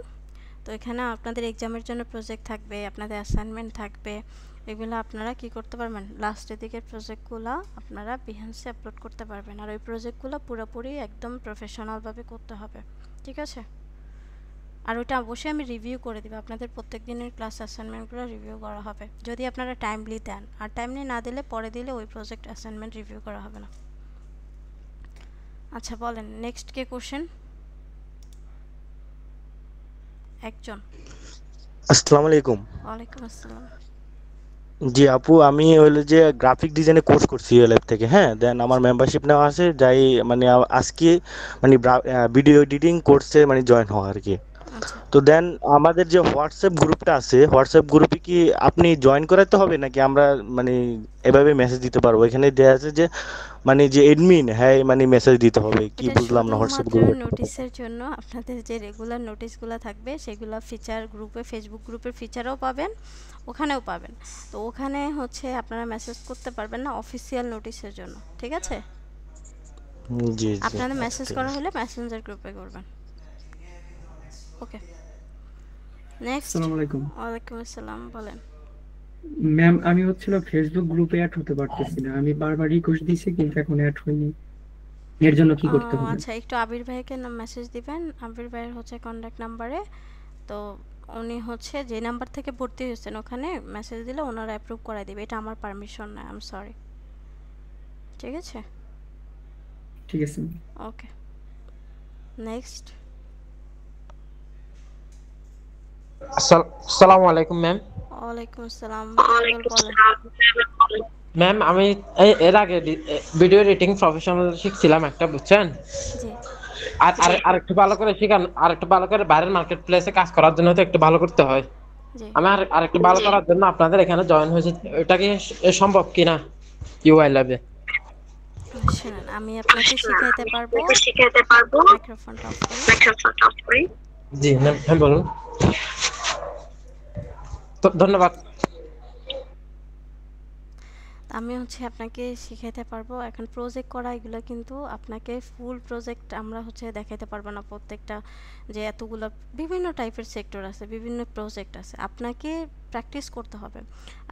Speaker 2: তো এখানে আপনাদের এক্সামের জন্য প্রজেক্ট থাকবে, আপনাদের অ্যাসাইনমেন্ট থাকবে, এগুলো আপনারা কি করতে পারবেন, লাস্টের দিকের প্রজেক্টগুলো আপনারা বিহ্যান্সে আপলোড করতে পারবেন। আর ওই প্রজেক্টগুলো পুরোপুরি একদম প্রফেশনালভাবে করতে হবে, ঠিক আছে? আর ওইটা অবশ্যই আমি রিভিউ করে দিব, আপনাদের প্রত্যেক দিনের ক্লাস অ্যাসাইনমেন্টগুলো রিভিউ করা হবে যদি আপনারা টাইমলি দেন, আর টাইমলি না দিলে পরে দিলে ওই প্রজেক্ট অ্যাসাইনমেন্ট রিভিউ করা হবে না। আচ্ছা বলেন নেক্সট কে কোশ্চেন? একজন।
Speaker 10: আসসালামু আলাইকুম।
Speaker 2: ওয়ালাইকুম আসসালাম।
Speaker 10: জি আপু, আমি হলো যে গ্রাফিক ডিজাইনে কোর্স করছি ল্যাব থেকে, হ্যাঁ। দেন আমার মেম্বারশিপ নেওয়া আছে, যাই মানে আজকে মানে ভিডিও এডিটিং কোর্সে মানে জয়েন হওয়া আর কি। তো দেন আমাদের যে হোয়াটসঅ্যাপ গ্রুপটা আছে, হোয়াটসঅ্যাপ গ্রুপে কি আপনি জয়েন করাতে হবে নাকি আমরা মানে এভাবে মেসেজ দিতে পারবো? এখানে দেয়া আছে যে মানে যে এডমিন, হ্যাঁ মানে মেসেজ দিতে হবে, কি বুঝলাম না হোয়াটসঅ্যাপ গ্রুপে।
Speaker 2: নোটিশের জন্য আপনাদের যে রেগুলার নোটিশগুলো থাকবে সেগুলো ফিচার গ্রুপে, ফেসবুক গ্রুপের ফিচারও পাবেন, ওখানেও পাবেন। তো ওখানে হচ্ছে আপনারা মেসেজ করতে পারবেন না অফিসিয়াল নোটিশের জন্য, ঠিক আছে?
Speaker 10: জি জি,
Speaker 2: আপনাদের মেসেজ করা হলে মেসেঞ্জার গ্রুপে করবেন, ওকে। নেক্সট।
Speaker 11: আসসালামু আলাইকুম।
Speaker 2: ওয়ালাইকুম আসসালাম, বলেন।
Speaker 11: ম্যাম আমি হচ্ছিল ফেসবুক গ্রুপে অ্যাড হতে পারতেছি না, আমি বারবার রিকোয়েস্ট দিয়েছি কিন্তু এখন অ্যাড হয়নি, এর জন্য কি করতে হবে?
Speaker 2: আচ্ছা একটু আবির ভাইকে মেসেজ দিবেন, আবির ভাইয়ের হচ্ছে কন্ট্যাক্ট নাম্বারে, তো উনি হচ্ছে যে নাম্বার থেকে ভর্তি হয়েছেন ওখানে মেসেজ দিলে ওনারা অ্যাপ্রুভ করে দিবে, এটা আমার পারমিশন না, আই এম সরি, ঠিক আছে?
Speaker 11: ঠিক আছে
Speaker 2: ওকে। নেক্সট।
Speaker 12: আসসালামু আলাইকুম ম্যাম।
Speaker 2: ওয়ালাইকুম আসসালাম,
Speaker 12: ম্যাম আমি এর আগে ভিডিও এডিটিং প্রফেশনাল শিখছিলাম একটা, বুঝছেন?
Speaker 2: জি।
Speaker 12: আর আরেকটু ভালো করে শিখান, আরেকটু ভালো করে বাইরের মার্কেট প্লেসে কাজ করার জন্য তো একটু ভালো করতে হয়। আমি আরেকটু ভালো করার জন্য আপনাদের এখানে জয়েন হয়েছে, এটা কি সম্ভব কিনা ইউআই ল্যাবে?
Speaker 2: শুনুন আমি আপনাকে শিখাইতে পারবো, মাইক্রোফোনটা অফ করি।
Speaker 12: জি ম্যাম বলুন। তো ধন্যবাদ।
Speaker 2: আমি হচ্ছে আপনাকে শিখাইতে পারবো, এখন প্রজেক্ট করা এগুলো কিন্তু আপনাকে ফুল প্রজেক্ট আমরা হচ্ছে দেখাইতে পারবো না, প্রত্যেকটা যে এতগুলো বিভিন্ন টাইপের সেক্টর আছে, বিভিন্ন প্রজেক্ট আছে, আপনাকে প্র্যাকটিস করতে হবে।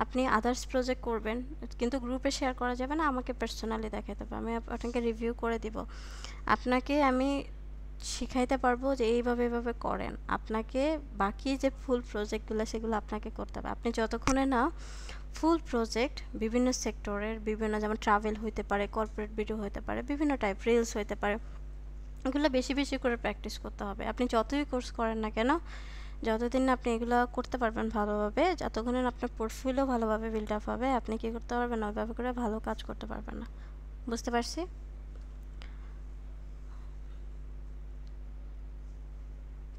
Speaker 2: আপনি আদার্স প্রজেক্ট করবেন কিন্তু গ্রুপে শেয়ার করা যাবে না, আমাকে পার্সোনালি দেখাতে হবে, আমি আপনাকে রিভিউ করে দিব, আপনাকে আমি শিখাইতে পারবো যে এইভাবে এইভাবে করেন। আপনাকে বাকি যে ফুল প্রজেক্টগুলো সেগুলো আপনাকে করতে হবে, আপনি যতক্ষণে না ফুল প্রজেক্ট বিভিন্ন সেক্টরের বিভিন্ন, যেমন ট্রাভেল হইতে পারে, কর্পোরেট ভিডিও হইতে পারে, বিভিন্ন টাইপ রিলস হইতে পারে, এগুলো বেশি বেশি করে প্র্যাকটিস করতে হবে। আপনি যতই কোর্স করেন না কেন, যতদিন না আপনি এগুলো করতে পারবেন ভালোভাবে, যতক্ষণ আপনার পোর্টফোলিও ভালোভাবে বিল্ড আপ হবে, আপনি কি করতে পারবেন না, ওইভাবে করে ভালো কাজ করতে পারবেন না। বুঝতে পারছি?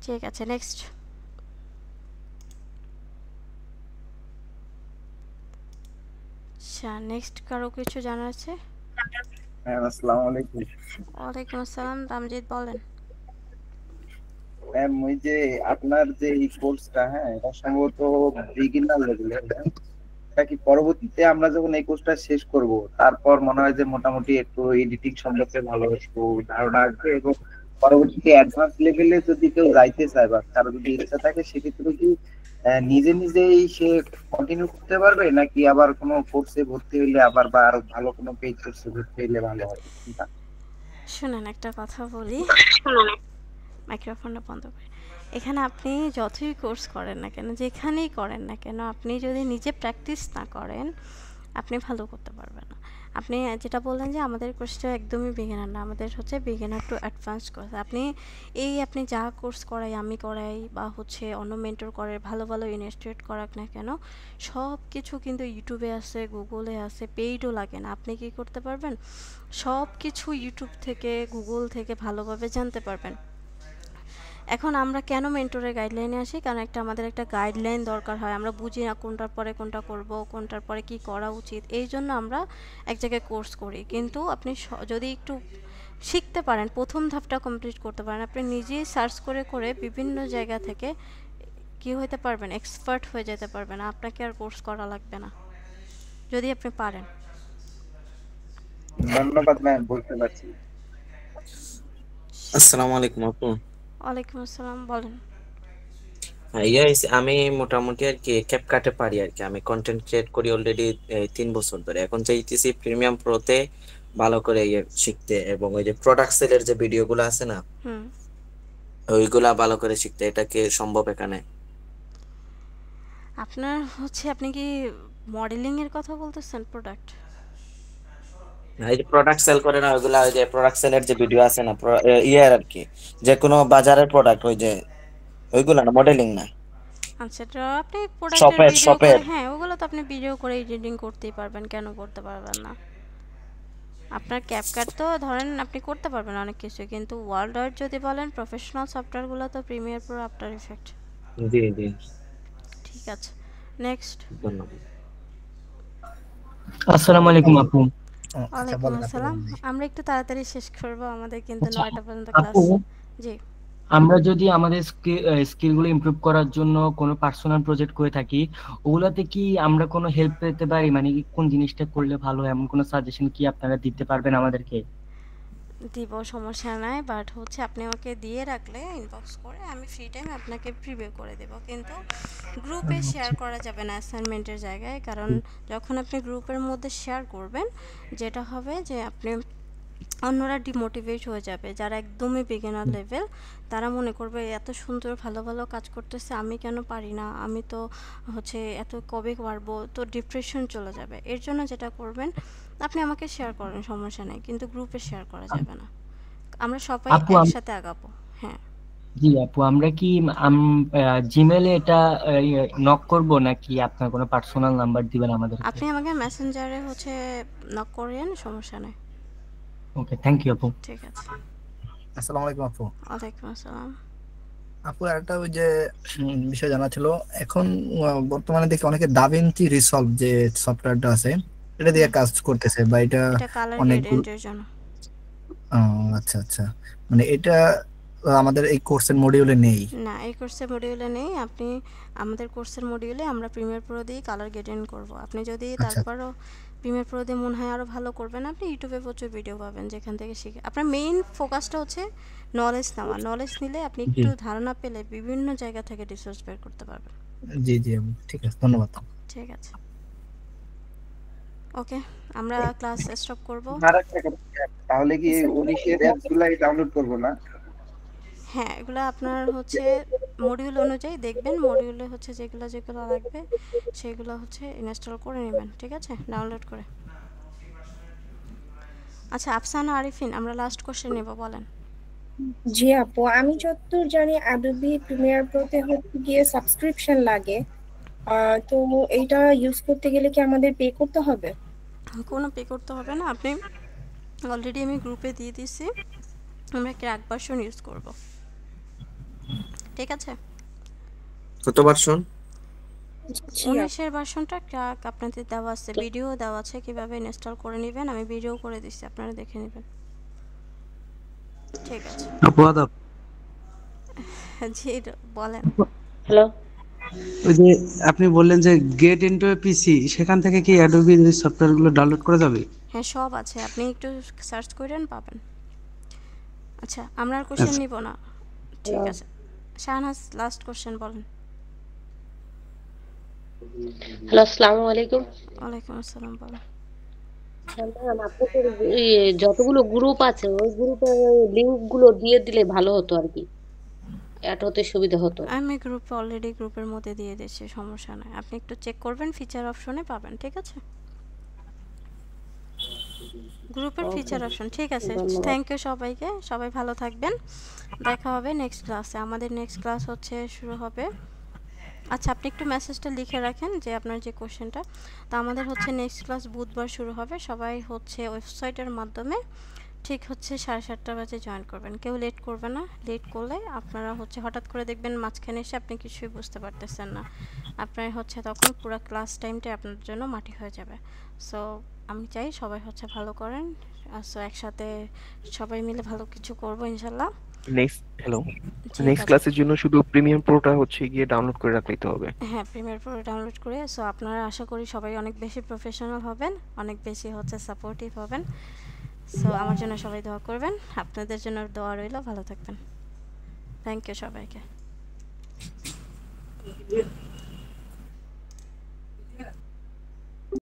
Speaker 2: ঠিক আছে, নেক্সট। আচ্ছা, নেক্সট কারো কিছু জানার আছে?
Speaker 13: হ্যাঁ, আসসালামু আলাইকুম।
Speaker 2: ওয়ালাইকুম আসসালাম, তামজিদ বলেন।
Speaker 13: ম্যাম, ওই যে আপনার যে এই কোর্সটা, হ্যাঁ, এটা সম্ভবত বিগিনার লেভেলের। এটা কি পরবর্তীতে আমরা যখন এই কোর্সটা শেষ করব, তারপর মনে হয় যে মোটামুটি একটু এডিটিং সম্পর্কে ভালো একটু ধারণা আসবে, এবং পরবর্তীতে অ্যাডভান্স লেভেলে যদি কেউ যাইতে চায় বা কারো যদি ইচ্ছা থাকে, সেক্ষেত্রে কি নিজে নিজেই সে কন্টিনিউ করতে পারবে, নাকি আবার কোনো কোর্সে ভর্তি হইলে আবার বা আরো ভালো কোনো পেইড কোর্সে ভর্তি হইলে ভালো হয়?
Speaker 2: শুনেন, একটা কথা বলি, মাইক্রোফোনটা বন্ধ করে। এখানে আপনি যতই কোর্স করেন না কেন, যেখানেই করেন না কেন, আপনি যদি নিজে প্র্যাকটিস না করেন, আপনি ভালো করতে পারবেন না। আপনি যেটা বললেন যে আমাদের কোর্সটা একদমই বিগিনার না, আমাদের হচ্ছে বিগিনার টু অ্যাডভান্স কোর্স। আপনি যা কোর্স করাই, আমি করাই, বা হচ্ছে অন্য মেন্টর করে, ভালো ভালো ইনস্টিটিউট করাক না কেন, সব কিছু কিন্তু ইউটিউবে আছে, গুগলে আছে, পেইডও লাগে না। আপনি কি করতে পারবেন? সব কিছু ইউটিউব থেকে, গুগল থেকে ভালোভাবে জানতে পারবেন। এখন আমরা কেন মেন্টরের গাইডলাইনে আসি? কারণ আমাদের একটা গাইডলাইন দরকার হয়। আমরা বুঝি না কোনটার পরে কোনটা করব, কোনটার পরে কি করা উচিত, এই জন্য আমরা এক জায়গায় কোর্স করি। কিন্তু আপনি যদি একটু শিখতে পারেন, প্রথম ধাপটা কমপ্লিট করতে পারেন, আপনি নিজেই সার্চ করে করে বিভিন্ন জায়গা থেকে কি হতে পারবেন, এক্সপার্ট হয়ে যেতে পারবেন। আপনাকে আর কোর্স করা লাগবে না, যদি আপনি পারেন।
Speaker 13: ধন্যবাদ ম্যাম, বলতে পারছি।
Speaker 14: আসসালামু আলাইকুম আপু।
Speaker 2: ওয়ালাইকুম আসসালাম, বলেন।
Speaker 14: আমি মোটামুটি আর কি ক্যাপকাটে পারি আর কি। আমি কন্টেন্ট ক্রিয়েট করি অলরেডি 3 বছর ধরে। এখন চাইতেছি প্রিমিয়াম প্রোতে ভালো করে শিখতে, এবং ওই যে প্রোডাক্ট সেলের যে ভিডিওগুলো আছে না, ওইগুলা ভালো করে শিখতে। এটা কি সম্ভব এখানে?
Speaker 2: আপনার হচ্ছে, আপনি কি মডেলিং এর কথা বলতেছেন? প্রোডাক্ট,
Speaker 14: এই যে প্রোডাক্ট সেল করে না, ওইগুলা ওই যে প্রোডাক্ট সেলের যে ভিডিও আছে না, ইয়ার আর কি, যে কোনো বাজারের প্রোডাক্ট, ওই যে ওইগুলা না, মডেলিং না।
Speaker 2: আচ্ছা, তো আপনি প্রোডাক্টের ভিডিও করে,
Speaker 14: শপের
Speaker 2: হ্যাঁ, ওগুলো তো আপনি ভিডিও করে এডিটিং করতেই পারবেন, কেন করতে পারবেন না? আপনার ক্যাপকাট তো ধরেন আপনি করতে পারবেন অনেক কিছু, কিন্তু ওয়ার্ল্ড ওয়াইড যদি বলেন, প্রফেশনাল সফটওয়্যারগুলো তো প্রিমিয়ার প্রো, আফটার ইফেক্ট।
Speaker 14: জি জি,
Speaker 2: ঠিক আছে, নেক্সট।
Speaker 14: ধন্যবাদ।
Speaker 11: আসসালামু আলাইকুম আপু।
Speaker 2: ওয়ালাইকুম আসসালাম। আমরা একটু তাড়াতাড়ি শেষ করব, আমাদের কিন্তু 9টা পর্যন্ত ক্লাস।
Speaker 11: আপু,
Speaker 2: জি,
Speaker 11: আমরা যদি আমাদের স্কিলগুলো ইমপ্রুভ করার জন্য কোনো পার্সোনাল প্রজেক্ট করে থাকি, ওগুলাতে কি আমরা কোনো হেল্প পেতে পারি? মানে কি কোন জিনিসটা করলে ভালো হয়, এমন কোনো সাজেশন কি আপনারা দিতে পারবেন আমাদেরকে?
Speaker 2: দিব, সমস্যা নাই। বাট হচ্ছে আপনি আমাকে দিয়ে রাখলে ইনবক্স করে, আমি ফ্রি টাইম আপনাকে প্রিভিউ করে দেব। কিন্তু গ্রুপে শেয়ার করা যাবে না অ্যাসাইনমেন্টের জায়গায়, কারণ যখন আপনি গ্রুপের মধ্যে শেয়ার করবেন, যেটা হবে যে আপনি অন্যরা ডিমোটিভেট হয়ে যাবে। যারা একদমই বিগিনার লেভেল, তারা মনে করবে এত সুন্দর ভালো ভালো কাজ করতেছে, আমি কেন পারি না, আমি তো হচ্ছে এত কবে পারবো, তো ডিপ্রেশন চলে যাবে। এর জন্য যেটা করবেন, আপনি আমাকে শেয়ার করেন, সমস্যা নেই, কিন্তু গ্রুপে শেয়ার করা যাবে না। আমরা সবাই
Speaker 11: আপু,
Speaker 2: একসাথে আগাবো। হ্যাঁ
Speaker 11: জি আপু, আমরা কি জিমেলে এটা নক করব, নাকি আপনার কোনো পার্সোনাল নাম্বার দিবেন আমাদের?
Speaker 2: আপনি আমাকে মেসেঞ্জারে হচ্ছে নক করেন, সমস্যা নেই।
Speaker 11: ওকে, থ্যাংক ইউ আপু।
Speaker 2: ঠিক আছে।
Speaker 9: আসসালামু আলাইকুম আপু।
Speaker 2: ওয়ালাইকুম আসসালাম।
Speaker 9: আপু, একটা ওই যে বিষয় জানা ছিল, এখন বর্তমানে দেখি অনেকে দাভিঞ্চি রিসলভ যে সফটওয়্যারটা আছে, এটা দিয়ে কাজ করতেছে, বা এটা
Speaker 2: কালার
Speaker 9: অনেক।
Speaker 2: গ্রেডিয়েন্টের জন্য।
Speaker 9: আচ্ছা আচ্ছা, মানে এটা আমাদের এই কোর্সের মডিউলে নেই?
Speaker 2: না, এই কোর্সের মডিউলে নেই। আপনি আমাদের কোর্সের মডিউলে আমরা প্রিমিয়ার প্রো দিয়ে কালার গ্রেডিয়েন্ট করব। আপনি যদি তারপরও প্রিমিয়ার প্রো দিয়ে মনে হয় আরও ভালো করবেন, আপনি ইউটিউবে প্রচুর ভিডিও পাবেন যেখান থেকে শিখে। আপনার মেইন ফোকাসটা হচ্ছে নলেজ নেওয়া। নলেজ নিলে আপনি একটু ধারণা পেলে বিভিন্ন জায়গা থেকে রিসোর্স বের করতে পারবেন।
Speaker 9: জি জি, ঠিক আছে, ধন্যবাদ।
Speaker 2: ঠিক আছে, ওকে, আমরা ক্লাস স্টপ করব।
Speaker 13: তাহলে কি 19 এর অ্যাপসগুলাই ডাউনলোড করব না?
Speaker 2: হ্যাঁ, এগুলো আপনার হচ্ছে মডিউল অনুযায়ী দেখবেন, মডিউলে হচ্ছে যেগুলো যেগুলো লাগবে সেগুলো হচ্ছে ইনস্টল করে নেবেন, ঠিক আছে, ডাউনলোড করে। আচ্ছা, আফসানা আরিফিন, আমরা লাস্ট কোশ্চেন নেব, বলেন।
Speaker 15: জি আপু, আমি যতদূর জানি অ্যাডোবি প্রিমিয়ার প্রোতে হচ্ছে গিয়ে সাবস্ক্রিপশন লাগে, তো এইটা ইউজ করতে গেলে কি আমাদের পে করতে হবে?
Speaker 2: কোনো পে করতে হবে না, আপনি অলরেডি আমি গ্রুপে দিয়ে দিয়েছি, আমরা ক্র্যাক ভার্সন ইউজ করব, ঠিক আছে?
Speaker 14: কত ভার্সন?
Speaker 15: জি
Speaker 2: 19 এর ভার্সনটা ক্র্যাক আপনাদের দেওয়া আছে, ভিডিও দেওয়া আছে কিভাবে ইনস্টল করে নেবেন, আমি ভিডিও করে দিচ্ছি, আপনারা দেখে নেবেন। ঠিক আছে
Speaker 4: আপু আদাব।
Speaker 2: জি বলেন।
Speaker 16: হ্যালো,
Speaker 4: ওই যে আপনি বললেন যে গেট ইনটু এ পিসি, সেখান থেকে কি অ্যাডোবি সফটওয়্যারগুলো ডাউনলোড করা যাবে?
Speaker 2: হ্যাঁ সব আছে, আপনি একটু সার্চ করেন পাবেন। আচ্ছা আমরা আর কোশ্চেন নিব না, ঠিক আছে। শাহনাজ লাস্ট কোশ্চেন বলেন।
Speaker 16: হ্যালো, আসসালামু আলাইকুম।
Speaker 2: ওয়ালাইকুম আসসালাম, বলেন।
Speaker 16: ম্যাম, আপনাদের যতগুলো গ্রুপ আছে ওই গ্রুপের লিংক গুলো দিয়ে দিলে ভালো হতো আর কি, অ্যাড হতে সুবিধা হতো।
Speaker 2: আমি গ্রুপে অলরেডি গ্রুপের মধ্যে দিয়ে দিয়েছি, সমস্যা নাই, আপনি একটু চেক করবেন, ফিচার অপশনে পাবেন, ঠিক আছে। গ্রুপের ফিচার অপশন, ঠিক আছে। থ্যাংক ইউ সবাইকে, সবাই ভালো থাকবেন, দেখা হবে নেক্সট ক্লাসে। আমাদের নেক্সট ক্লাস হচ্ছে শুরু হবে, আচ্ছা আপনি একটু মেসেজটা লিখে রাখেন যে আপনার যে কোশ্চেনটা। তো আমাদের হচ্ছে নেক্সট ক্লাস বুধবার শুরু হবে, সবাই হচ্ছে ওয়েবসাইটের মাধ্যমে ঠিক হচ্ছে 7:30 বাজে জয়েন করবেন, কেউ লেট করবে না। লেট করলে আপনারা হচ্ছে হঠাৎ করে দেখবেন মাঝখানে এসে আপনি কিছুই বুঝতে পারতেছেন না, আপনার হচ্ছে তখন পুরো ক্লাস টাইমটা আপনার জন্য মাটি হয়ে যাবে। সো আমি চাই সবাই হচ্ছে ভালো করেন, সো একসাথে সবাই মিলে ভালো কিছু করবো ইনশাল্লাহ।
Speaker 7: নেক্সট ক্লাসের জন্য শুধু প্রিমিয়াম প্রোটা হচ্ছে গিয়ে ডাউনলোড করে রাখলেই তো হবে।
Speaker 2: হ্যাঁ প্রিমিয়ার প্রো ডাউনলোড করে, সো আপনারা আশা করি সবাই অনেক বেশি প্রফেশনাল হবেন, অনেক বেশি হচ্ছে সাপোর্টিভ হবেন। সো আমার জন্য সবাই দোয়া করবেন, আপনাদের জন্য দোয়া রইল, ভালো থাকবেন। থ্যাংক ইউ সবাইকে।